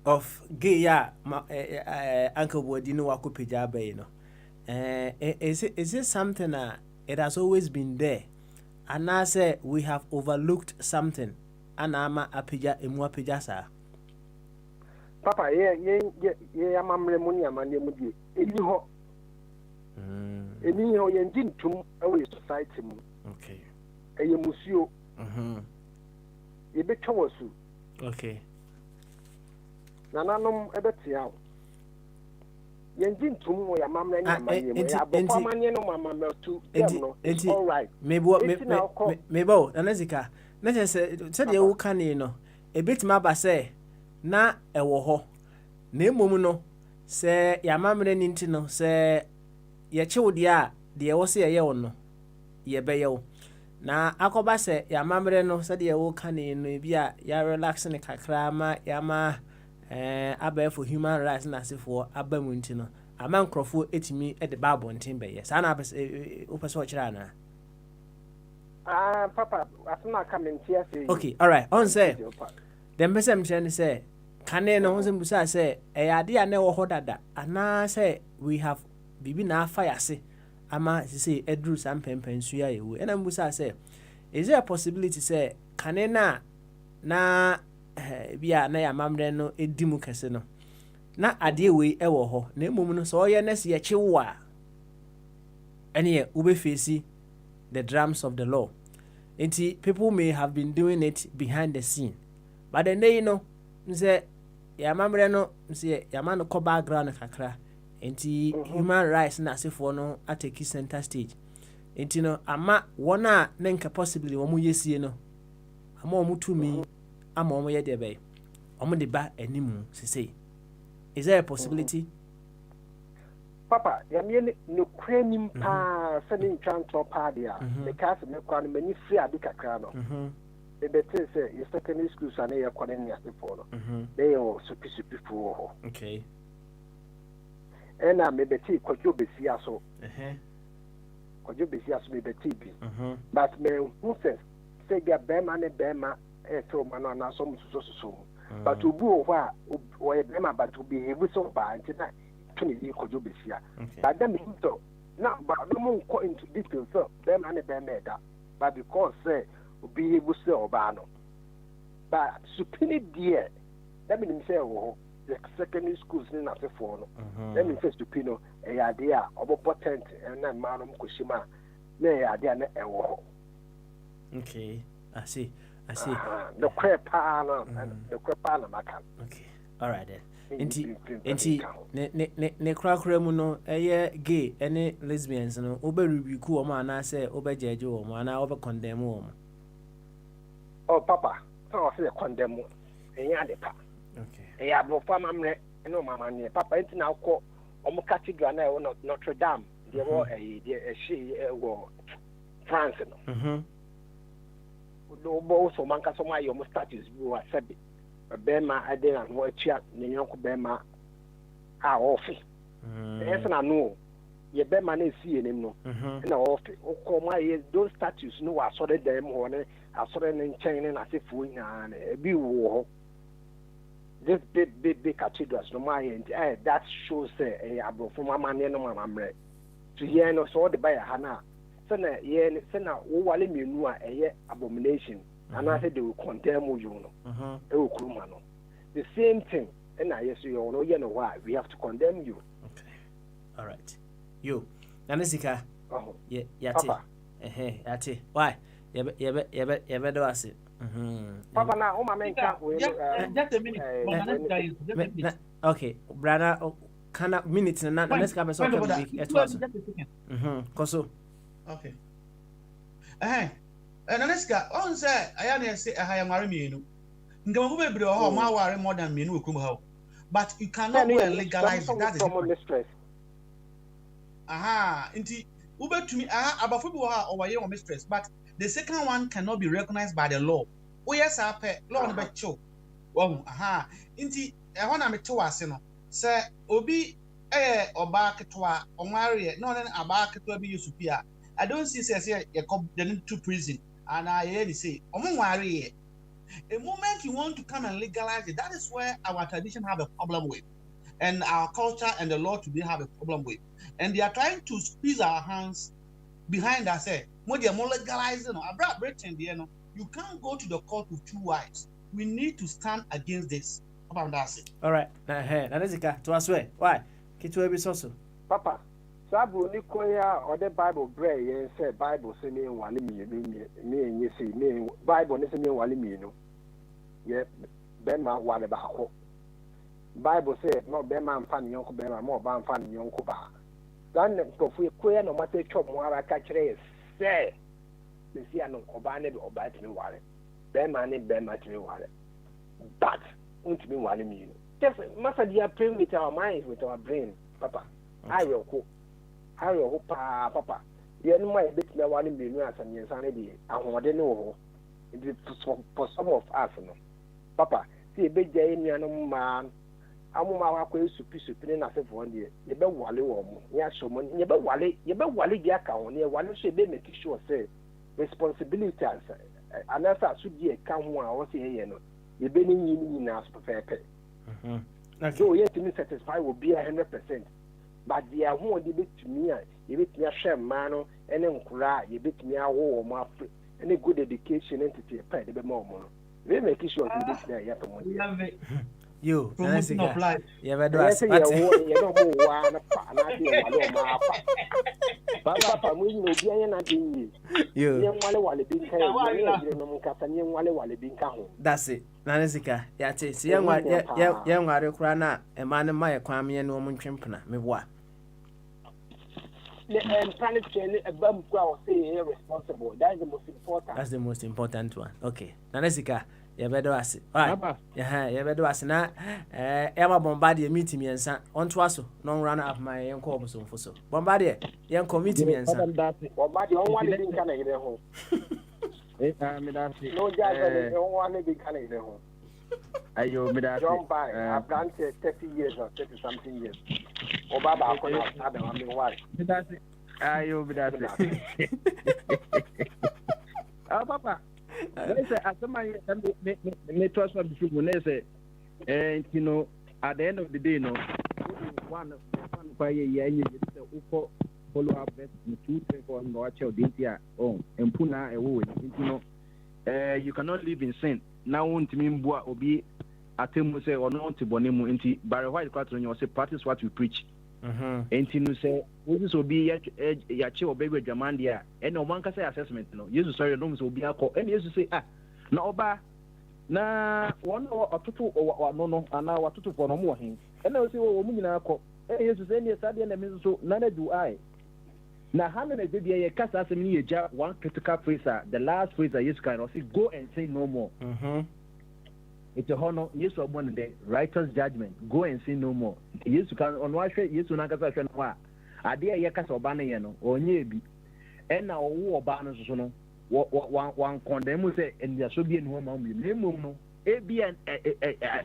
of gay ya uncle body no wakopeja bay no is it something it has always been there and I say we have overlooked something and ama apeja emu apeja sa papa ye amamre mu ni amane mu die eni ho eni ho ye ntintum awe society mu okay eye musuo ye betwa wasu okay nananom ebetia ye ntintum wo ya amamre ni amane mu ya boko amane no mama tu dem no it's all right mebo anazika na se de wo kan no ebetima ba se na ewo ho na emom no se ya mamre ni nti no se ye chiwde a de wo se ye wo no ye be ye wo na akoba se ya mamre no se de wo kan no bi a ya relax ne kakra ma ya ma aba for human rights na sefo aba mu nti no ama nkrofo etimi e de bible ntin be ye sa na o pese o kira na papa asuna kamentia say okay all right on say dem besem chen say kane no ho busa say e ade a na wo ho dada ana say we have bibi na fire say ama say edru sam pempen su ya yewu ena busa say is there a possibility say kane na bia na ya mamre no edimu kese no na ade we e wo ho na emom no so ye na se ye chewa ene we be face the drums of the law. People may have been doing it behind the scene. But then they say ya mamre no say ya man ko background kakra. Human rights na se for no ateki center stage. No ama wona na nka possibly wo mu yesie no. Ama wo mutumi ama wo ye de be. Wo de ba animu say. Is there a possibility? Papa, ya miye no krenim pa se ni ntwanto pa dia. The cast me kwa no mani free ade kakra no. E bete se your secondary school sa na ye kwa ni ase for no. They o supi fu ho. Okay. Ena me bete kwajo besi aso. Kwajo besi aso me bete bi. But me who says say ga bema ne bema e to ma no na so mususo. But obu ho a o ye bema but obi hebu so ba ntina to the Kojo Besia. But then now, but no more go into details, sir. Them and them made that. But because say, be able to sell Bano. But supini dear, that means say, oh, the secondary schools in a phone. Let me say, Stupino, a idea of a potent and then Manum Kushima, nay, idea, okay, I see. The crap panel and the crap panel, okay, all right then. Enti ne krakra mu no eye gay ene lesbians no obe rebuku o ma na say obe jeje o ma na obe condemn o ma oh papa so say condemn enya de pa okay eya bro fa mamre no mama ne papa enti na akọ omo cathedral na e Notre Dame de wo de she wo France no do bo so manka so ma yo mo status bi wa sabi bema ade na ho atua ne nyonko bema a ofi yes na no ye bema na esi enim no na ofi ukoma ye those statues no wa sore dem ho ne asore ne nchen ne na sefu nya na bi wo ho this big cathedrals no my that shows abrofo mama ne no mama mre to here no so the buy hana so na ye se na wo wale menu a abomination and I said they will condemn you no the same thing and I yes you know why we have to condemn you. Okay, all right, you nanisika yeah yate why yebe do ase papa na o ma menka just a minute okay brother kana minute na nanisika be so come be etwas koso okay nanisika on say aya na say aya mare mienu ngam go bebre ho ma ware more than mienu okum ha but you cannot go and legalize that is aha inti ubetumi abafo bi ho ha o waye o mistress but the second one cannot be recognized by the law. Oh yes, I pay law on the show. Oh, aha. Inti, I want to to us, Sir, Obi, oba ketwa, or marry, no, then a bar ketwa be superior. I don't see, says here, you come to prison, and I hear say, worry. A moment you want to come and legalize it, that is where our tradition have a problem with, and our culture and the law today have a problem with, and they are trying to squeeze our hands behind us. Say, more legalizing, Britain, you can't go to the court with two wives. We need to stand against this. All right. That is it. To us, why? Kitu ebi soso. Papa, sabu ni koya or the Bible bread and say Bible say me wali me you see me Bible ni say me wali me no. Yeah, Benma wale ba ho. Bible say no Benma mfani yonko Benma mo ba mfani yonko ba. Dan ko fu koya no mate chop mo ara ka kire say. Me see ano oba ne oba timi wale. Benma ni Benma timi wale. But won't be wale me. Just master they are playing with our minds, with our brain, Papa. Okay. I will hope, Papa. You know my bit me wale me no asam yensanity. I want to know. It is for some of us, no. Papa, see a big day in your man. I'm my way to na se for day. You be wale wo mo. Ya so mo. You be wale dia ka won. You wale so be make sure say responsibility as anasa so die ka ho a wo se ye no. You be ni na so pepe. Okay. So yet to me satisfied will be 100%. But the who the bit to me, you bit me a share man and then cry, you bit me a war more any good education entity a pay the more. We make sure to bit there yet. You, promotion of life. You ever do us? You don't know why Papa, we know being not being you. That's it. Nanzika, Yatis, young Wari Krana, a man in my economy and woman chimpana, me what? And planet a bum growl say irresponsible. That's the most important. That's the most important one. Okay. Nanzika. You better ask it. Right. Yeah, you better ask now. Emma Bombardier meeting me and son. On twasso, non runner of my young corpus for so. Bombardier, young committee me and son. Bombardier, one living Canada home. No, Jack, no one living Canada home. Ayo, John by I've done 30 years or 30 something years. Oh, Baba, I mean, why? Ayo, oh, Papa. Me trust what the say, and you know, at the end of the day, no, one by a year, follow up best in 2, 3, 4, and watch your DTR. Oh, and Puna, you know, you cannot live in sin. Now, won't mean boy or be at him say or not to Bonemu into Barry White Carton, you say, practice what you preach. And you say, this will be Yachi or baby Jamandia, and no one can say assessment. No, you sorry, no, will be a call, and you say, no, ba, na one or two or no, and now what to for no more him. And I will say, oh, woman, I call, and you say, yes, I didn't so none do I. Now, how many did you cast as a me one critical phrase, the last phrase I use kind of say, go and say no more. It's a honor, yes, or one day, righteous judgment. Go and say no more. Yes, you can on watch it, yes, you not as I I dear Yakas or Banayano, or Nebi. And now, war banners, no, one condemn say, and there should be in home, no, A.B. and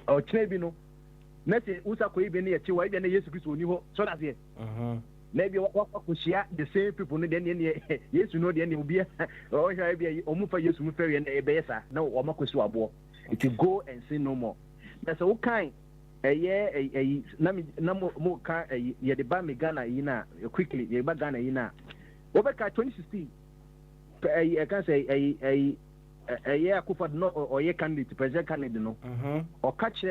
or Chebino. Nothing, Usa could be near Chihuahua, and yes, you so that's it. Maybe what could share the same people, then yes, you know, the end will be or almost for use Muffery and a besa, no, or Makuswabo. If you go and say no more. That's all kind. A year, a number more car, a year the Bami Ghana ina quickly, a Bagana ina. Over 2016, I can say a year Cooper no or year candidate, president candidate no, or catch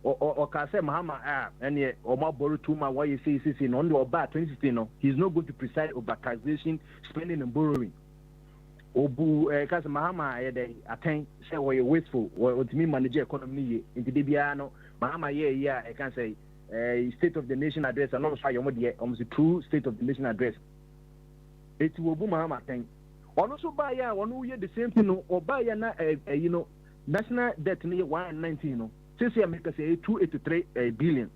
or can say Mahama and yet or more borrow to my why you say in only about 2016 no, he's not going to preside over taxation, spending and borrowing. Obu because Mahama attain say we wasteful or to me manage economy into the biano Mahama yeah I can say state of the nation address and not fire almost a true state of the nation address. It will boom Mahama thing. Also buy one who the same thing or buy you know national debt near 119 since you make say 283 billion.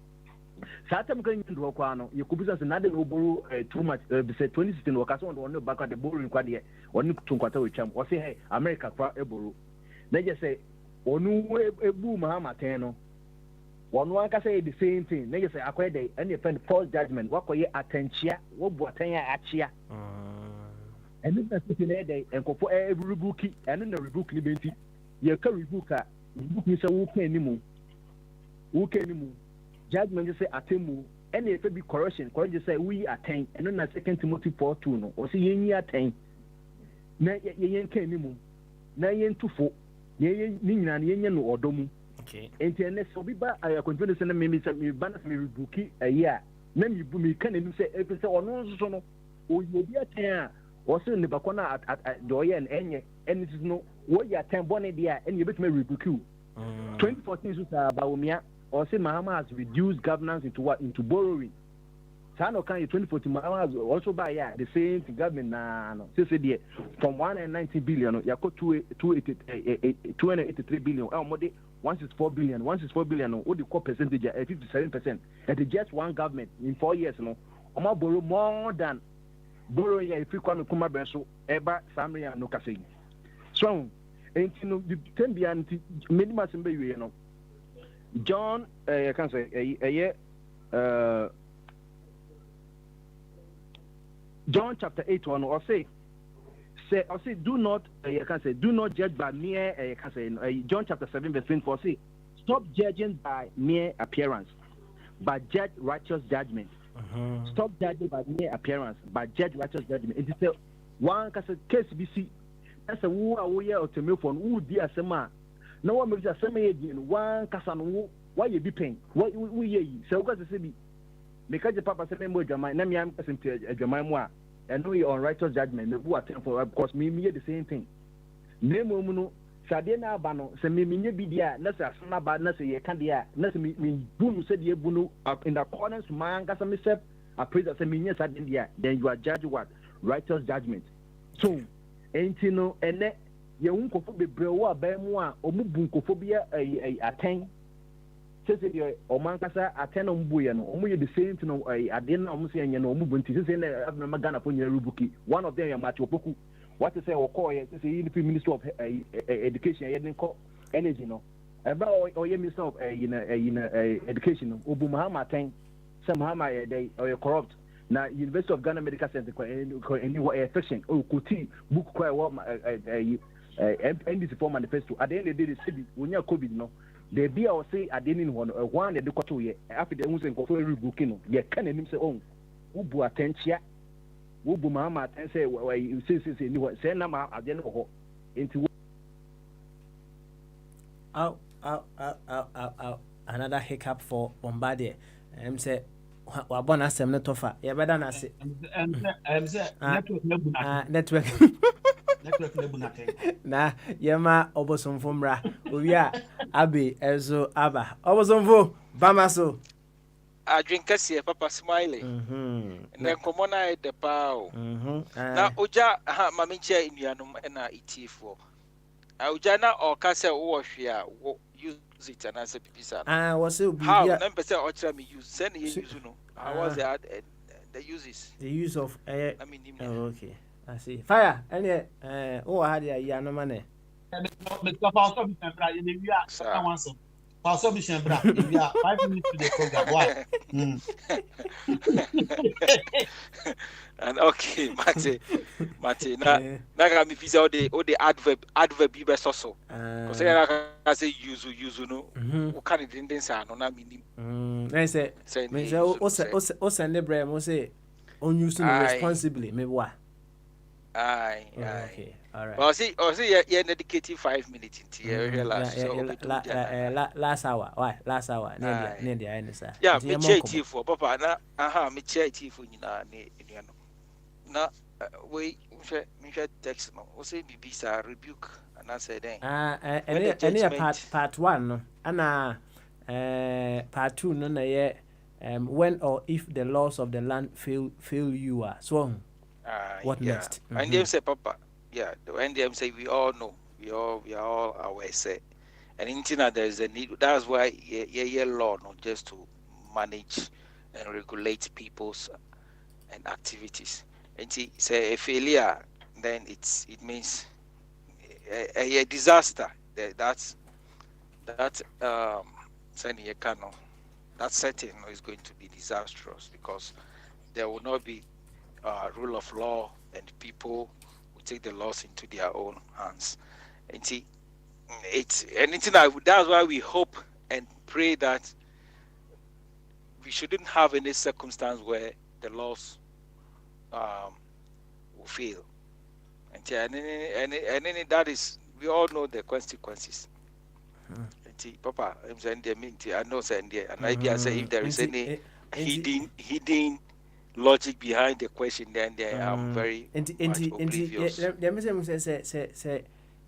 Satam can you do Quano, you could be another who borrow too much, say 2016 or Casson or no back at the borrowing quadia or no to quarter with champ or say, hey, America for a borrow. They just say, or no a boom Hamatano. One can say the same thing. They just say, I quite any friend false judgment. What call you attention? What Boatania achia? And then that's in a day and for every bookie and then the rebook liberty. You carry booker, book me so who can judgment just say atemu. Any if it be correction, just say we attain, and then a 2 Timothy 4:2 no, or see ye attain. Na ye can nimu, na yen 2:4, ye yen no odomu. Okay. And then so be back. I continue to send me banners me rebuki a year. Then you me can even say if it's on no, or you be a ten, or soon the bacona at Doya and Enya, and it is no what you attend bonnet there, and you bet me rebuke you. 2014 is about me, or say Mahama has reduced governance into borrowing. Sano can 2014 Mahama has also by the same government no. Say from 190 billion, you got 283 billion. Once it's 4 billion, what the core percentage at 57%. It is just one government in 4 years, no. I'm borrow more than borrowing if you come Kuma Benso, Eba, Samria, no Casey. So, and you know, the 10 beyond minimum, you know. John, I can say, John chapter 8, or say, do not judge by mere John chapter 7 verse 24 say stop judging by mere appearance but judge righteous judgment. Stop judging by mere appearance but judge righteous judgment. It is one case BC that's a who or telephone who dear sema no one makes a semi one casan why you be paying what we ye so because say be because the papa say me jama na me am person to jama mo and we on righteous judgment me who attend for because me the same thing name no sade na aba no se me nye bi dia na se asna ba na se ye ka dia na se me bunu se dia bunu in accordance to my anger me self I pray that se me nye sade dia then you are judge what righteous judgment so enti no ene ye unkofo bebre wo aba mu a omu bunkofo bia aten se the omankasa ateno mbuye no omu ye the same thing no ade na omu se enye no omu bunti se na abna Ghana for nya rubuki one of them ya machi opoku what to say or call ye say the minister of education ye den call energy no eba o ye minister of education no obu mahama ten some mahama ye dey or corrupt na University of Ghana Medical Center ko any section o kuti book ko what NDC form manifesto at the end of the day say wonya covid no they be or say at the end one one the koto ye after the unse ko for rebuking no ye kan anim say oh ubu atentia ubu mama aten say say ni what say na ma ade no ho into another hiccup for Bombardier say wabona asem ne tofa ye beda na se network na yema obosomfo mra owi a abi ezo aba obosomfo bamaso adwen kase papa smiley na komona de pao na oja mama nche inuanom na itifo oja na o kase wo hwe a use it and answer bibisa was it how na pese o kira me use send you use no how was the uses the use of I mean okay I see fire any oh had ya no mane me ka pa so bi tempra ye ne wi a ka wan so pa so bi shembra wi a 5 minutes to the program why and okay mate na ga mi visa all the adverb be so because I say use no o kan din sa no na minim na say me say o send the brand mo say on use responsibly me wa aye okay all right well see you dedicated 5 minutes into here last hour why last hour near the end sir yeah me check for papa na me check for nyina ne no na we me text no o say bibisa rebuke and I said then any part 1 no ana part 2 no na ye when or if the laws of the land fail you so what next and them say papa yeah when them say we all know we are all aware say and in Tina there is a need that's why law not just to manage and regulate people's and activities. And say a failure, then it means a disaster. That that setting is going to be disastrous because there will not be rule of law and people will take the laws into their own hands. And it's anything that's why we hope and pray that we shouldn't have any circumstance where the laws will fail. And that is, we all know the consequences. Papa, I'm saying I know saying and maybe I say if there is any hidden logic behind the question, then I'm very much oblivious.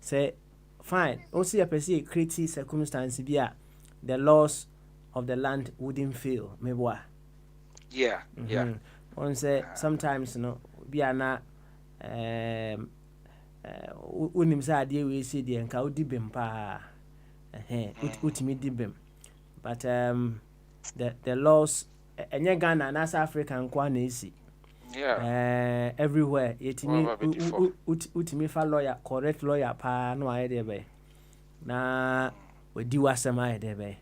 Say fine. Also, you perceive creative circumstances be the laws of the land wouldn't fail. Maybe. Yeah. One say sometimes be na unim say ade we see dey nka odi bem pa utimi di bem, but the laws enye Ghana na South Africa nkwa na esi everywhere yetimi utimi fa lawyer, correct lawyer pa no aye dey be na wadi wasem aye dey be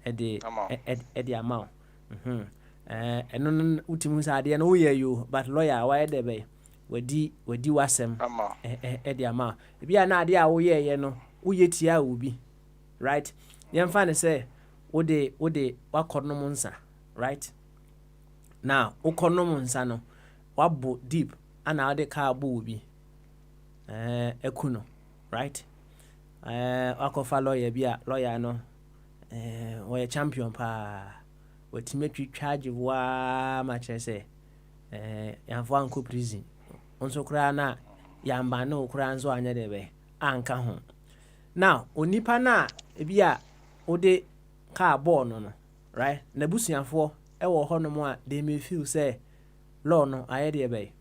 e dey amount eno utimi say ade no ye you, but lawyer why dey be wadi wasem e dey amount e bia na ade a wo ye no wo yetia obi, right? Yem fa ne say wo de wakonom nsa, right? Now ukonom nsa no wabo deep ana ade ka abo obi ekuno, right? Akofa lawyer bia lawyer no we champion pa wetime twitwaje wa ma kire say yanfo anko prison onso kura na yamba na okura nso anya de be anka ho. Now onipa na bia ode ka ball no, right? Na busuafo ewo honom a they may feel say law no aye de be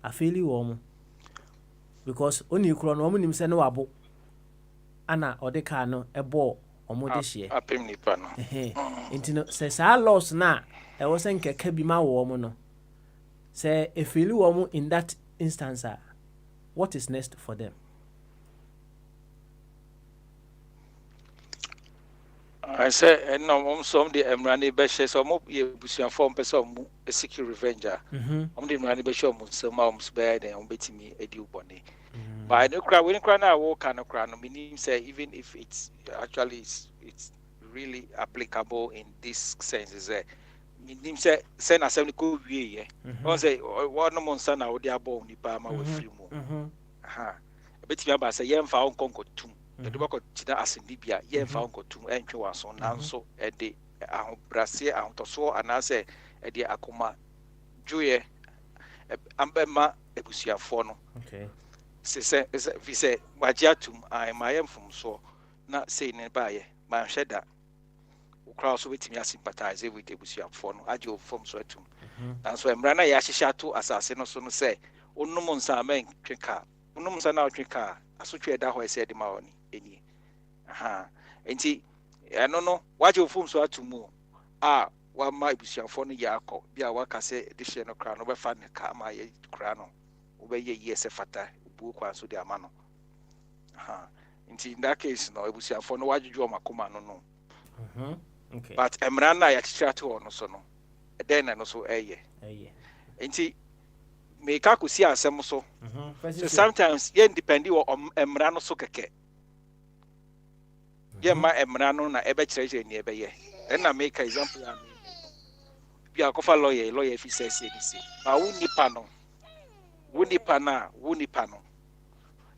afeli wo mo because oni kro no omunim se no wabo ana ode ka no ebo omode hye apem nipa no intino se sa laws na e wo se nkeka bi ma wo mo no se efeli wo mo in that instance, what is next for them? I say no some the emrani be she so mo ye busuan form person a secure revenger the emrani be show mo so ma mo be den o betimi edi ubone but no cry when cry na wo kan no cry no meaning say even if it's actually it's really applicable in this sense is that meaning say na sem ko wie ye o say one no monsa na wo dia bo ni pa ma we free mo betimi aba say ye mfa on konkotum the debako chida asindibia ye mfa nkotum entwe waso nanso e de ahobrase ahotoso anase e de akoma joye ambema ebusuafo no okay se vi se wajiatum ai mayem fum so na sei ne baaye ma hweda ukra so betimi asympathize with ebusuafo no aje ofom so atum nanso emra na ya hyehya to asase no so no se onum nsa men tweka onum nsa na tweka asotwe da ho ese de ma oni eni enti eno no waje ofum so atumu wa ma ebusuafo no ya akọ bia waka se de hye no kra no be fa ne ka ma ye kra no wo be ye yese fata bu kwa so de ama no enti in that case no ebusuafo no wajeju omakoma no okay but emra na ya chicha to no so no den no so eye enti me ka kusi asem so so sometimes ye depend on emra no so keke ye ma emra no na ebe kire ni ebe ye then na make example ya me bi akofa lawyer fi say ba woni pa no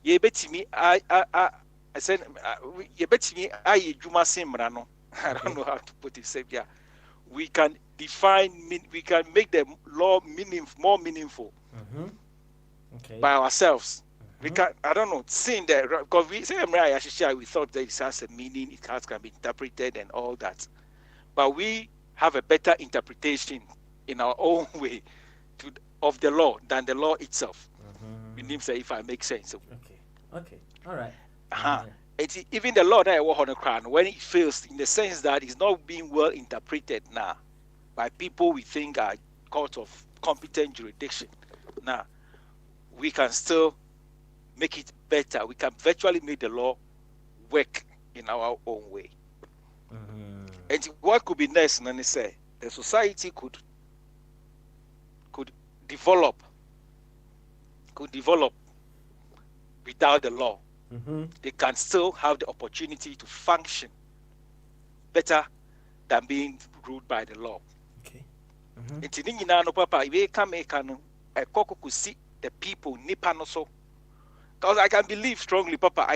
ye betimi ye betimi aye dwuma semra no I don't know how to put it say yeah we can we can make the law more meaningful okay by ourselves. We can, I don't know, seeing that, because we say we thought that it has a meaning, it can be interpreted and all that. But we have a better interpretation in our own way of the law than the law itself. It means if I make sense. Okay. All right. Even the law that I work on the crown, when it fails, in the sense that it's not being well interpreted now by people we think are court of competent jurisdiction, now we can still make it better. We can virtually make the law work in our own way. And what could be next? And they say the society could develop without the law. They can still have the opportunity to function better than being ruled by the law. Papa, if could see the people nipa no so. Because I can believe strongly, Papa, and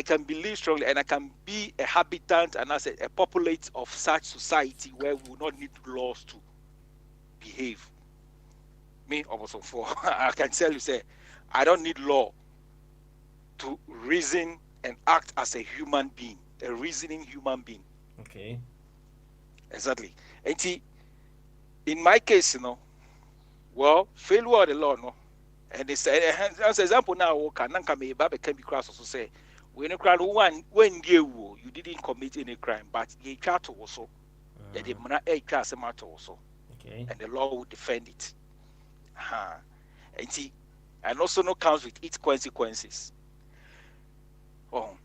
I can be a habitant and as a populate of such society where we will not need laws to behave. Me, almost for I can tell you, say, I don't need law to reason and act as a human being, a reasoning human being. Okay. Exactly. And in my case, well, failure of the law, and they say, as an example now, can be cross also say, when you didn't commit any crime, but you try to also, and the law will defend it. And also no comes with its consequences. And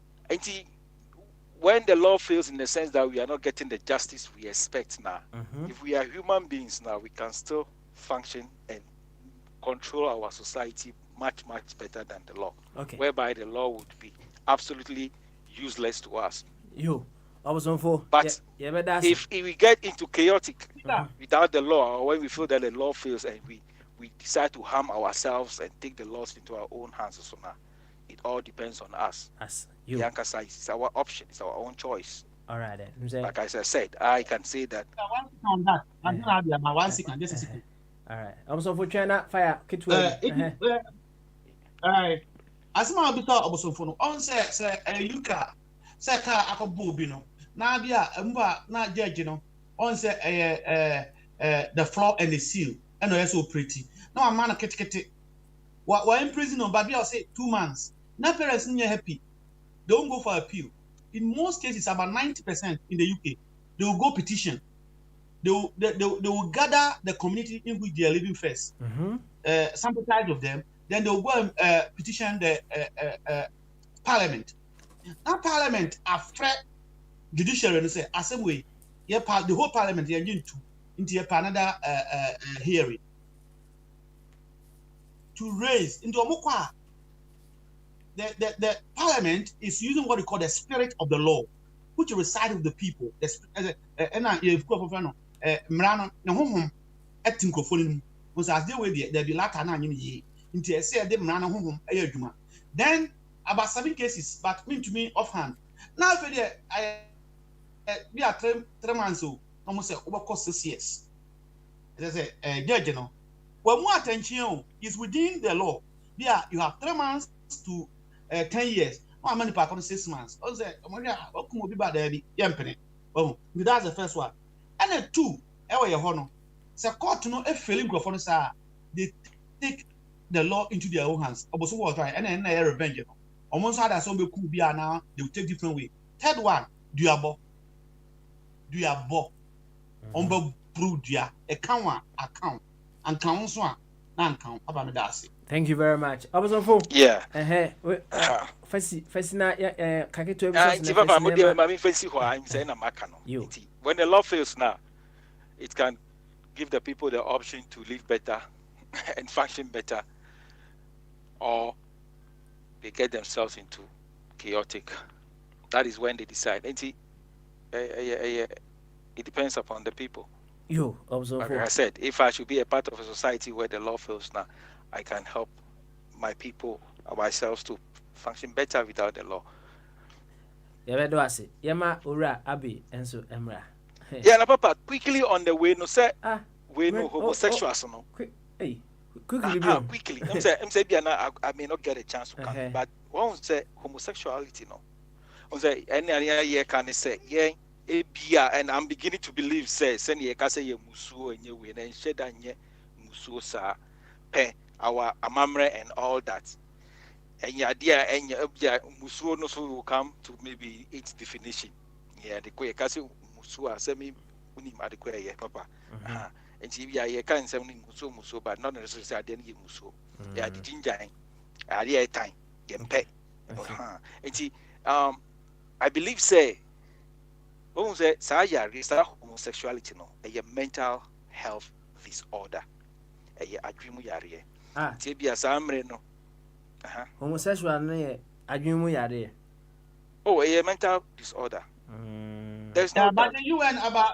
when the law fails in the sense that we are not getting the justice we expect now, if we are human beings now, we can still function and control our society much better than the law. Whereby the law would be absolutely useless to us. But if we get into chaotic without the law, or when we feel that the law fails and we decide to harm ourselves and take the laws into our own hands, so now it all depends on us. It's our option, it's our own choice. All right, then. Like I said, I can say that. On that, I'm going to have about 1 second, just a second. All right. I'm so for China fire. As my bit of so on say you car akọbọ obi no na bia mba na judge no on say the floor and the seal and no so pretty now a man ketekete wa in prison no but bia say 2 months na parents not happy, they won't go for appeal. In most cases about 90% in the UK they will go petition. They will gather the community in which they are living first, sympathize with them, then they will go and petition the parliament. Now parliament after judiciary and say assembly, the whole parliament they are into another hearing to raise into a the parliament is using what we call the spirit of the law, which reside with the people. Mrano na honhom etim krofoni mu so as they way there be latter na anyim yi nti e say de mrano honhom aya adwuma. Then about 7 cases but mean to me offhand now for there I be a 3 months so almost say over 6 years. They say judge no when more attention is within the law there you have 3 months to 10 years no many part 6 months o say omoria okumo bi ba da bi yempene that's the first one. And then 2, say court no a feeling microphone say they take the law into their own hands. Oboso was right, and then they revenge. Almost had as some be cool now, they will take different way. Third one, duabo. Ombo brudia, account, and counsel, and count. Thank you very much. I was on phone. Yeah. When the law fails now, it can give the people the option to live better and function better, or they get themselves into chaotic. That is when they decide. It depends upon the people. Like I said, if I should be a part of a society where the law fails now, I can help my people, myself, to function better without the law. Yeah, na papa, quickly on the way, no say, we no homosexuals, no. Quickly. I'm saying, I may not get a chance to come, but one say homosexuality, no. One say, any year can say, yeah, and I'm beginning to believe, say, send ye kase ye musu and ye win and shed and ye musu sa pe our amamre and all that. and your idea and your musuo no so will come to maybe its definition. Yeah, the kwe kasi musuo semi unim adequate yeah papa. And see we can say musuo but not necessarily then musuo. Yeah, the ginger idea time pay. And see I believe say homosexuality no a mental health disorder. A dream yare. Tibia samre no. Homosexual no adwemu yare. Oh, a mental disorder. There's no but the UN about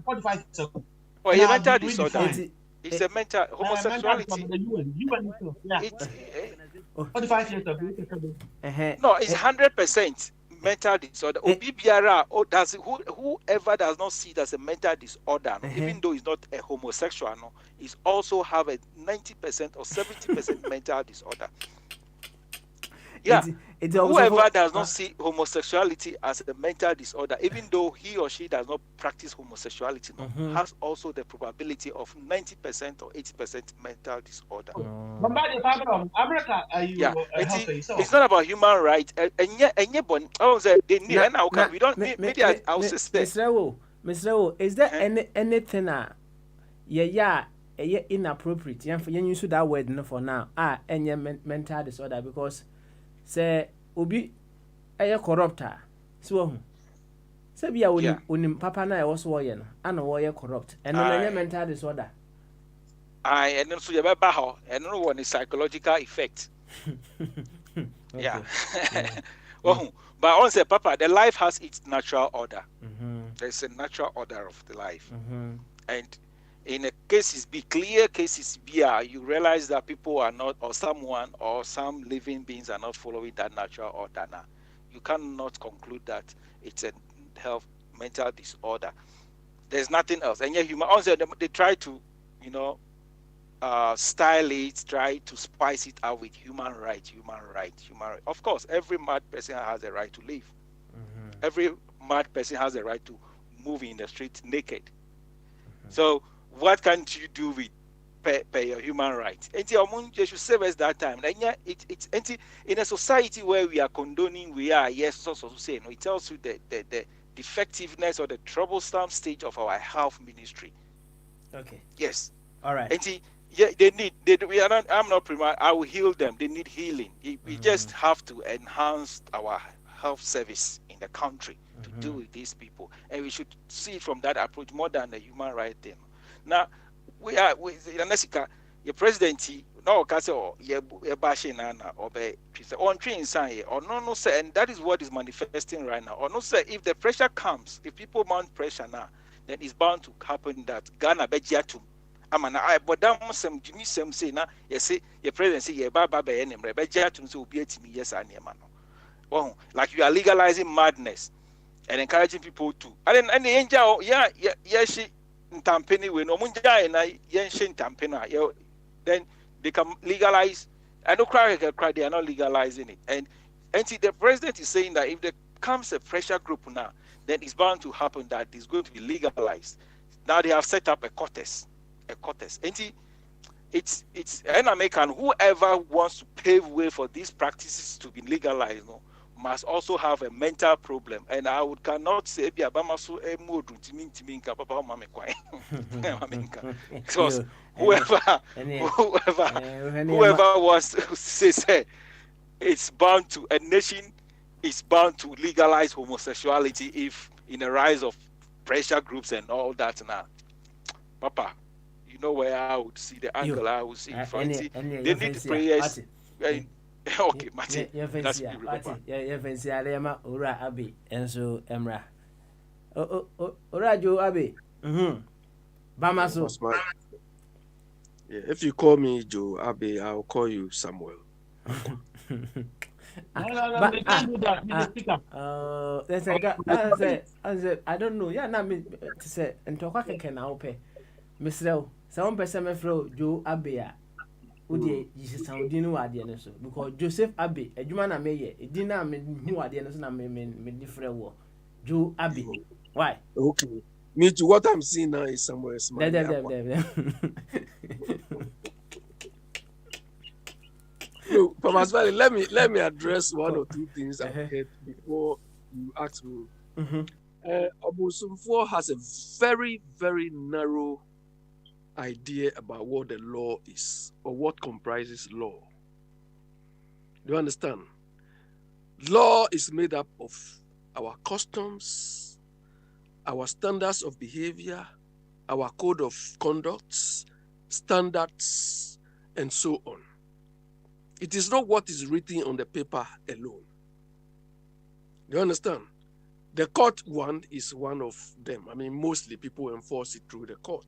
45 years ago. Oh, a mental disorder. It's a mental homosexuality. Yeah. 45 years ago. No, it's 100% mental disorder. Obibiara, whoever does not see it as a mental disorder, even though it's not a homosexual, no, is also have a 90% or 70% mental disorder. Yeah, whoever does not see homosexuality as a mental disorder, even though he or she does not practice homosexuality, no, has also the probability of 90% or 80% mental disorder. It's not about human rights. And yet, they need. And we don't. Maybe I'll say. Mr. Is there anything inappropriate? You use that word for now. Any mental disorder because. Say obi eye corrupter so hu say bia onim papa na e wo so wo ye no ana wo ye corrupt and no mental disorder and so you be ba ho and no one psychological effect. Yeah. Well, but on say papa the life has its natural order. There's a natural order of the life. And in a cases be clear cases you realize that people are not, or someone or some living beings are not following that natural order. Now you cannot conclude that it's a mental disorder. There's nothing else. And yet human also they try to style it, try to spice it out with human rights. Of course every mad person has a right to live. Every mad person has a right to move in the street naked. So what can't you do with pay your human rights? And you should save us that time. It's in a society where we are condoning, it tells you the defectiveness or the troublesome stage of our health ministry. Okay. Yes. All right. And I'm not primary. I will heal them. They need healing. We just have to enhance our health service in the country to deal with these people, and we should see it from that approach more than the human right thing. Now we are with Nanesika, your president. No, or bashing or on train sign or no say, and that is what is manifesting right now. Or no say, if the pressure comes, if people mount pressure now, then it's bound to happen that Ghana bejiatum. I but that some Jimmy some say now. You see, your president say ye baba be enem bejiatum so be me yes and well, like you are legalizing madness and encouraging people to. And then the angel, she tampini we no munja and yen tampina. Then they can legalize. I know cry they are not legalizing it. And see, the president is saying that if there comes a pressure group now, then it's bound to happen that it's going to be legalized. Now they have set up a quotas. And see, it's an American. Whoever wants to pave way for these practices to be legalized, must also have a mental problem, and I cannot say because whoever wants to say it's bound to a nation is bound to legalize homosexuality if in a rise of pressure groups and all that. Now, Papa, you know where I would see the angle. I would see they need prayers. Okay, Mati. That's fancy Alema Ura Abbey and so Emra. Ora Joe Abbey. Bamaso. Yeah, if you call me Joe Abbey, I'll call you Samuel. No, we can't do that. That's I don't know. Yeah, not me to say and talk I can now pay. Mr. Some person throw Joe Abbey. Udi Jesus sound dinu ade ne so because Joseph Abbey adwuma na meye edina me hu ade ne so na me different wo Joe Abbey. Why? Okay, me too. What I'm seeing now is somewhere small. Look, Papa Smiley, let me address one or two things I've heard before you ask me. Obosumfo has a very, very narrow idea about what the law is or what comprises law. Do you understand? Law is made up of our customs, our standards of behavior, our code of conduct, standards, and so on. It is not what is written on the paper alone. Do you understand? The court one is one of them. I mean, mostly people enforce it through the court.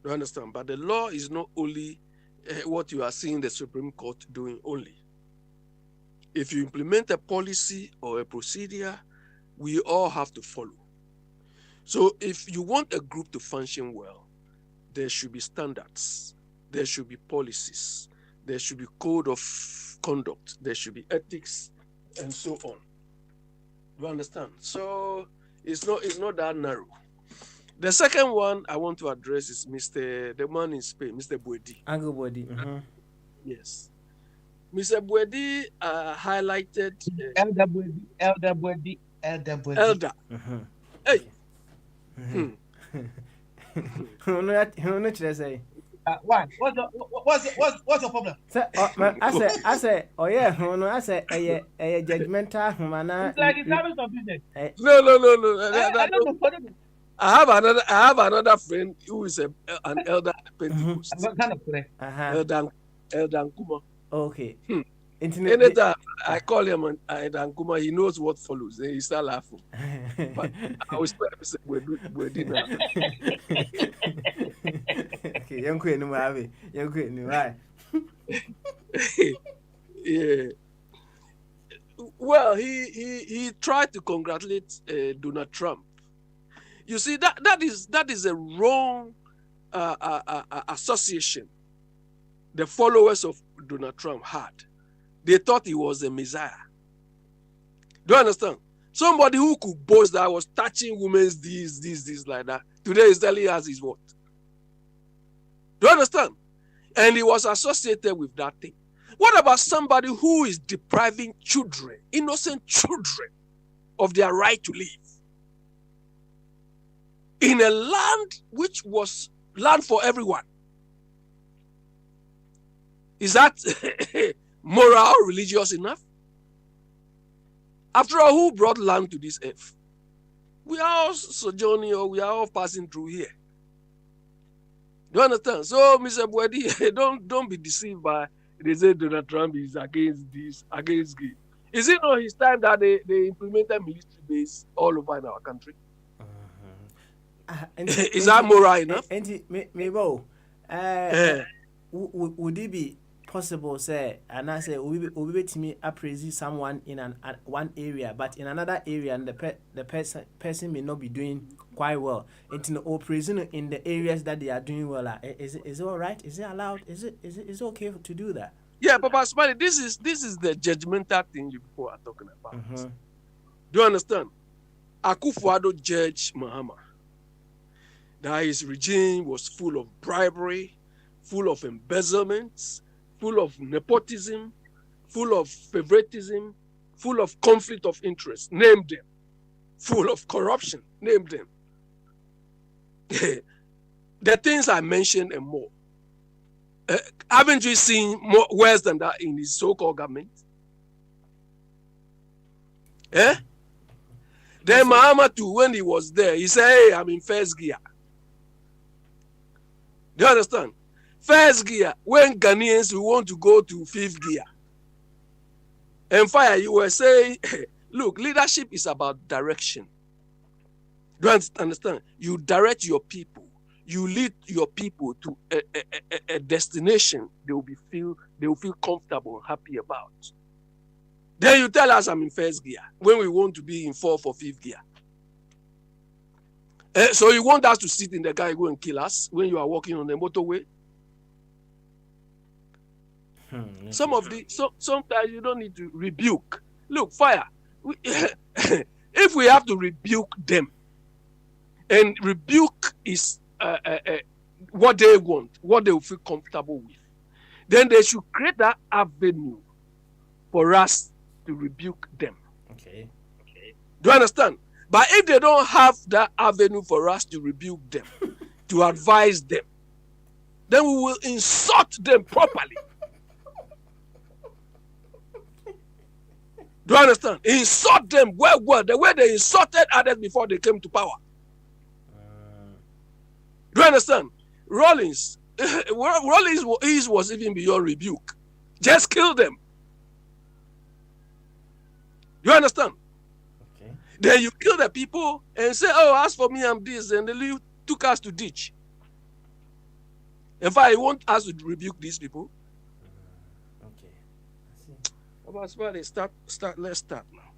Do you understand? But the law is not only what you are seeing the Supreme Court doing only. If you implement a policy or a procedure, we all have to follow. So if you want a group to function well, there should be standards, there should be policies, there should be code of conduct, there should be ethics, and so on. You understand? So it's not that narrow. The second one I want to address is the man in Spain, Mr. Buedi. Uncle Buedi. Yes. Mr. Buedi highlighted Elder Buedi. Elder. Hey. Why? What's your problem? I say, oh yeah, I say, a judgmental humana. It's like it's having some business. No. I have another friend who is an elder Pentecost. What kind of friend? Elder Nkuma. Okay. Anytime I call him Elder Nkuma, he knows what follows. Then he start laughing. But I was say we're dinner. Okay, young queen, right? Yeah. Well, he tried to congratulate Donald Trump. You see, that is a wrong association the followers of Donald Trump had. They thought he was a messiah. Do you understand? Somebody who could boast that was touching women's this, like that. Today is telling us is what? Do you understand? And he was associated with that thing. What about somebody who is depriving children, innocent children, of their right to live? In a land which was land for everyone. Is that moral, religious enough? After all, who brought land to this earth? We are all sojourning, or we are all passing through here. Do you understand? So, Mr. Buedi, don't be deceived by they say Donald Trump is against this, against this. Is it not his time that they implemented military base all over in our country? Is that moral enough? Would it be possible, say, and I say, we to me appraise someone in one area, but in another area, and the person may not be doing quite well. Into the prison in the areas that they are doing well. Is it all right? Is it allowed? Is it okay to do that? Yeah, Papa Smiley, this is the judgmental thing you people are talking about. Do you understand? Akufo-Addo judged Mahama that his regime was full of bribery, full of embezzlements, full of nepotism, full of favoritism, full of conflict of interest, name them, full of corruption, name them. The things I mentioned and more. Haven't you seen more worse than that in his so-called government? Then Mahama too, when he was there, he said, hey, I'm in first gear. Do you understand? First gear, when Ghanaians who want to go to fifth gear. And fire, you were saying, look, leadership is about direction. Do you understand? You direct your people. You lead your people to a destination they will feel comfortable and happy about. Then you tell us I'm in first gear when we want to be in fourth or fifth gear. So you want us to sit in the car and go and kill us when you are walking on the motorway? Sometimes you don't need to rebuke. Look, fire. If we have to rebuke them, and rebuke is what they want, what they will feel comfortable with, then they should create that avenue for us to rebuke them. Okay. Do you understand? But if they don't have that avenue for us to rebuke them, to advise them, then we will insult them properly. Do you understand? Insult them well, the way they insulted others before they came to power. Do you understand? Rollins was even beyond rebuke. Just kill them. Do you understand? Okay. Then you kill the people and say, oh, as for me, I'm this, and they took us to ditch. In fact, I want us to rebuke these people. Okay. Let's start now.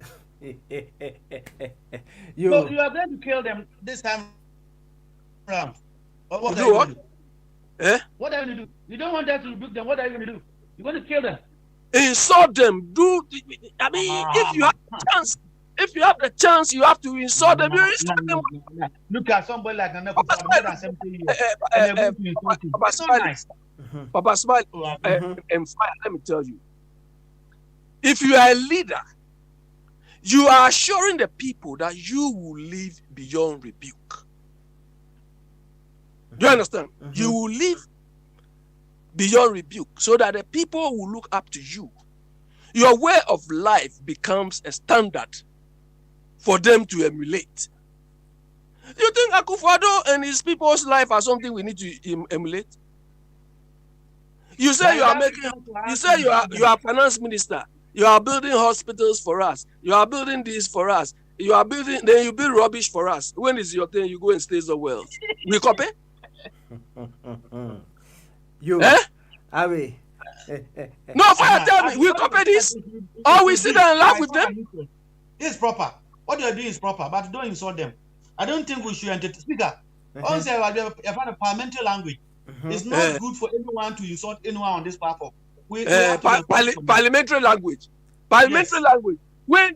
You. So you are going to kill them this time around. Or what do what? What are you going to do? You don't want them to rebuke them. What are you going to do? You're going to kill them. Insult them. If you have the chance, you have to insult them. You insult them. Look at somebody like an Papa Smile and Fire. Let me tell you. If you are a leader, you are assuring the people that you will live beyond rebuke. Do you understand? You will live beyond rebuke so that the people will look up to you. Your way of life becomes a standard for them to emulate. You think Akufo-Addo and his people's life are something we need to emulate? You say you are finance minister. You are building hospitals for us. You are building this for us. Then you build rubbish for us. When is your turn? You go and stay the world. We copy? You. Abi. No, Fire, tell me. We copy this? Or we sit there and laugh with them? This is proper. What you are doing is proper, but don't insult them. I don't think we should entertain. Speaker, also, you have a parliamentary language. It's not good for anyone to insult anyone on this platform. Parliamentary language. Parliamentary language. When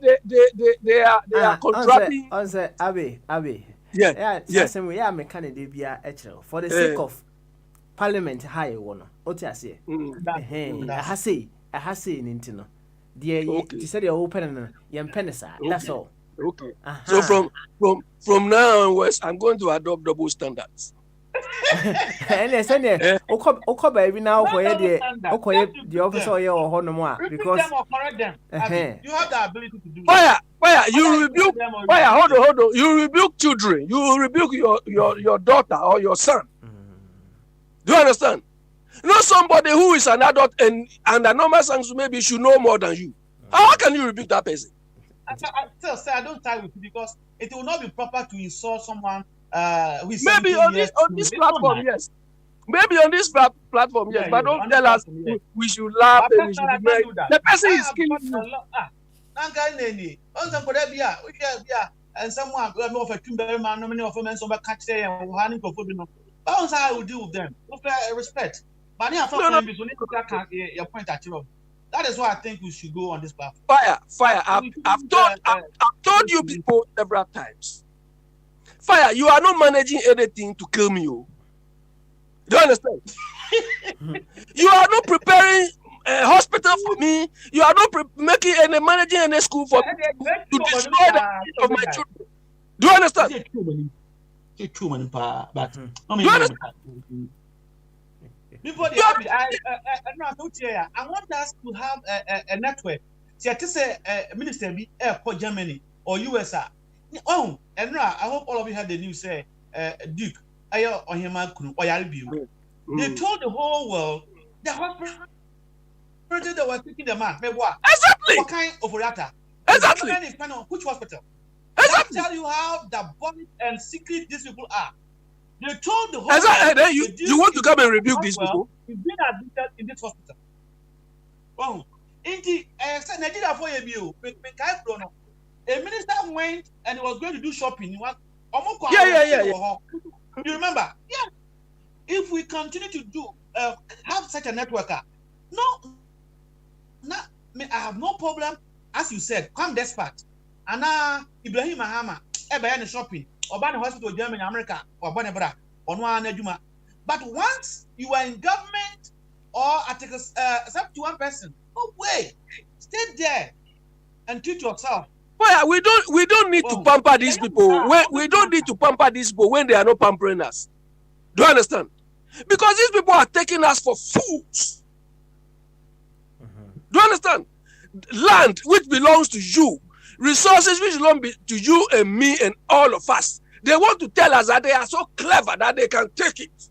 they are contracting. Abi. Yeah. For the sake of Parliament, high one. What you say? I say in Intino. You said you're open and penisa. That's all. Okay. So from now onwards, I'm going to adopt double standards. And I said, baby now the officer or Honoma because you have the ability to do Fire, you rebuke Fire, hold on. You rebuke children, you rebuke your daughter or your son. Do you understand? Not somebody who is an adult and a normal son maybe should know more than you. How can you rebuke that person? I don't tie with you because it will not be proper to insult someone who is maybe on this platform, yes. Maybe on this platform, yes. But don't tell us we should laugh and we should be the person is killing you. And someone who of a Timber man, many of them, some catch say and handing for food. That's how I will deal with them. With respect. But your point at you. That is why I think we should go on this platform. Fire. I've told you people several times. Fire, you are not managing anything to kill me. Do you understand? You are not preparing a hospital for me. You are not managing any school for me to destroy the kids of my children. Do you understand? I want us to have a network. See, I say Minister be for Germany or USA. Oh, and I hope all of you had the news. Say Duke, they told the whole world the hospital that was taking the man. Exactly. What kind of operator? Exactly. Which hospital? Exactly. That tell you how diabolic and secret these people are. They told the whole world. Then you want to come and rebuke these people? He's been admitted in this hospital. Wow. In the Nigeria for a minister went and he was going to do shopping. Yeah. You remember? Yeah. If we continue to have such a network, I have no problem. As you said, come despot. And now Ibrahim Mahama, shopping, or ban hospital, Germany, America, or Bonebra, or no. But once you are in government or Article 71 person. No way. Stay there and teach yourself. Well, we don't need to pamper these people. We don't need to pamper these people when they are not pampering us. Do you understand? Because these people are taking us for fools. Do you understand? Land which belongs to you, resources which belong to you and me and all of us. They want to tell us that they are so clever that they can take it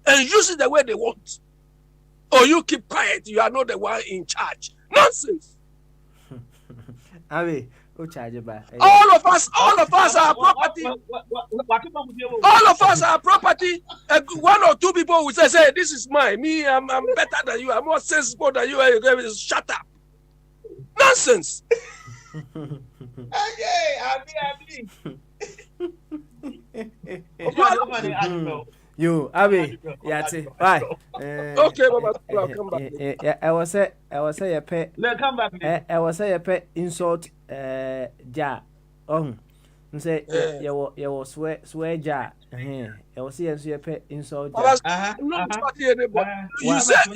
and use it the way they want. Or you keep quiet, you are not the one in charge. Nonsense. Abi, who charge you by? All of us are property. All of us are property. One or two people will say, this is mine. Me, I'm better than you. I'm more sensible than you. Shut up. Nonsense. You, Abi, Yati, why? Okay, Mama, I'll come back. I was say a pet. Come back. I was say a pet insult, ja. Say, you swear ja. I was saying, a pet insult. You said,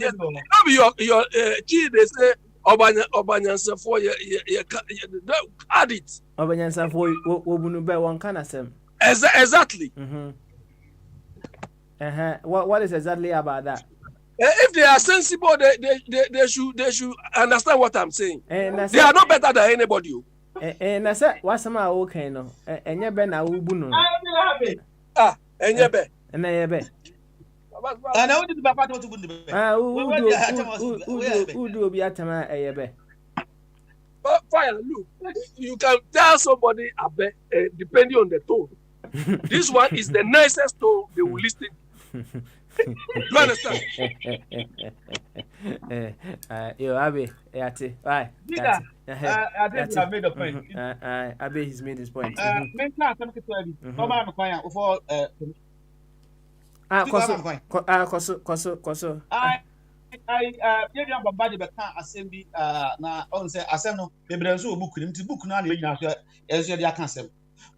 your G, they say, Obanyansa for your add it. Obanyansa for Wobunube one kind of same. Exactly. What is exactly about that? If they are sensible, they should understand what I'm saying. They are not better than anybody. And I said, what's some okay no? And you ben ubuno. And you bet. And I bet. And I want to be part of the Who do be at a bet? But fine, look, you can tell somebody a bet depending on the tone. This one is the nicest tone they will listen. You understand? Yo, Abi, why? I think you have made a point. Abi, he's made his point. Koso. I gave you a body but can't assembly na on say assemble the Brazil book na you know as you can say.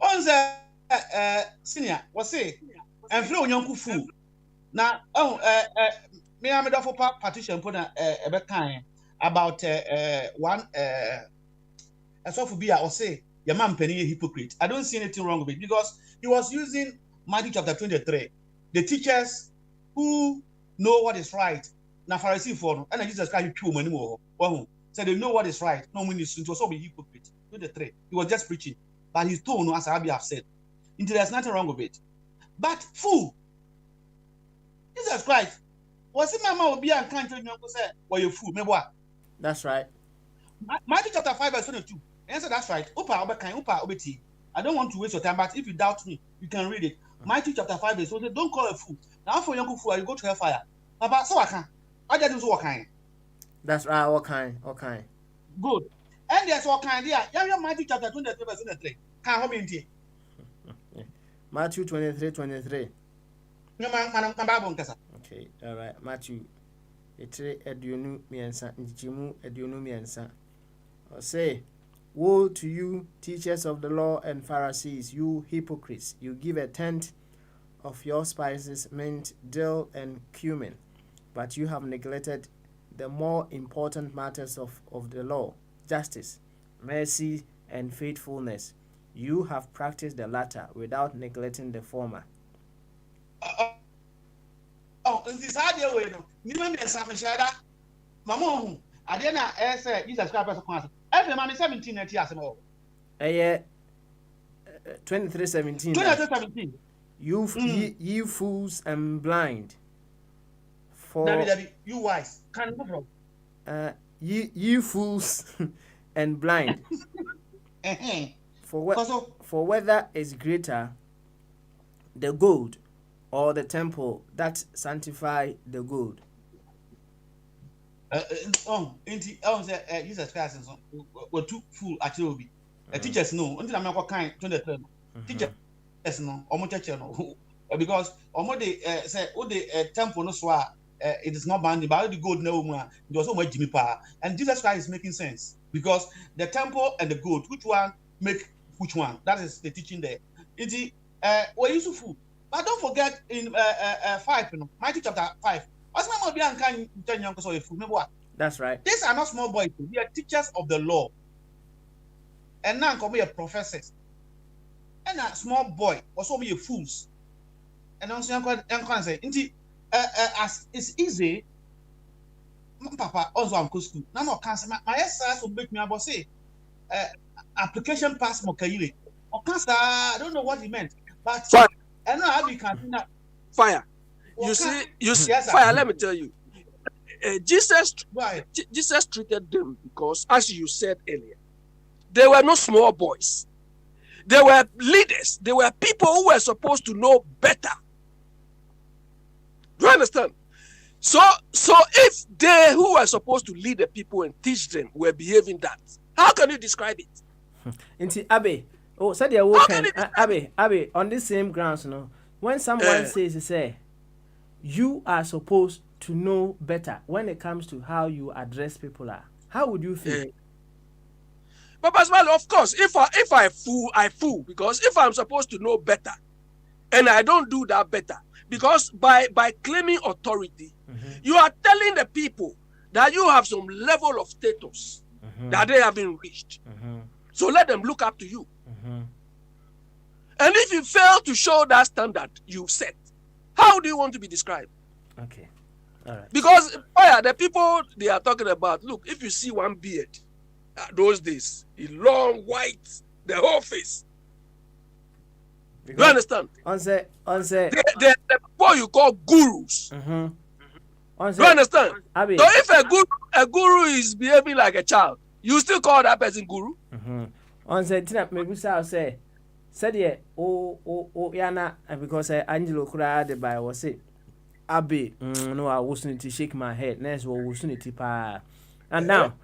On say senior was say and flow yonku fu na me am da for partition put a time about one so for be I say your man penny hypocrite. I don't see anything wrong with it because he was using Matthew chapter 23. The teachers who know what is right. Now Pharisee for and Jesus Christ you money more. So they know what is right. No mean it was so be hypocrite. 23. He was just preaching, but his tone, as I have said, there's nothing wrong with it. But fool, Jesus Christ was it mama will be and can't tell you say, well you fool, me what? That's right. Matthew chapter 5 verse 22. Answer that's right. I don't want to waste your time, but if you doubt me, you can read it. Matthew chapter 5 verse 22. Don't call a fool. Now for young fool, you go to hellfire. But so I can. I just do what kind. That's right. What kind? Good. And there's what kind there. Yeah, Matthew chapter 23 verse 23. Can hold me in Matthew 23. No man, Bible nkasa. Okay, all right. Matthew. Etre eduonu miensa, njimu eduonu miensa. Say, woe to you, teachers of the law and Pharisees, you hypocrites! You give a tenth of your spices, mint, dill, and cumin, but you have neglected the more important matters of the law, justice, mercy, and faithfulness. You have practiced the latter without neglecting the former. This idea way no. You remember something shada? Mama I didn't say Jesus Christ person. Every man 17 years ago. 23:17. 23:17. You fools and blind. For you wise. Can go from. You fools and blind. For whether is greater, the gold or the temple that sanctify the gold. Jesus Christ were too full actually. Teachers know until I'm not kind to the term. Teachers no, almost no, because almost they say, oh, the temple no swa, it is not bound by the gold no more. It was so much Jimmy power, and Jesus Christ is making sense because the temple and the gold, which one make which one? That is the teaching there. It's we're useful, but don't forget in 5, Matthew chapter 5. That's right. These are not small boys. They are teachers of the law. And now come here professors. And a small boy also be fools. And also I'm say, as it's easy. Papa also I'm school. Now no cancer. My SRS will make me about say application pass Mokaile. Or cancer, I don't know what he meant. But I know how we can fire. You see, yes, fire, let me tell you. Jesus treated them because, as you said earlier, they were not small boys. They were leaders. They were people who were supposed to know better. Do you understand? So if they who were supposed to lead the people and teach them were behaving that, how can you describe it? Into Abe, said they woke Abe, on the same grounds, when someone says, you are supposed to know better when it comes to how you address people how would you feel? But well, of course, if I fool, I fool, because if I'm supposed to know better and I don't do that better, because by claiming authority, you are telling the people that you have some level of status that they haven't reached. So let them look up to you. And if you fail to show that standard you've set, how do you want to be described? Okay. All right. Because the people they are talking about, look, if you see one beard, those days, a long white, the whole face. Because you understand? On the people you call gurus. You understand? Abi. So if a guru is behaving like a child, you still call that person guru? On the maybe say said yana because Angelo Kura the by was say Abi no I wasn't to shake my head next wasn't to pa and now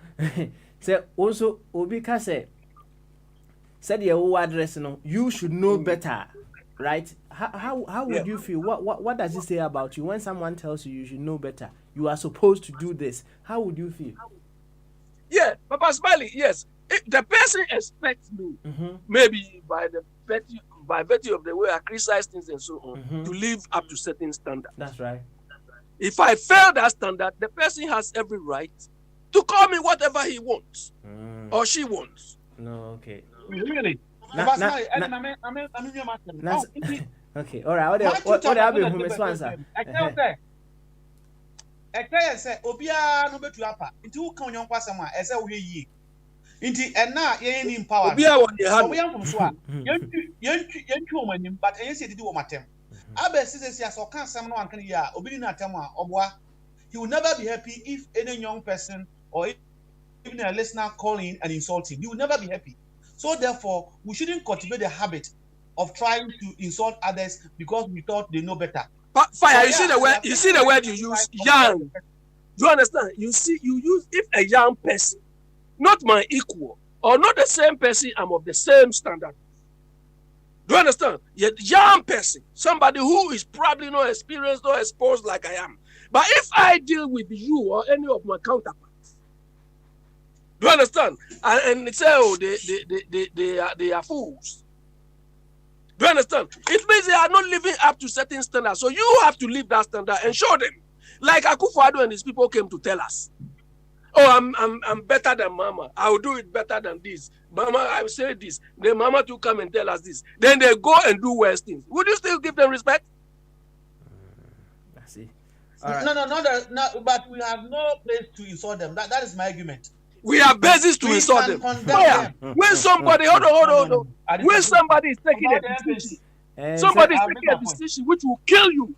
say also Obika said your address you should know better, right? How would you feel? What does it say about you when someone tells you should know better? You are supposed to do this. How would you feel? Yeah, Papa Smiley, yes. If the person expects me, maybe by virtue of the way I criticize things and so on, to live up to certain standards. That's right. If I fail that standard, the person has every right to call me whatever he wants or she wants. No, okay. Really? Okay, all right. What have you answer? I say Obia no betu apa. Nti wo kan onyon kwasam a ese wo hwe Nti enna ye ni empower. Obia wo de ha. Obia mfom so a yentwi o manim but enye se didi wo matem. Aba sisi as o kan sam no ankan ya obi ni atem a oboa. He will never be happy if any young person or even a listener calling and insulting. He will never be happy. So therefore, we shouldn't cultivate the habit of trying to insult others because we thought they know better. But fire, so you see the word you use, young. Do you understand? You use if a young person, not my equal, or not the same person, I'm of the same standard. Do you understand? Yet young person, somebody who is probably not experienced or exposed like I am. But if I deal with you or any of my counterparts, do you understand? And say, oh, they are fools. Do you understand? It means they are not living up to certain standards. So you have to live that standard and show them. Like Akufo-Addo and his people came to tell us. Oh, I'm better than Mama. I will do it better than this. Mama, I will say this. Then Mama to come and tell us this. Then they go and do worse things. Would you still give them respect? I see. Right. No, but we have no place to insult them. That is my argument. We have basis to insult them. When somebody, hold on. When somebody is taking a decision, somebody is taking a decision which will kill you.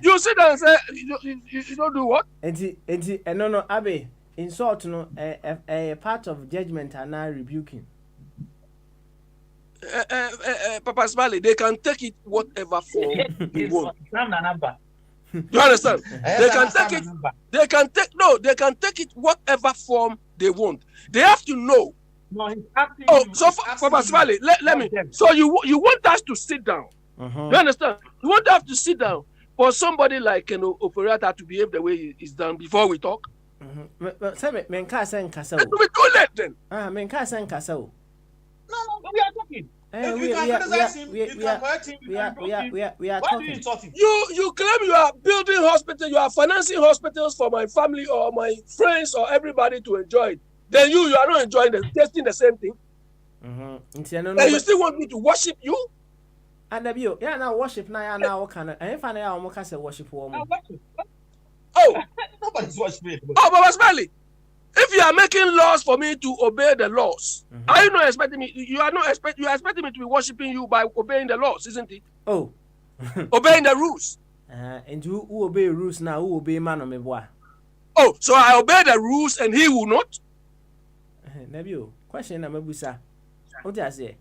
You sit there and say, you don't do what? No, Abe, insult, a part of judgment are now rebuking. Papa Smiley, they can take it whatever form they want. Do you understand? They can take it whatever form they want. They have to know. No, he's asking Papa Smiley, let me. So you want us to sit down. You understand? You want us to sit down for somebody like an operator to behave the way he's done before we talk? No, we are talking. If you can criticize him, you can correct him, you can improve him. We are Why do talking. you insult him? You claim you are building hospitals, you are financing hospitals for my family or my friends or everybody to enjoy it. Then you are not enjoying the tasting the same thing. And you still want me to worship you? And yeah, now worship now what kind of and if I know can say worship woman. Oh, nobody's worshiping. Oh, Baba Smiley, if you are making laws for me to obey the laws, are you not expecting me? You are expecting me to be worshiping you by obeying the laws, isn't it? Oh, obeying the rules. And who obey rules now? Who obey man or me boy? Oh, so I obey the rules and he will not? Nebio, question na mabusa. What I say?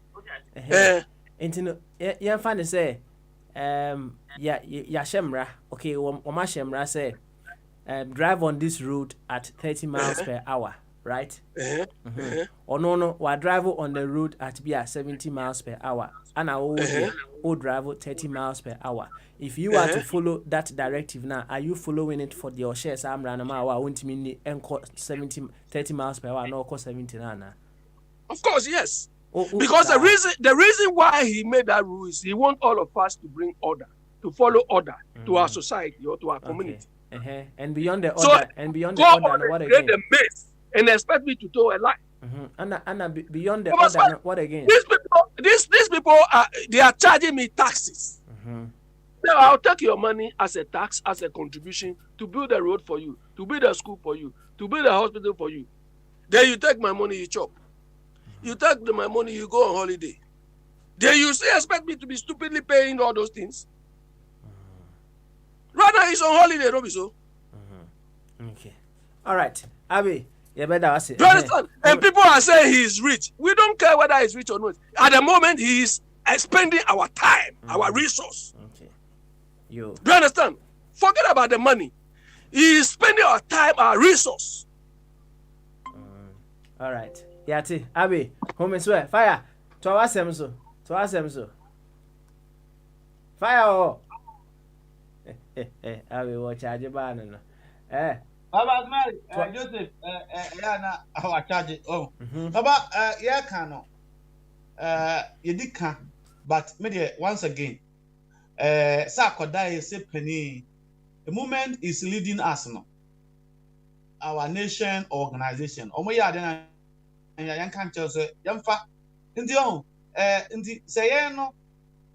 Intino, yeah, find say, yeah, shemra. Okay, Oma shemra say, drive on this road at 30 miles per hour, right? Or no, we drive on the road at 70 miles per hour, and I will drive 30 miles per hour. If you are to follow that directive now, are you following it for your shares? I'm running my hour, won't mean 30 miles per hour, no, cost 70 nana. Of course, yes. Because the reason why he made that rule is he wants all of us to bring order, to follow order to our society or to our community. And beyond the order, what again? Create a mess and expect me to tell a lie. And beyond the order, what again? These people are charging me taxes. So I'll take your money as a tax, as a contribution to build a road for you, to build a school for you, to build a hospital for you. Then you take my money, you chop. You take my money, you go on holiday. Then you still expect me to be stupidly paying all those things? Rather, he's on holiday, don't be so. Okay. All right. Abi, you better say. Do you understand? And people are saying he's rich. We don't care whether he's rich or not. At the moment, he is spending our time, our resource. Okay. You. Do you understand? Forget about the money. He is spending our time, our resource. All right. Yati, Abi, home swear, fire. To our semso. Fire oh. Abi, watch charge ban no. Baba Mary, Joseph, yeah, na our charge. Oh, Baba, yeah, cano. You did can, but maybe once again, Sakoda is a penny. The movement is leading us now. Our nation organization. And ya can't tell say yamfa ndi on ndi say no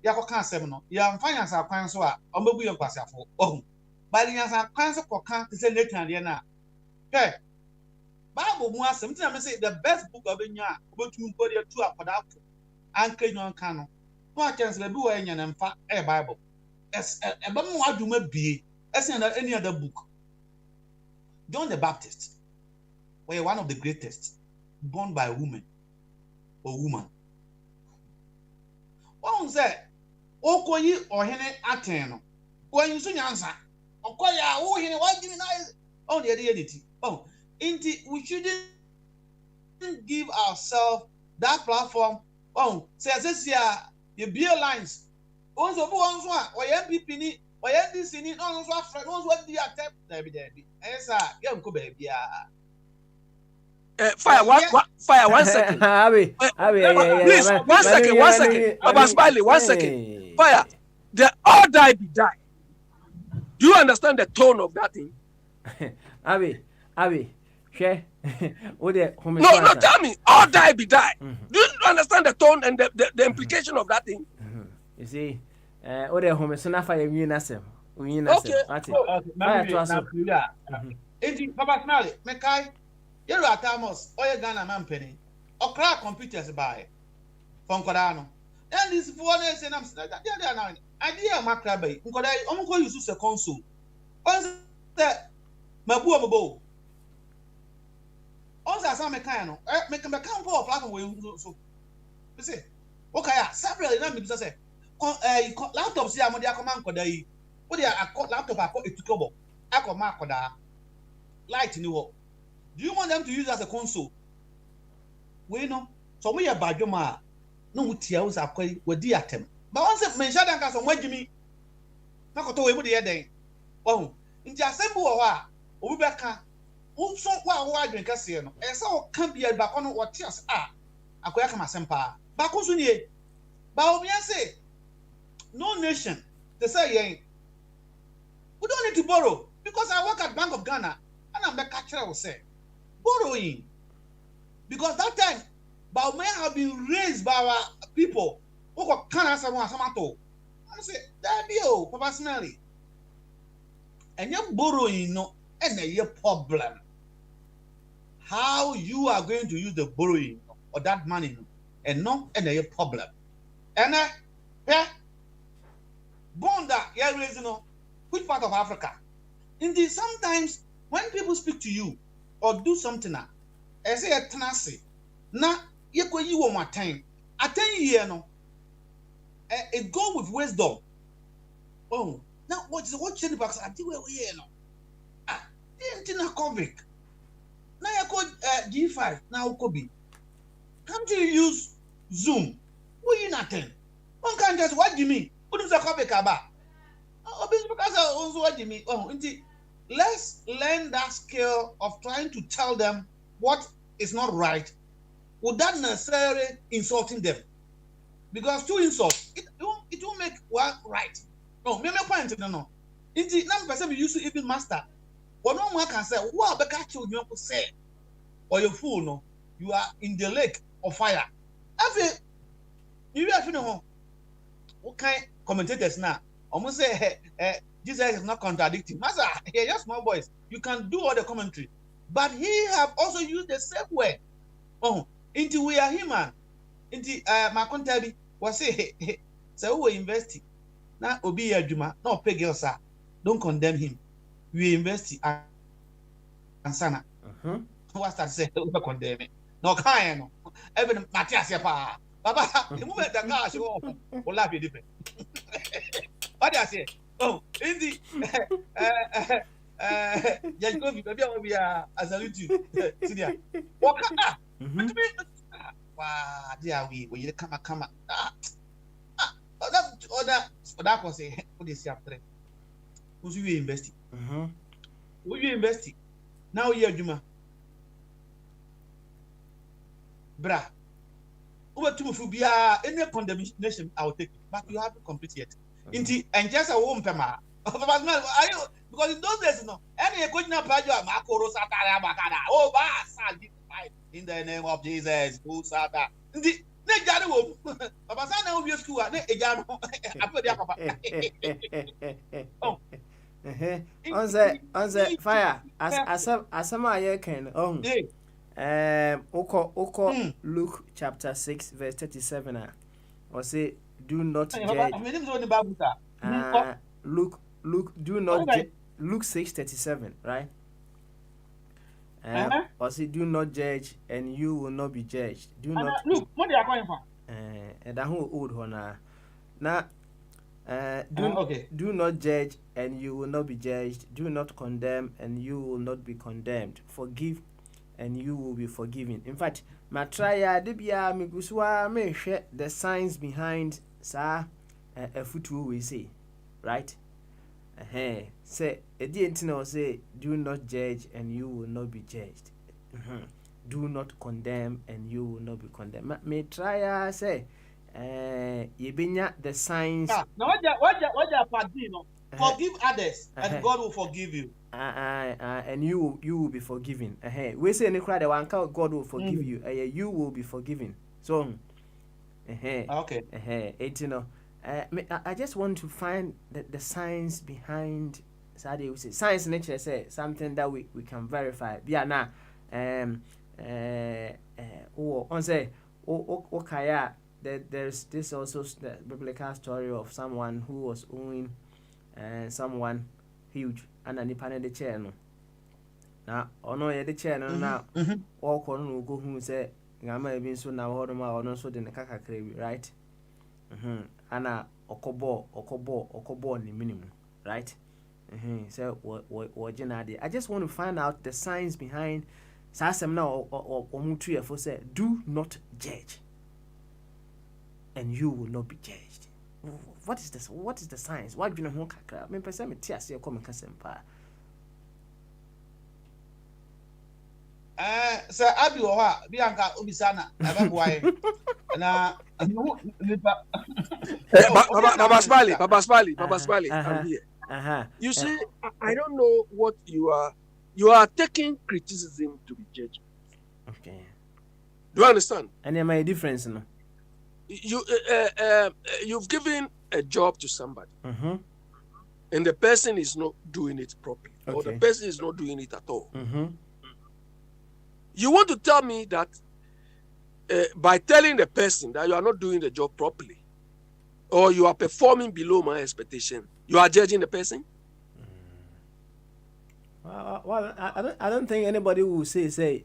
yakọ kan asem no yamfa yansa kwan so a ombebu ye kwasiafo oh bali yansa kwan so kokan te say netan de na hey Bible mu asem tina me say the best book of enya obetum ko de tu akoda anka nyon kan no no chance be wo enya na mfa Bible es e ba mu aduma bie esen any other book. John the Baptist were one of the greatest born by a woman or woman. One said, Okoyi or Hene Ateno. When you soon answer, Okoya, oh, Hene, why give me nice? Oh, the identity. Oh, we shouldn't give ourselves that platform. Oh, says this year, the beer lines. Also, who owns one, or MPP, or NDC, no one's what the attempt. There be. Yes, young baby. Fire 1 second. Please, 1 second. Baba Smiley, 1 second. Fire. The all die be die. Do you understand the tone of that thing? Abi, share. No, tell me. All die be die. Do you understand the tone and the implication of that thing? You see, home so na fire win asem. Okay. Fire to us. Baba Smiley, Mekai. Yero atamos oye Ghana man penny or crack computers by from Kodano. And this one is an idea macra bay. Uncoda onko use a console. On that Mabuabo. On that some mechano, make a mechanic for a platform. So, you say, okay, several numbers say, laptops here, Modia command Kodai. What they are laptop, I call it to trouble. I call Markoda light in the wall. Do you want them to use as a console? We know. So we are Bajoma. No, Tiaos are quite with the atom. But once a mention that has some way, Jimmy. Nakoto, we would hear them. Oh, in the assembly or what? Ubeka. Who so why drink a siano? And so can't be a back on what tears are. A quack my sempa. Bacosunie. But we say, no nation, they say, we don't need to borrow because I work at Bank of Ghana and I'm the catcher will say, borrowing. Because that time, but may have been raised by our people who can't answer one samato. I say, that deal, Papa Smelly. And you're borrowing, no, and a problem. How you are going to use the borrowing or that money, and no, and a problem. And yeah, Bonda, yeah, raising, which part of Africa? Indeed, sometimes when people speak to you or do something, I say a tenancy. Now, you one more time. At 10 years, no, it go with wisdom. Oh, now what change box? I do here, no. Ah, the convict. Now you call G5. Now could be. Come to use Zoom. We in attend. One can just what do you mean? What is the convict about? Oh, because I also what do you mean? Oh, indeed. Let's learn that skill of trying to tell them what is not right without necessarily insulting them. Because two insults, it won't make one right. No, me point no. Indeed, now person we used to even master. But no one can say, what about you say? Or your fool, no, you are in the lake of fire. After you have to know what kind commentators now. Almost say Jesus is not contradicting. Master, here just small boys. You can do all the commentary, but he have also used the same word. Oh, into we are human. Into my contabi was say, so we investing. Now obi adwuma, no pay girls sir. Don't condemn him. We invest and sana. What start say we condemn it. No kind no. Even Matthias pa. Baba, the moment the car show will laugh you different. What do I say? Oh, in the just go maybe we are as a YouTube. What wow, dear we come. That was a what is after. Who's you investing? Who you investing? Now you're Juma. Bra. Over to Mufubia, any condemnation I'll take it, but you haven't completed yet. Inti and just a womb pema. Because in those days, no, any question of Pajo, Makoro Satara Bakada, oh, in the name of Jesus, who Sata. The Nejano, Papa Sana will be a school, Nejano, I put the on the fire, as some I can, Oko Luke chapter 6, verse 37, or say, do not judge. Luke, do not Luke 6:37, right? Or say, do not judge, and you will not be judged. Do not look. What they are going for? And that whole old one now. Do not judge, and you will not be judged. Do not condemn, and you will not be condemned. Forgive, and you will be forgiven. In fact, matraya debia miguswa me share the signs behind sa a futu we say, right? Say a say, do not judge and you will not be judged. Do not condemn and you will not be condemned. Me try say yebinya the signs. Now what you forgive others and God will forgive you. And you will be forgiven. We say any cry the one God will forgive you. You will be forgiven. So okay. I just want to find the science behind we say science nature say something that we can verify. Yeah, now on say kaya there's this also the biblical story of someone who was owing someone huge and an ipan the chair no. Now ono the chair no now all no go who say ngama ebi so na ho ma ono so de ne kakakra right. Ana okobo ni minimum, right? So what I just want to find out the science behind sasem na or mutu e for say do not judge and you will not be judged. What is this? What is the science? Why do you know kakra? Me person me tia se come kasem pa. sɛ abi wɔ hɔ a bianca obisa na ɛbɛboa yɛ na nipa Papa Smiley, I'm here. You see, I don't know what you are taking criticism to be judgment. Okay. Do you understand? And there may difference, no? You've given a job to somebody, and the person is not doing it properly, or the person is not doing it at all. You want to tell me that by telling the person that you are not doing the job properly, or you are performing below my expectation, you are judging the person? Well, I don't think anybody will say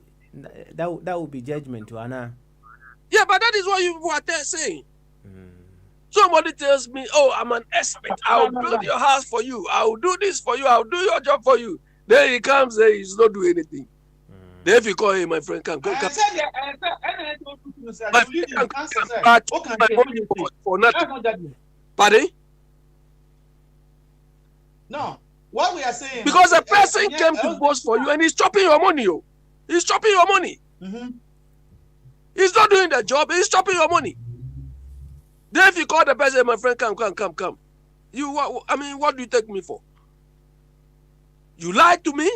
that would be judgment to Anna. Yeah, but that is what you were saying. Somebody tells me, "Oh, I'm an expert. I'll build your house for you. I'll do this for you. I'll do your job for you." Then he comes and he's not doing anything. Then if you call him, my friend, come. My friend for nothing. Pardon? No. What we are saying, because a person came to boast for you and he's chopping your money. He's chopping your money. He's not doing the job. He's chopping your money. Then if you call the person, my friend, come. What do you take me for? You lied to me?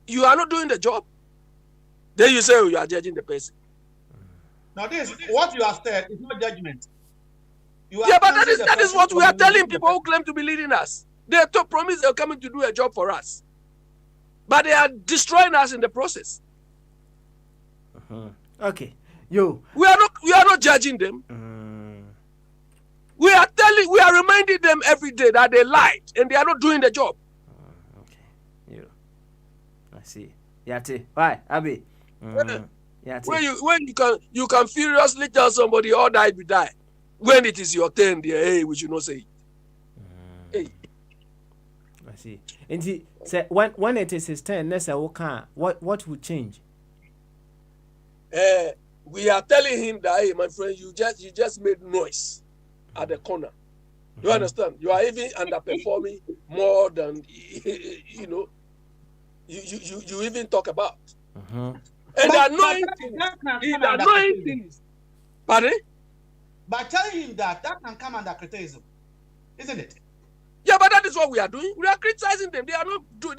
You are not doing the job? Then you say, you are judging the person. Now what you have said is not judgment. Yeah, but that is what we are telling people who claim to be leading us. They promise they're coming to do a job for us. But they are destroying us in the process. Okay. We are not judging them. We are reminding them every day that they lied and they are not doing the job. Okay. I see. Yati. Why, Abi? When you can furiously tell somebody all die be die. When it is your turn, hey, we should not say it. Hey. I see. And say when it is his turn, what would change? We are telling him that, hey, my friend, you just made noise at the corner. You understand? You are even underperforming more than you even talk about. And the annoying thing is, pardon? By telling him that can come under criticism, isn't it? Yeah, but that is what we are doing. We are criticizing them. They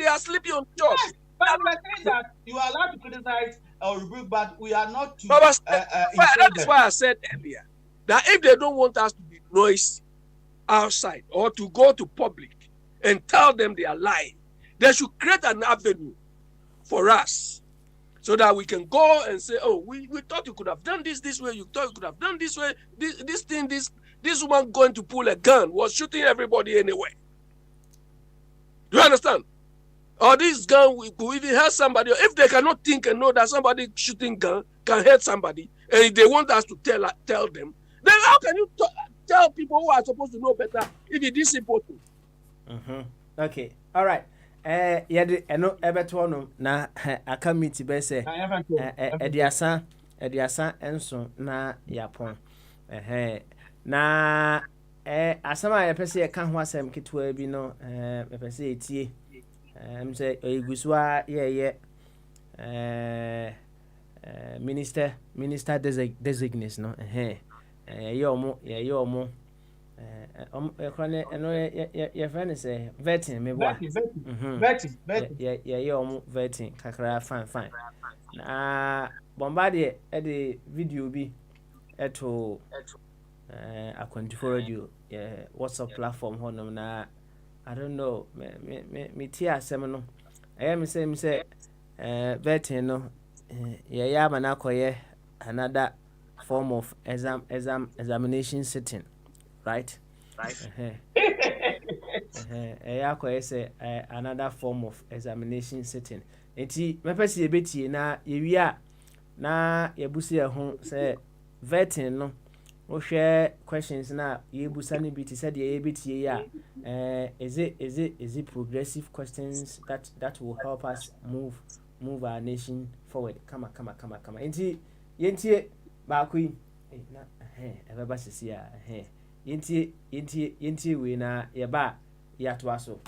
are sleeping on jobs. Yes, but we are saying that you are allowed to criticize or rebuke, but we are not to. That is why I said earlier that if they don't want us to be noisy outside or to go to public and tell them they are lying, they should create an avenue for us so that we can go and say, oh, we thought you could have done this way. You thought you could have done this way. This woman going to pull a gun was shooting everybody anyway. Do you understand? Or this gun could even hurt somebody. If they cannot think and know that somebody shooting gun can hurt somebody, and if they want us to tell them, then how can you tell people who are supposed to know better if it is simple to? Okay. All right. Yɛde ɛno ɛbɛto no na aka meet bɛ sɛ ɛdiasa nso na yapon na asɛm a yɛpɛ sɛ yɛka ho asɛm ketewa bi no yɛpɛ sɛ yɛtie sɛ ɔyɛgu so a yɛyɛ minister designate no yɛyɛ ɔmo your friend is a vetting me vetting kakra fine na bombardier the video bi eto akwantifo radio WhatsApp platform honom na I don't know me tia asem no me say vetting no ya ma na koye another form of examination sitting. Right. Another form of examination sitting. Enti mepesi ebeti na yewia na yebusi ho say vetting no wo hwe questions na yebusa ne biti said ye yebeti ya is it progressive questions that will help us move our nation forward. Come. Enti yentie ba kui na ebeba sisi ya Yenti we na yeba yato aso.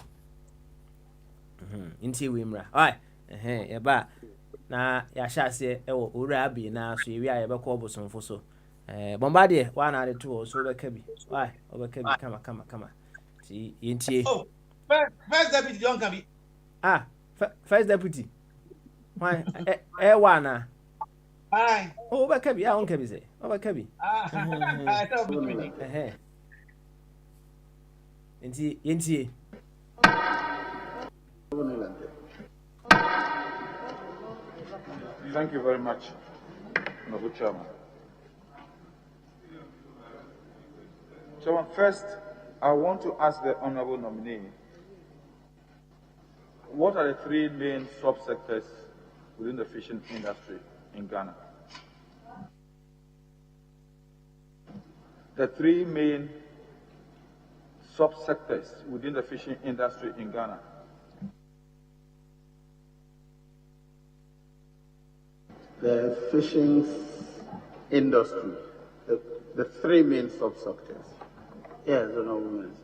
Yenti we mra. Alright. Yeba na ya shase ewo owura bi na so ewi aye beko obosonfo so bombardie wa na de to so beka bi why obeka bi kama ti yentie Oh, first deputy don't come. First deputy why wa na Aye. obeka bi on ka bi say obeka bi I thought between. yentie Thank you very much, Honorable Chairman. Chairman, first, I want to ask the Honorable nominee, what are the three main subsectors within the fishing industry in Ghana? The three main subsectors within the fishing industry in Ghana. The fishing industry, the three main subsectors. Yes, Honorable Minister.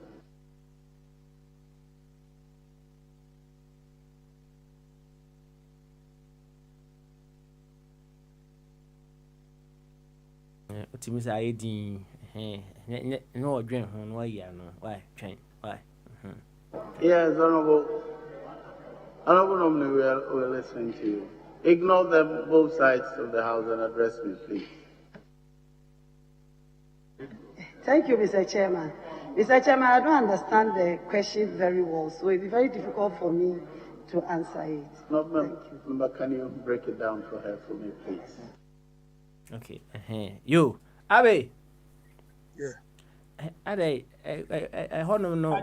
otimi say edin no odwen ho no ya no why twen why Yes, Honorable nominee, we're listening to you. Ignore them, both sides of the house, and address me, please. Thank you, Mr. Chairman. Mr. Chairman, I don't understand the question very well, so it'll be very difficult for me to answer it. No, member, can you break it down for her for me, please? Okay. You, Abe. Yeah. Ade, no.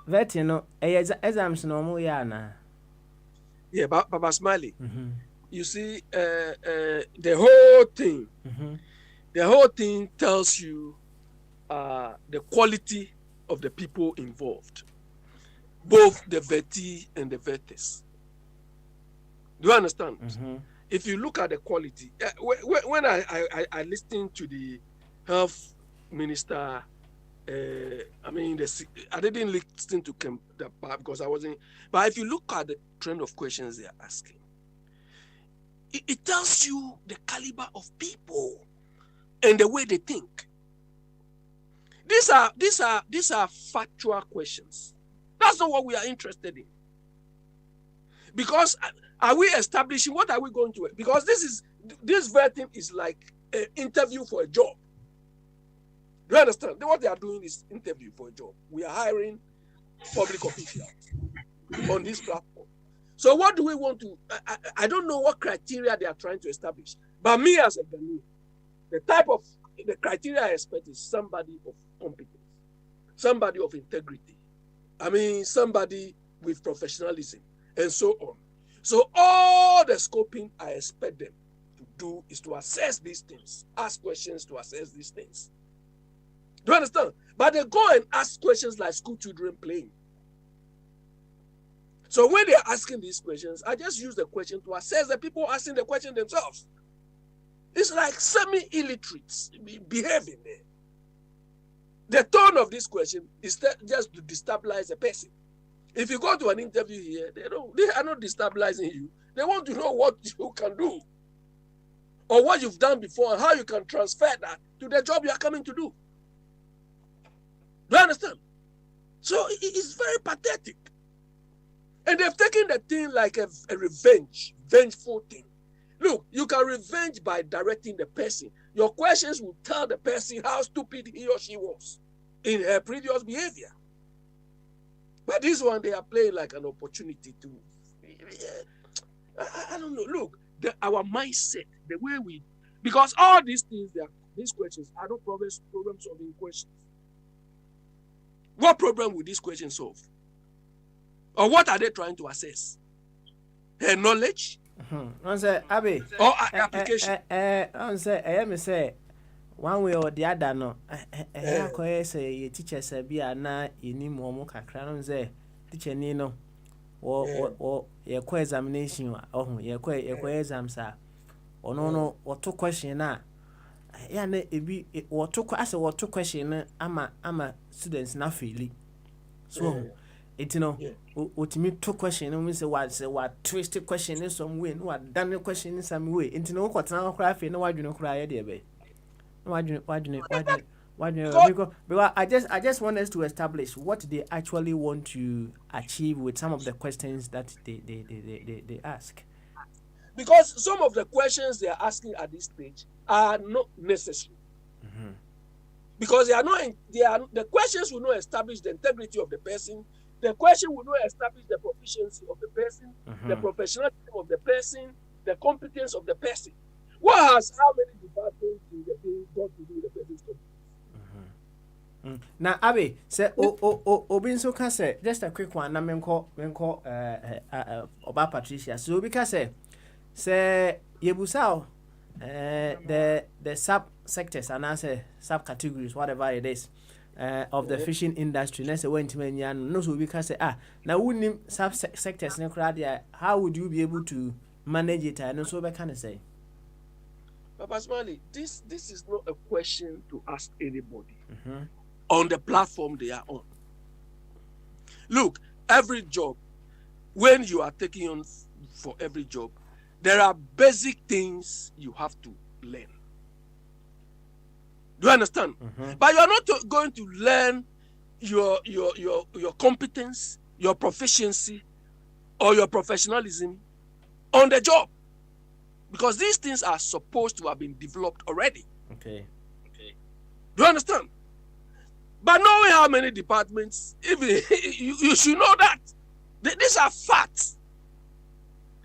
Vet, you know, exams no more yana. Yeah, Baba Smiley. You see, the whole thing tells you the quality of the people involved, both the vetee and the vetters. Do you understand? If you look at the quality, when I listened to the health minister, I didn't listen to the part because I wasn't. But if you look at the trend of questions they are asking, it tells you the caliber of people and the way they think. These are factual questions. That's not what we are interested in. Because are we establishing, what are we going to? Because this vetting is like an interview for a job. Do you understand? What they are doing is interview for a job. We are hiring public officials on this platform. So what do we want to? I don't know what criteria they are trying to establish. But me as a Ghanaian, the criteria I expect is somebody of competence, somebody of integrity. Somebody with professionalism and so on. So all the scoping I expect them to do is to assess these things, ask questions to assess these things. Do you understand? But they go and ask questions like school children playing. So when they're asking these questions, I just use the question to assess the people asking the question themselves. It's like semi-illiterates behaving there. The tone of this question is just to destabilize a person. If you go to an interview here, they are not destabilizing you. They want to know what you can do or what you've done before and how you can transfer that to the job you are coming to do. Do you understand? So it's very pathetic. And they've taken the thing like a vengeful thing. Look, you can revenge by directing the person. Your questions will tell the person how stupid he or she was in her previous behavior. But this one, they are playing like an opportunity to, I don't know. Look, our mindset, the way we, because all these things, these questions are not problem solving questions. What problem will this question solve? Or what are they trying to assess? Her knowledge? Abe. Or application? Say, one way or the other, no. Say, teacher said, be a na in more kakran, say, teacher Nino, or your examination, or your exam, sir. Or no, or two question now. It be or two question, I'm a students, not feeling. So, It ultimate two question and we say what twisted question in some way, no done question in some way. Into no what now cry no why do you cry dear bay. Why do because I just want us to establish what they actually want to achieve with some of the questions that they ask. Because some of the questions they are asking at this stage are not necessary. Because the questions will not establish the integrity of the person. The question will not establish the proficiency of the person, the professionalism of the person, the competence of the person. What has how many departments in the thing got to do with the person's competence? Now, Abby, say, Obinso can say, just a quick one, Namenko, Oba Patricia. So, because say, Yebusao, the sub sectors and answer subcategories, whatever it is, of the fishing industry. Let's say, when no, so we can say, now, wouldn't sub sectors, how would you be able to manage it? And so, I can say. Papa Smiley, this is not a question to ask anybody on the platform they are on. Look, every job, when you are taking on for every job, there are basic things you have to learn. Do you understand? But you are not going to learn your competence, your proficiency, or your professionalism on the job. Because these things are supposed to have been developed already. Okay. Do you understand? But knowing how many departments, even you should know that. These are facts.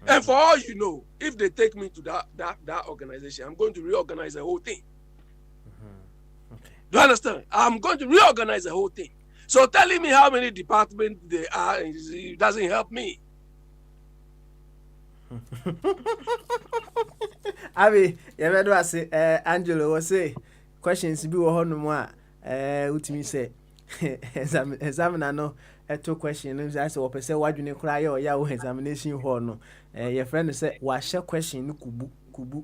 And for all you know, if they take me to that organization, I'm going to reorganize the whole thing. Do you understand? I'm going to reorganize the whole thing. So telling me how many departments there are, it doesn't help me. Abi, you do say Angelo was say questions be wo no mo utimi say examiner no two question no say wo pese wadwene kura ya wo examination hall no your friend say wa share question no kubu.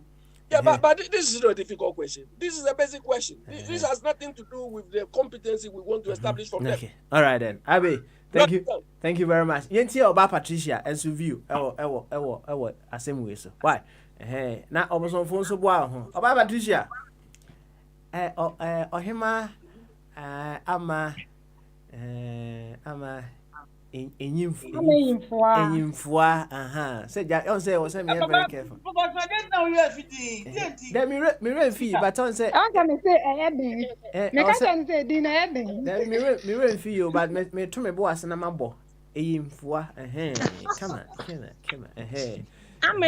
Yeah, but this is not a difficult question. This is a basic question. This has nothing to do with the competency we want to establish from them. Okay. All right then. Abi, thank you very much. Yenti Oba Patricia as view. Ewo asem we so. Why? Na oboson phone so boa ho. Oba Patricia. Ohima ama enyimfoa say on say was me very careful because I didn't know you FD then me fee but on say I can say me can say din then me fee you but me to me boss na mabo enyimfoa come on ama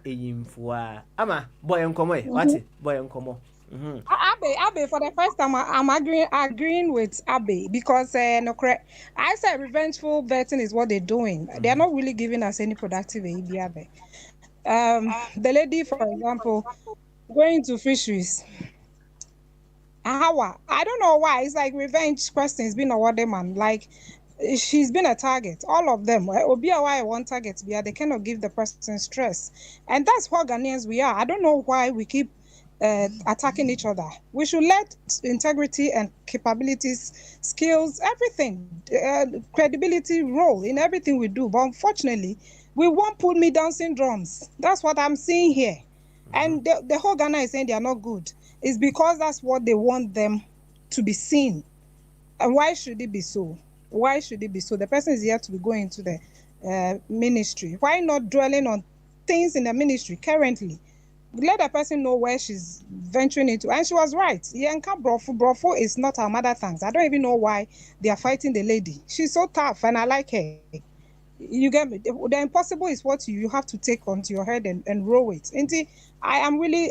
enyimfoa ama boy nkomo what boy nkomo. Abe, for the first time, I'm agreeing with Abe because no correct. I said revengeful vetting is what they're doing. They're not really giving us any productive Abe. The lady, for example, going to fisheries. I don't know why. It's like revenge questions being awarded, man. Like she's been a target. All of them. Why one target? They cannot give the person stress, and that's what Ghanaians we are. I don't know why we keep attacking each other. We should let integrity and capabilities, skills, everything, credibility roll in everything we do. But unfortunately, we won't put me down syndromes. That's what I'm seeing here. And the whole Ghana is saying they are not good. It's because that's what they want them to be seen. And why should it be so? Why should it be so? The person is here to be going into the ministry. Why not dwelling on things in the ministry currently? Let the person know where she's venturing into. And she was right. Yenka Brofo is not her mother tongue. I don't even know why they are fighting the lady. She's so tough and I like her. You get me? The impossible is what you have to take onto your head and roll it. And I'm really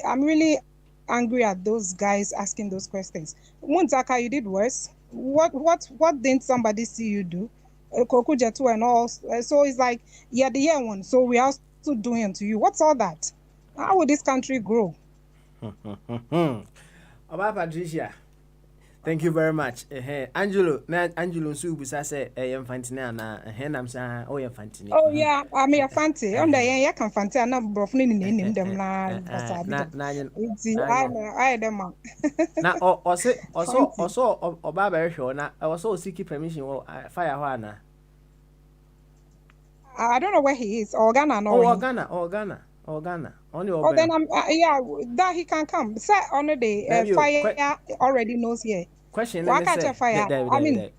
angry at those guys asking those questions. Muntaka, you did worse. What didn't somebody see you do? Kokujetu and all. So it's like, you're the year one. So we are also doing it to you. What's all that? How will this country grow? Oba Patricia, Thank you very much. Angelo, na Angelo nso busa say Fantini na nam sa Fantini. Oh yeah, I'm a fancy. On the ya can fancy na brofo ni nim dem na basabi. I dem. Na also oba ba hwe na also seek permission fire ho ana. I don't know where he is. Or Ghana no. Oh, Ghana. Only oh, then I'm yeah, that he can come. Say on the day fire already knows here. Question is fire.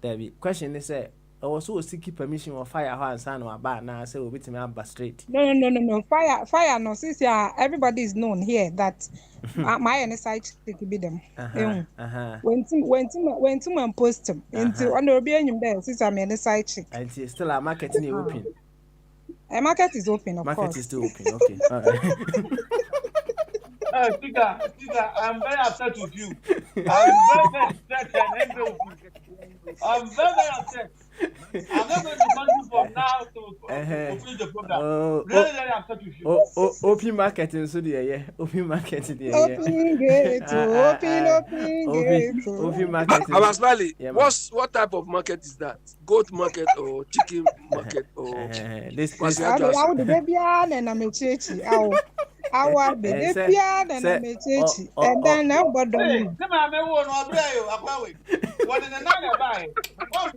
Debbie. Question is say I was so seek permission of fire ho ansa no aba na say we betimi aba straight. No. Fire no since yeah everybody is known here that my any side to be them. When to post them into on the be anyum there since I'm any side chick. And still our market is open. A market is open, of market course. Market is still open. Okay. All right. Speaker, I'm very upset with you. I'm very upset and angry with you. I'm very upset. I'm not going to continue from now to finish the program. Very upset with you. Open market in Sudia, Open market in the Open gate, open market. Abasmali, what type of market is that? Goat market or chicken market or this how the baby and I'm a churchy. Our baby and I'm a churchy. And then now but don't come on, I won't obey you. I'm going. What in another buy? Oh,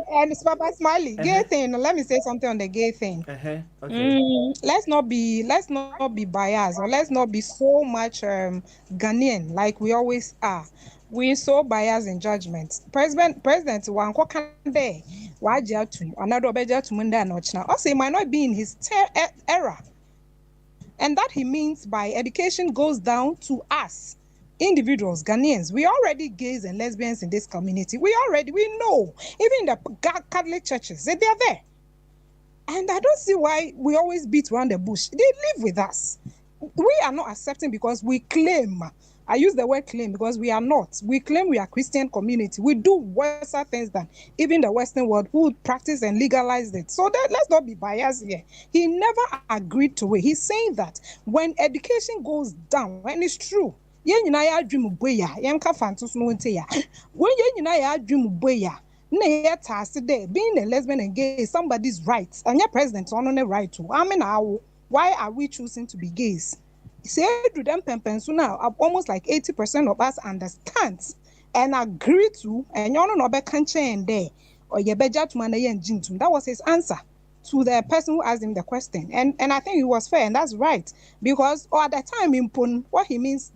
and Papa Smiley, gay thing. Let me say something on the gay thing. Okay. Let's not be biased, or let's not be so much Ghanaian like we always are. We're so biased in judgment. President one kwakande wajatu another obejatu munda nochna. Also, it might not be in his era. And that he means by education goes down to us, individuals, Ghanaians. We already gays and lesbians in this community. We know. Even the Catholic churches, they are there. And I don't see why we always beat around the bush. They live with us. We are not accepting because we claim. I use the word claim because we are not. We claim we are Christian community. We do worse things than even the Western world who practice and legalize it. So let's not be biased here. He never agreed to it. He's saying that when education goes down, and it's true, when being a lesbian and gay is somebody's rights, and your president on the right to. I mean, why are we choosing to be gays? Say to them now, almost like 80% of us understand and agree to, and you're not and there, or you that was his answer to the person who asked him the question. And I think it was fair, and that's right. Because at the time in Pun, what he means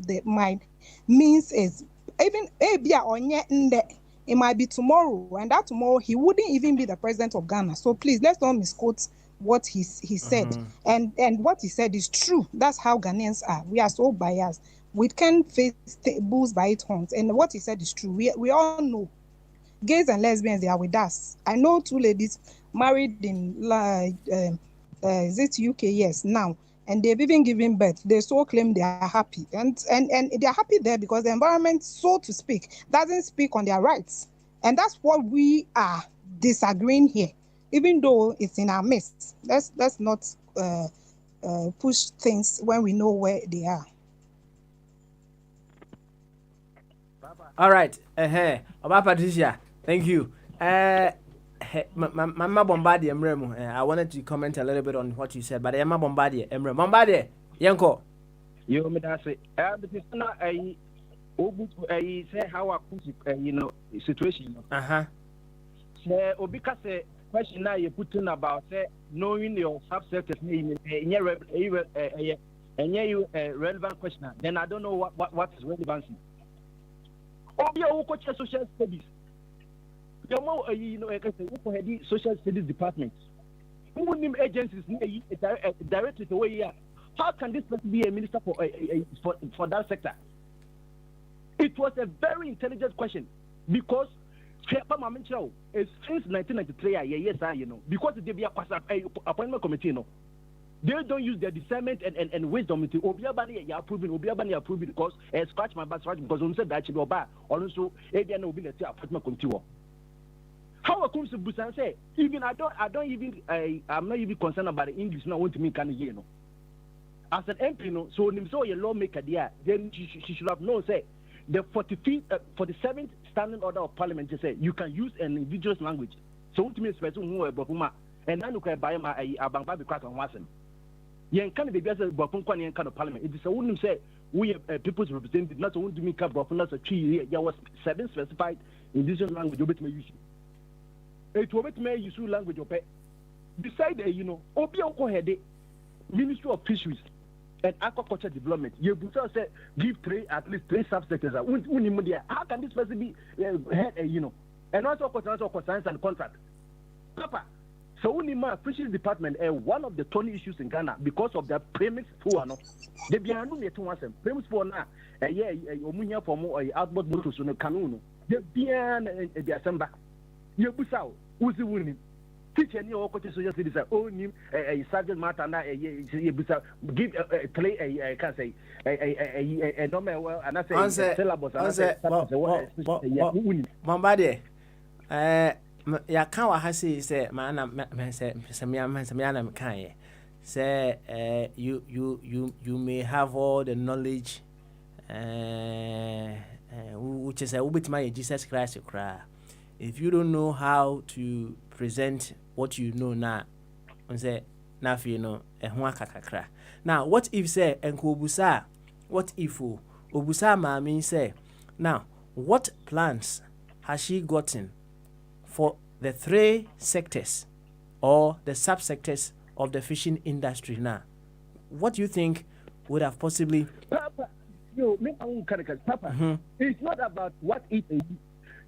means is even it might be tomorrow, and that tomorrow he wouldn't even be the president of Ghana. So please let's not misquote what he said, and what he said is true. That's how Ghanaians are. We are so biased. We can't face bulls by its horns, and what he said is true. We all know gays and lesbians, they are with us. I know 2 ladies married in is it UK? Yes, now, and they've even given birth. They so claim they are happy, and they are happy there because the environment, so to speak, doesn't speak on their rights, and that's what we are disagreeing here. Even though it's in our midst, let's not push things when we know where they are. All right. Oba Patricia, thank you. Mama Bombardier Mremu, I wanted to comment a little bit on what you said, but Mama Bombardier Mremu. Bombardier, Yanko. You me that say, but it's not a say how I put situation. Say Obika say question now you're putting about knowing your subsectors name relevant question. Then I don't know what is relevancy. Obia who coach social studies. Your more who head social studies department. Who name agencies directly the way here. How can this person be a minister for that sector? It was a very intelligent question because it's since 1993, because they be a appointment committee, they don't use their discernment and wisdom to Obiabani approving because scratch my back because on said that she will buy also no be the appointment committee. How comes to Busan say even I'm not even concerned about the English now want to make can you know. As an MP no so him so a lawmaker there then she should have known say the 47th standing order of parliament say you can use an indigenous language. So what means person who are bofuma and then you can buy my abamba because on wasn't. Yen can be just bofun kwa yen kind of parliament. It is a wouldn't say we people's representative not to me cap bofun as a tree there was 7 specified indigenous language obet me use. It will be use language of beside you know obi head Ministry of Fisheries and Aquaculture Development. You say give at least 3 subsectors. How can this person be head you know and also science and contract Papa so Unima Fisheries Department one of the thorny issues in Ghana because of their premise for no they be anu me to one premise for na omunya for more outboard motors no canoe they be the assembly you busao uzi wuni teacher ni okote social studies onim subject matter na you busa give play I can say a normal well and I say syllabus and I say Bombade ya kan wa ha say man say me kan say you may have all the knowledge which is a bit my Jesus Christ cry. If you don't know how to present what you know now, say na you know kakra. Now what if say enko obusa? What if obusa mami say now what plans has she gotten for the 3 sectors or the subsectors of the fishing industry now? What do you think would have possibly Papa, Papa, it's not about what it is.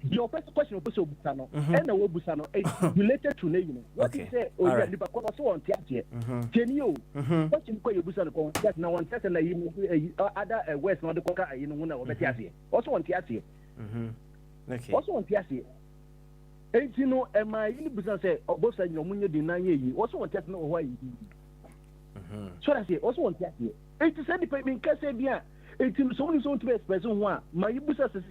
Your first question was Busano, and the Busano is related to name. What you say, or the Bacoa so on Tiatia. Can you? What you call your Busano? That's now one second, other West, not the Coca, you know, one of Tiatia. Also on Tiatia. Also on Tiatia. And you know, am I in Busan say, or both said your money deny you, also on Tiatia, why you. So I say, also on Tiatia. It is any payment, Cassabia. It is only so to express one. My Busa says,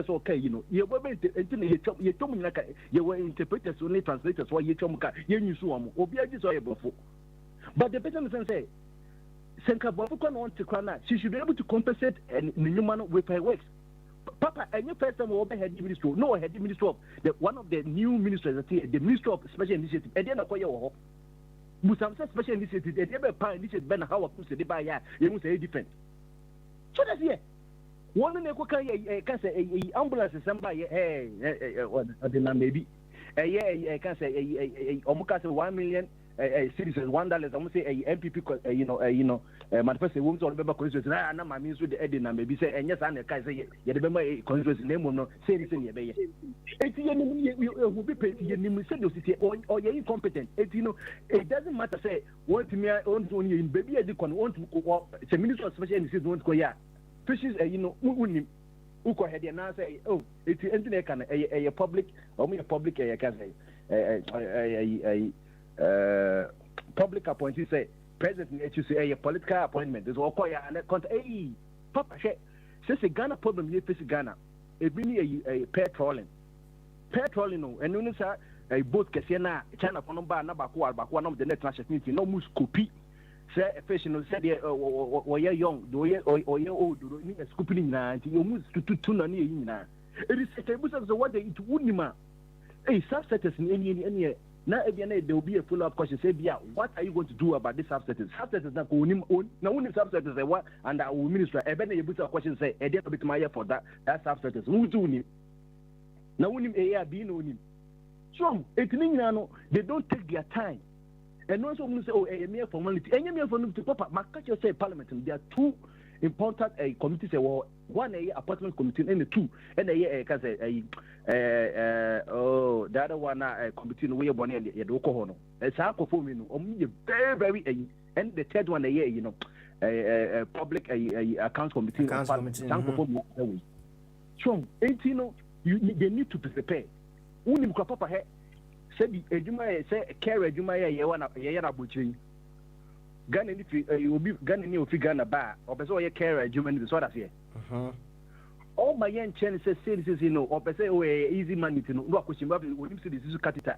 okay, you know, you were you told me like you were interpreters, only translators, why you told me, you knew so, Obia's before. But the person say, Senka Babukan want to cry, she should be able to compensate and human with her works. Papa, and your first time over head ministry, no head ministry of one of the new ministers, the Ministry of Special Initiative, and then acquire your hope. Musam says special initiative, and never pine initiative, Ben Howard, who said, by ya, you must say different. So that's here. One in a can say ambulance is somebody, maybe. I can say almost 1 million citizens, $1. I'm going to say a MPP, manifesto wounds or member constituency. And my means with the Edina maybe say, and yes, I can say, you remember a constituency name will not say this in your bay. You will be paid to city or you're incompetent. It doesn't matter, say, what me only in baby, I want to the Minister of Special Initiative won't go, yeah. Fishes, who go ahead and now say, oh, it's a public, or a public, I can say, public appointee say, President, you say a political appointment. There's all quite a Papa, says a Ghana problem here, face Ghana. It really a pair trolling. Pair trolling, and when it's a boat, Cassiana, China, Ponomba, Nabaku, one of the international community, no moose copy. Say a fish, said, or you're young, or you're old, a scooping 90, you move to 2 near. It is a table of the what they eat Woodnima. A subsetters in any. Now, there will be a follow-up question. Say, what are you going to do about this subsetters? Subsetters now only subsetters say what, and our minister. Even a bit of question say, a day to be my for that subsetters. Who do him? Now, when him being on him. So, they don't take their time. And also, when say, oh, a mere formality. And mere formality, Papa, my culture say parliament. There are 2 important committees. One appointment committee and the 2 and a can say the other one committee in way born in the Okohono. It's half of women only very and the third one a public accounts committee. So they need to prepare. Unim Papa said say carry Juma butchering. Ghana if you will be Ghana new figure Ghana bar or person care German is what I say. all my young chen says you know or per se easy money to know no question but when you see this is catheter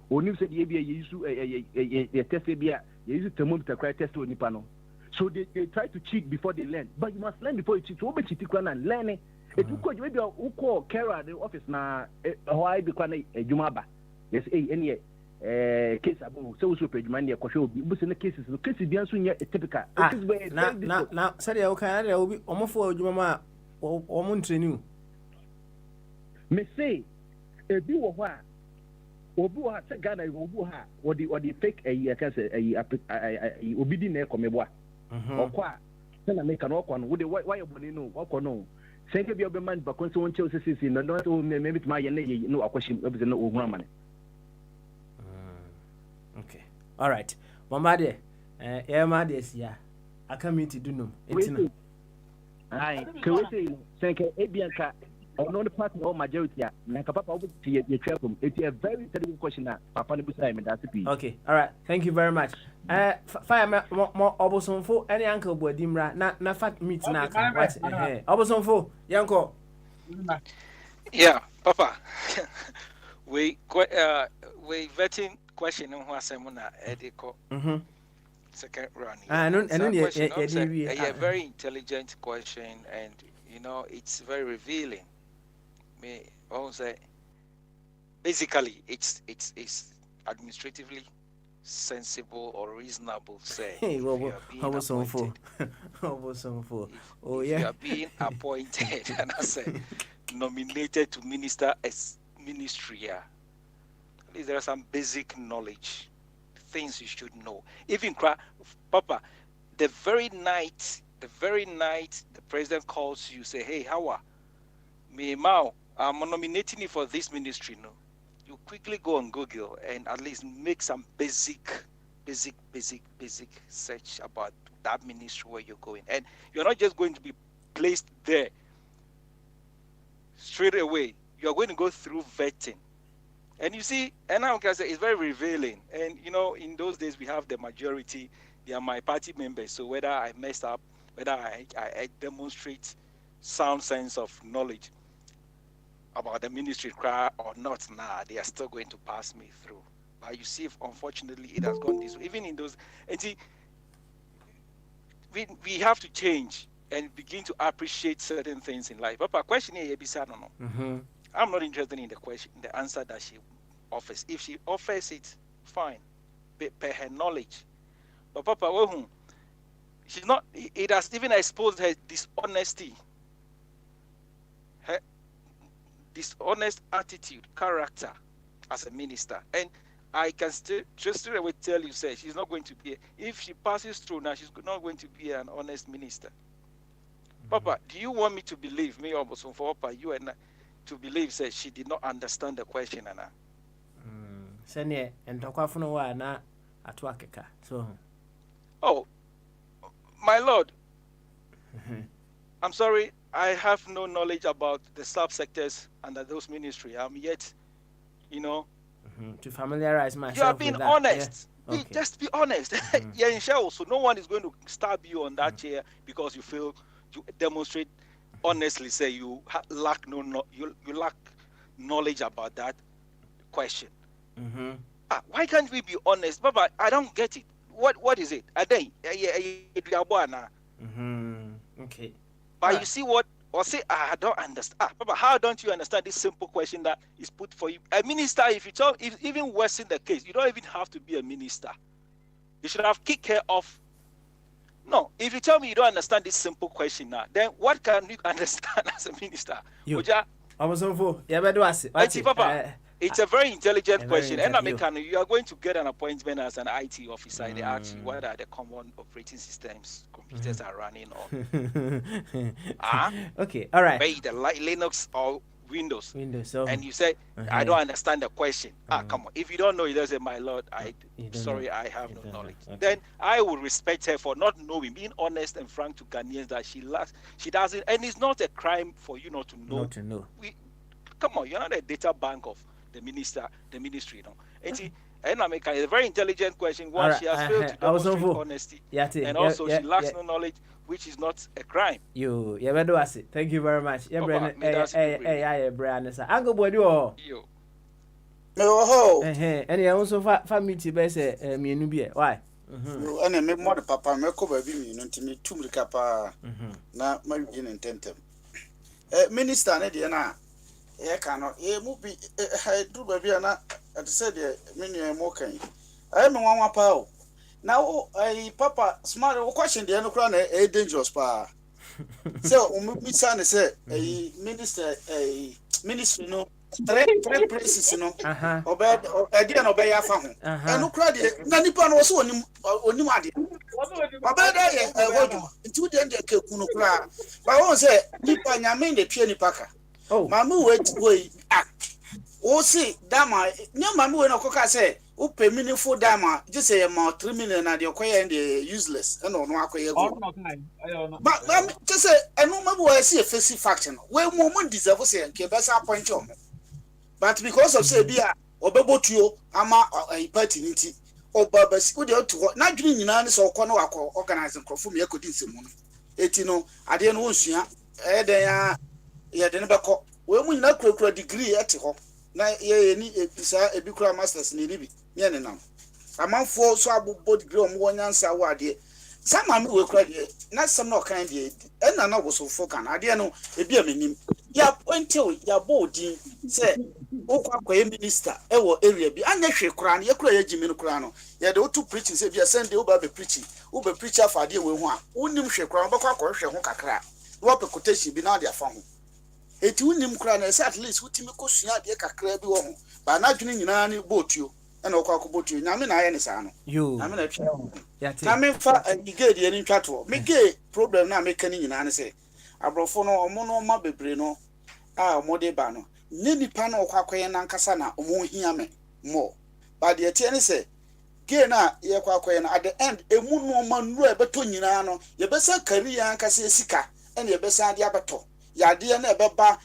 when you say the ABA you use a test ABA you use thermometer cry test on nipano so they try to cheat before they learn but you must learn before you cheat so be cheat and learn it if you could maybe you call Kara the office na why be kwana ejumaba yes any case abu so page man dey kwhwe obi bu se na cases no case bi anso nya typical na sare o kan na obi omofo adwuma ma o mo ntrenu me say ebi wo ho a obi wo ha se Ghana obi wo ha odi fake I can say obi di na ekomebo a okwa se na make no okwa no wo de why oboni no okwa no se nke bi obi man ba kon se won cheo sisi no no me bit ma ye no akwashim obi se no ohun amane. Okay. All right. Mama de ma de sia. Aka me ti dunum. Entina. Ai, ke we say senke ebianka ono the part of majority na ka papa obi ti ye twelve. It's a very terrible question na papa ne busa me that be. Okay. All right. Thank you very much. Fire mo obosonfo any uncle bodimra na fat meet na kan what obosonfo yanko. Yeah, papa. we vetting question who asemuna ediko second round. A very intelligent question, and you know it's very revealing. Me also basically it's administratively sensible or reasonable say. Hey, oh yeah. You are being appointed and I said nominated to minister as ministry. At least there are some basic knowledge, things you should know. Even Papa, the very night the president calls you, say, "Hey, how are me, Mao? I'm nominating you for this ministry." No, you quickly go on Google and at least make some basic search about that ministry where you're going, and you're not just going to be placed there straight away. You're going to go through vetting. And you see, and now can say it's very revealing. And you know, in those days we have the majority, they are my party members. So whether I messed up, whether I demonstrate sound sense of knowledge about the ministry or not, they are still going to pass me through. But you see, if unfortunately it has gone this way. Even in those, and see, we have to change and begin to appreciate certain things in life. Papa, question here, no. I'm not interested in the question, the answer that she offers. If she offers it, fine, per her knowledge. But Papa, she's not. It has even exposed her dishonesty, her dishonest attitude, character as a minister. And I can still just straight away tell you, say she's not going to be. If she passes through now, she's not going to be an honest minister. Papa, do you want me to believe me, almost for Papa, you and I, to believe that she did not understand the question, Anna? Senior and Tokafuno na atwakeka. So, oh, my lord, I'm sorry, I have no knowledge about the subsectors under those ministry. I'm yet, you know, to familiarize myself. You are being with honest. Yeah. Okay. Just be honest. Yeah, so no one is going to stab you on that chair because you feel to demonstrate honestly. Say you lack you lack knowledge about that question. Why can't we be honest, Baba? I don't get it. What is it? Okay. But you see what? Or say, I don't understand. Baba, how don't you understand this simple question that is put for you? A minister, if even worse in the case, you don't even have to be a minister. You should have kicked her off. No, if you tell me you don't understand this simple question now, then what can you understand as a minister? Papa, it's a very intelligent question. And you are going to get an appointment as an IT officer. They ask you what are the common operating systems computers are running on. Okay, all right. Maybe the Linux or Windows. So, and you say, I don't understand the question. Come on. If you don't know, you just say, my lord, I have no knowledge. Okay. Then I will respect her for not knowing, being honest and frank to Ghanaians that she doesn't, and it's not a crime for you not to know. Not to know. Come on, you're not a data bank of the ministry, you know. And I make a very intelligent question. One, she has failed to demonstrate honesty, and also she lacks no knowledge. which is not a crime. You bedo ase. Thank you very much. Yeah, Brandon. Hey, Brandon. Uncle Boy, yo. No, and you also family best me nubia. Why? And me more papa me ko ba bi mi no ntimi tumrika pa na ma wi ne tentem. Minister ne de na e ka no e mu bi du ba bi na at say de me nu mo kan. Ai me nwanwa pa o. Na o ai papa smart o question de no kra na e dangerous pa. So o mu bi sa ne say ai minister no three places no obed again obey afa ho enu kra de na nipa no so onim ade obed dey hodum nti de ke kunu kra ba won say nipa nyame de tue nipa ka mama wait o see dama nyama me we no koka say o pay meaningful dama just say ma 3 million na de okoye and useless and no akoye go but just say enu ma bo see a face fact no we mo deserve say nke be sa point o. But because of say bia obebotuo ama party nti obabasi wo de oto na dwene nyina ne so okọ na wakọ organize nkrofo me ekodi nsemu no eti no ade no wonsua den ya de ne beko we mu nyina kura degree ete ho na ye ni ebisa ebi kura masters ni ribi me ne nam amanfo so abobo degree o mo wonyansa wo ade sama me we kura de na sam na okan de na na go so fo kan ade no ebi amanim ya pointel ya boldin say okwa minister ewo area bi anya hwe kura na yakura ya jimi no kura no ya de otu preaching say bia Sunday oba be preaching for ade we ho a unim hwe kura bakwa ko hwe ho kakra wo pe quotation bi na de afa ho eti unim kura na say at least utimi ko sua ade kakra bi wo ho ba na dwene nyina ne botuo na okwa ko botuo nyame na aye ne sa no nyame na twa ya te nyame fa igede ye ni twato me ge problem na me kan nyina ne say abrofo no omo no ma bebre no a omo de ba no ne nipa na okwakoye na nkasa na omo hia me mo ba de tie ne se ge na ye kwakoye na at the end emu no ma nru ebeto nyina no ye besa career nkasa esika ene ye besa ade abeto ya de na ebeba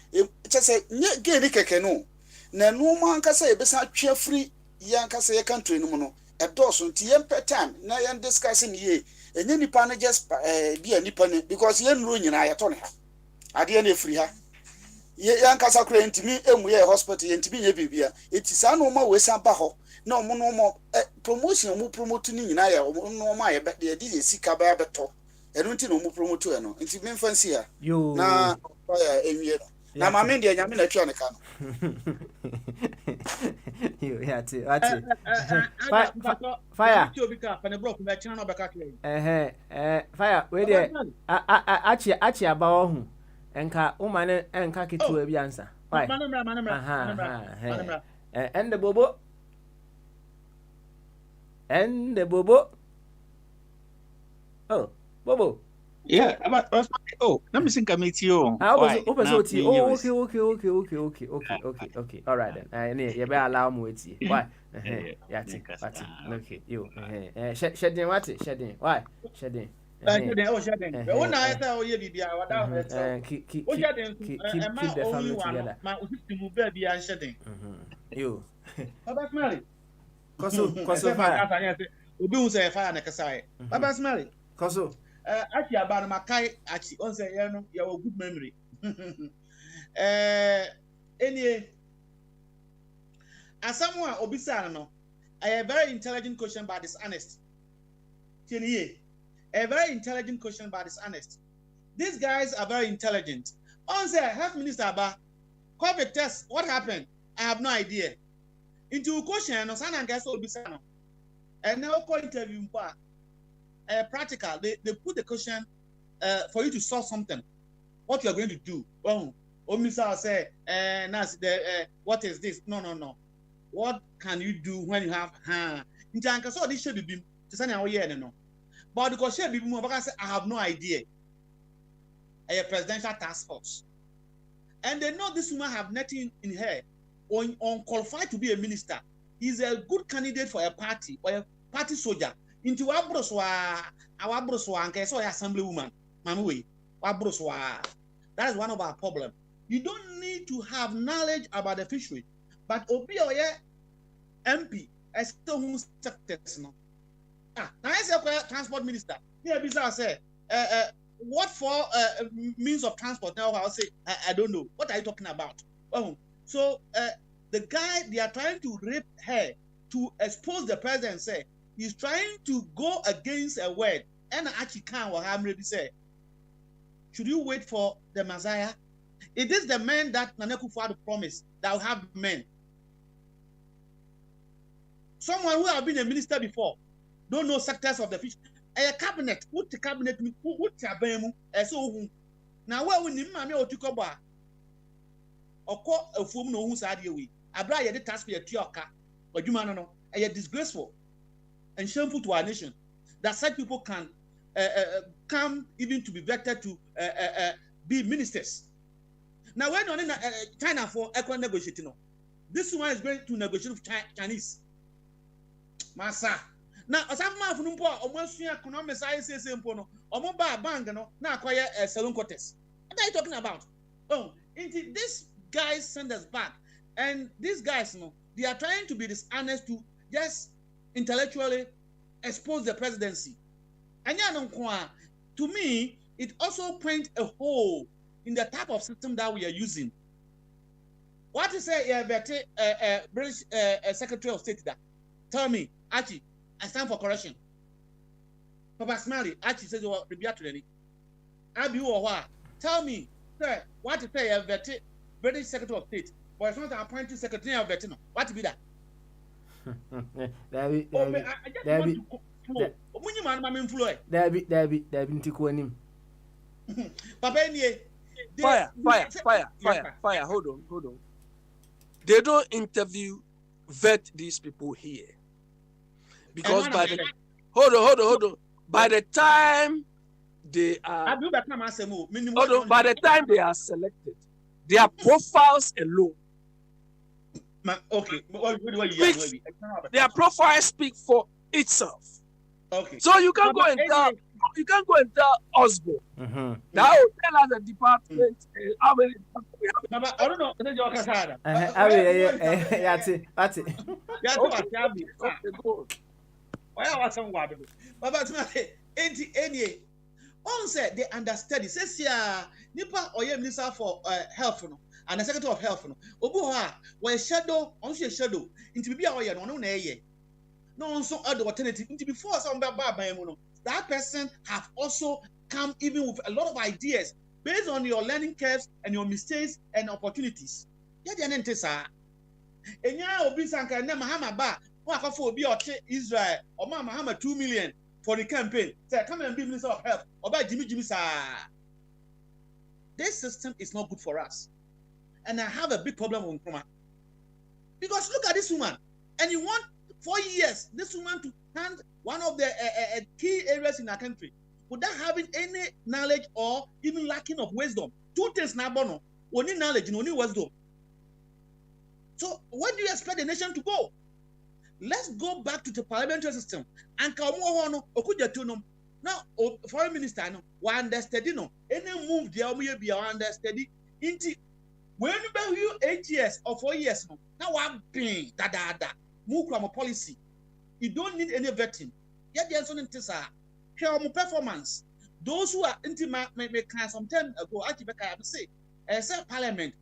chese nye ge ni keke no na no ma nkasa ye besa twa free ya nkasa ye country no no edoso nti ye mpe time na ye discuss ni ye enye nipa na just bia nipa ne because ye nru nyina ye to ne ha ade na free ha yan kasa kura ntimi emu ye hospital ye ntimi ye bibia eti sa no ma we san ba ho na omo no mo promotion mu promote ni nyina ya omo no ma ye be de di sika ba beto enu nti no mu promote e no nti me fancy ya na ya enwie na ma me de nyame na twa ne ka no yo ya ti ati fire fire we de achi aba ho enka umane enka kitu bi ansa why and the bobo oh bobo yeah let me think committee okay all right then you better allow me wait why yeah okay you shedding what shedding why shedding keep the family together. You. Koso fire. Obi who say fire na kasai. Baba Smiley. Koso. Actually about makai actually on say you have good memory. Any as someone obisa no, a very intelligent question but dishonest. A very intelligent question but dishonest. These guys are very intelligent. On say health minister Aba, COVID test, what happened? I have no idea. Into question no sana guys obisa no. And now call interview practical. They put the question for you to solve something. What you are going to do. Oh, Mr. say, what is this? No. What can you do when you have into anka so this should be to say no. But because she be more, I have no idea. A presidential task force. And they know this woman have nothing in her unqualified to be a minister. He's a good candidate for a party or a party soldier. Into Wabroswa, our Broswa, and so assemblywoman. Mamui, Wabroswa. That is one of our problems. You don't need to have knowledge about the fishery, but Obi Oye MP, I still who success no. Now I say transport minister. Here, Bisa say, what for means of transport? Now I'll say, I don't know. What are you talking about? Oh, so the guy, they are trying to rape her to expose the president. Say he's trying to go against a word. And actually can't what I'm ready to say. Should you wait for the Messiah? It is the man that Nana Akufo-Addo promised that will have men. Someone who have been a minister before, don't know sectors of the fish. A cabinet, what the cabinet, what tabemu, so now where we need mammy or tukoba or call a fool no who's had you. I brought the taxpayer tioka, but you man, a disgraceful and shameful to our nation that such people can come even to be vetted to be ministers. Now, when on in China for equal negotiating, this one is going to negotiate with Chinese. Massa. Now, as I'm not from almost economic science, simple, or mobile bank, now acquire a salon contest. What are you talking about? Oh, these guys send us back, and these guys, they are trying to be dishonest to just intellectually expose the presidency. And to me, it also points a hole in the type of system that we are using. What is a British Secretary of State that? Tell me, Archie, I stand for correction. Papa Smiley, Archie says, "Oh, the Beatrice, Abi Owa, tell me, sir, what is a British Secretary of State? But it's not an appointed Secretary of Vetino. What to be that?" Dabi Fire. Hold on. They don't interview, vet these people here. Because hold on. By the time they are by the time they are selected, their profiles alone. Okay. Their profiles speak for itself. Okay. So you can't go and tell Osborne. Mm-hmm. That will tell us the department how many we have. I don't know. That's it. Why are some water? But any on said they understand it. Says here, Nipa or Minister for Health and the Secretary of Health. Obuha, where shadow, on shadow, into be our no nay. No, so other alternative into before some that person have also come even with a lot of ideas based on your learning curves and your mistakes and opportunities. Yeah, the answer, sir. And now, Obisanka and Mahama Ba, who for be Israel or Mahama 2 million for the campaign. Say, come and be Minister of Health or by Jimmy, sir. This system is not good for us. And I have a big problem with Nkrumah. Because look at this woman, and you want 4 years this woman to hand one of the key areas in our country without having any knowledge or even lacking of wisdom. Two things now, bono. Only knowledge and only wisdom. So where do you expect the nation to go? Let's go back to the parliamentary system. And now, foreign minister, we understand, any move there will be understood. When you 8 years or 4 years, now I'm paying move from a policy. You don't need any vetting. Yet there's something to say. Here performance. Those who are intimate may some time ago, I say, as a parliament,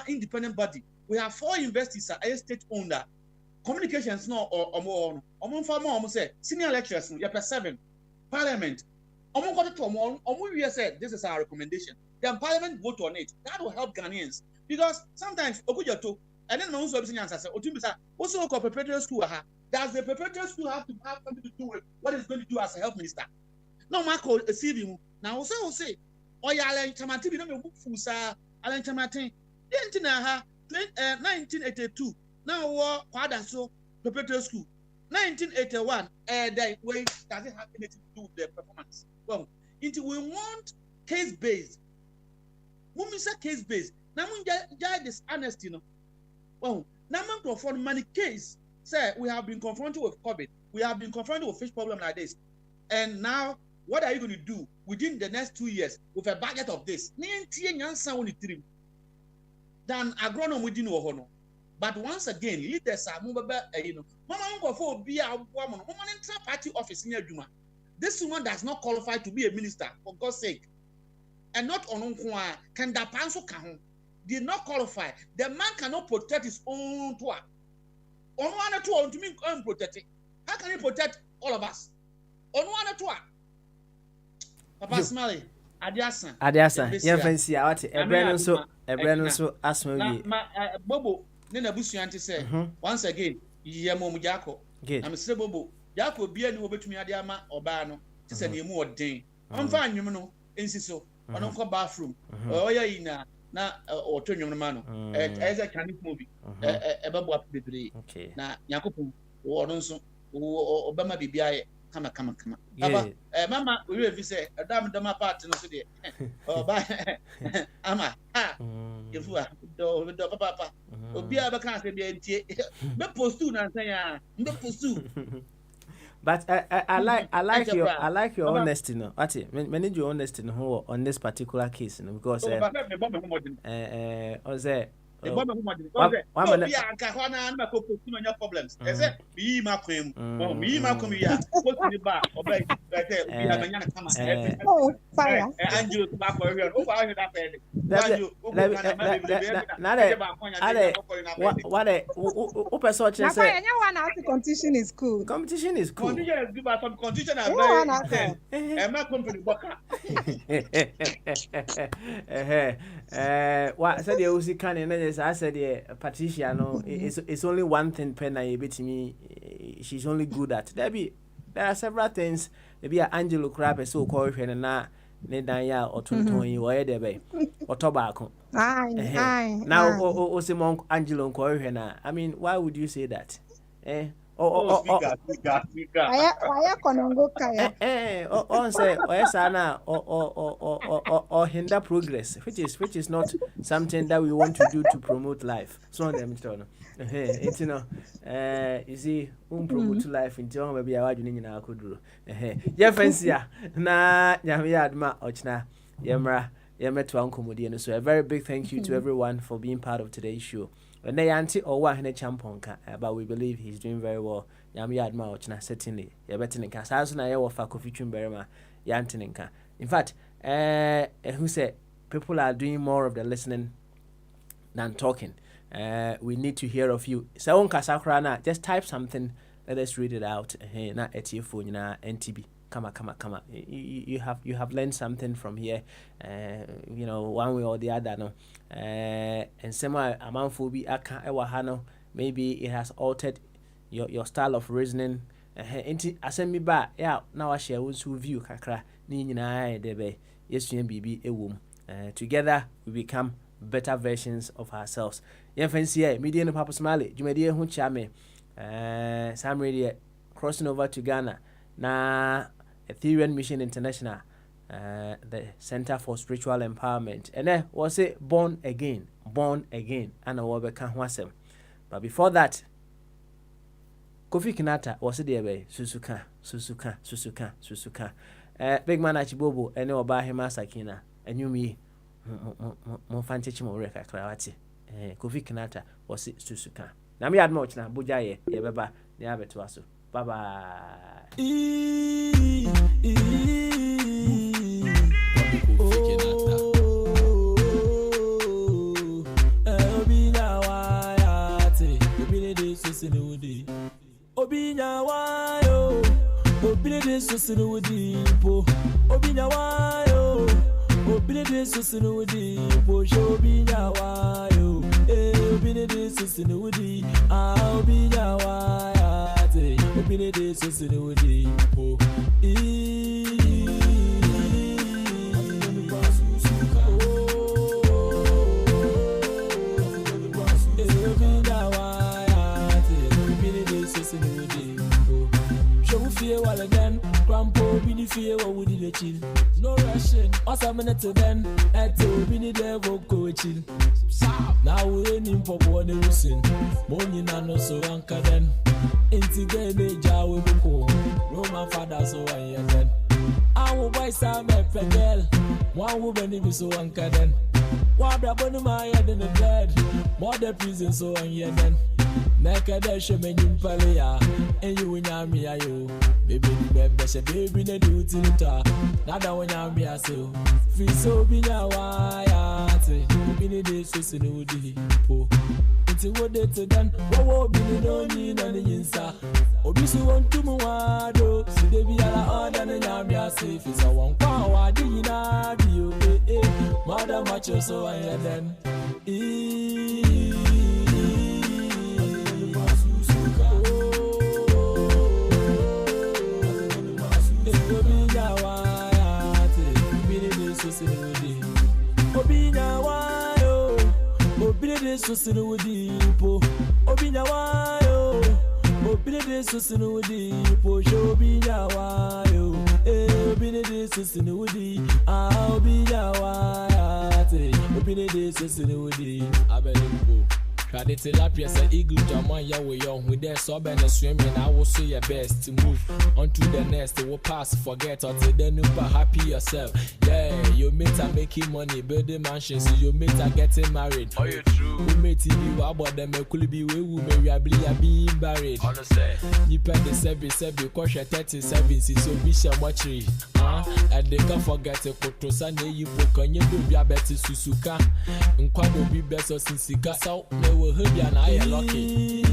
independent body. We have 4 universities are state owned. Communications no or more. Almost say senior lecturers, you 7. Parliament. We said this is our recommendation. Then Parliament vote on it. That will help Ghanaians. Because sometimes and then also also preparatory school. Does the preparatory school have to have something to do with what it's going to do as a health minister? No, Marco, CV. Now, also say, oh, yeah, Alan Chamati, we don't know who Alan Chamati. 1982. Now, so preparatory school. 1981. Then wait, does it have anything to do with the performance? Well, we want case-based. When we say case-based, now we judge this honesty, Well, now for many case, say we have been confronted with COVID, we have been confronted with fish problem like this, and now what are you going to do within the next 2 years with a budget of this? Then agronom we didn't know, But once again, leaders are movable, Mama go for be a woman, party office near Juma. This woman does not qualify to be a minister, for God's sake. And not on can the panso can did not qualify. The man cannot protect his own tour. On one tour to me protect it. How can he protect all of us? On one tour. Papa Smiley, Adiasa. Yeah, fancy out a brand so ask me. Bobo, Nena Busianti say, once again, Yamo Jako. I'm say Bobo, Jako be any over to me Adiama or Bano. It's a new more day. I'm fine, you know, insisto. I don't go bathroom. Oh, yeah, na or turn your man. As a Chinese movie, a babu up the day. Now, Yakupu, or also, Obama BBI. Come. Mama, we will say a damn dama part in the oh, bye. Ama, if you are papa, be a vacancy, be postun and say, no pursue. But I like your honesty, no. Ati, many your honesty no on this particular case, no, because problems. Be my cream, be my comia. What's the bar? Obey, fire. And you back over here. What competition is cool. Competition is cool. Competition is good, but some competition are very and my company worker. What said you see can I said Patricia no it's only one thing pen I bet me she's only good at. There are several things maybe Angelo Crab so called and na ne dan ya otonton yi wo there be otobako. Now o Simon Angelo call na. I mean, why would you say that? Speaker. Why konongo kaya? On say sana or hinder progress, which is not something that we want to do to promote life. So them it's you see promote life in town maybe awaju ni nyina akoduro. Yeah fancy na nyame adma ochna yemra yemeto ankomodie no. So a very big thank you to everyone for being part of today's show. And they anti or one champonka, but we believe he's doing very well. Yami adma ochna certainly. Ya betinka. Saso na yewo fa Kofi Twumberema yantinka. In fact, who said people are doing more of the listening than talking. We need to hear of you. So on kasakra just type something. Let us read it out. Na etiefo na NTB. Come. You have learned something from here, one way or the other, no. And some amount aka ewahano. Maybe it has altered your style of reasoning. Asemi ba yeah. Now I share with view kakra ni nyina debe. Yes, bibi ewum. Together we become better versions of ourselves. Yeah, fancy media no Papa Smiley. Jumedie hu chame. Sam radio crossing over to Ghana. Na Ethereum Mission International, the Center for Spiritual Empowerment. And then was it born again, and a wabeka wasem. But before that, Kofi Kinata was it there Susuka. Big man Achibobo, and no ba him Sakina, and you me Monfanchimo Reka Krawati. Kofi Kinata was it Susuka. Nami had much now, Bujaye, Yababa, the Abetuasu. Bye-bye. No rushing, awesome minute to then. At the minute, devil go chill. Now we're in for one listen. Money nano so anchor then. Intigate Jawa Buko. Roman father so I am then. I will buy some pedal. One woman is so anchor then. Why brabon my head in the bed? More the prison so on your then. Nakada men Palia, and you win me, ayo. Baby, baby, ne do tinta. Nada when I'm here, so. Feel so be now, why? Be the days to know the po. It's what they to done. What be no need on the inside. Obisu want to muado. See, they be all than a yamia safe. It's a one power, Dina, you, Madam Macho, so I had then. Obinya wayo, obide susinu udipo. Obinya wayo, obide susinu udipo. Obinya wayo, obide susinu udi. Obinya wayo, obide susinu udi. Abelipo. Try to tilapia say eagle jaman ya we young with their sub and swimming. I will say your best to move on to the next. It will pass, forget until then you happy yourself. Yeah, your mates are making money, building mansions. Your mates are getting married. Oh, you true. We made TV, about them, could be we will marry, being buried. Understand? You pay the service, cost 37, so be so much. And they can't forget to put to Sunday. You book on your baby, I bet to Susuka. And quite will be best or Sinsika. So, no, we'll hear you and I are lucky.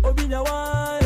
Obinya wayo,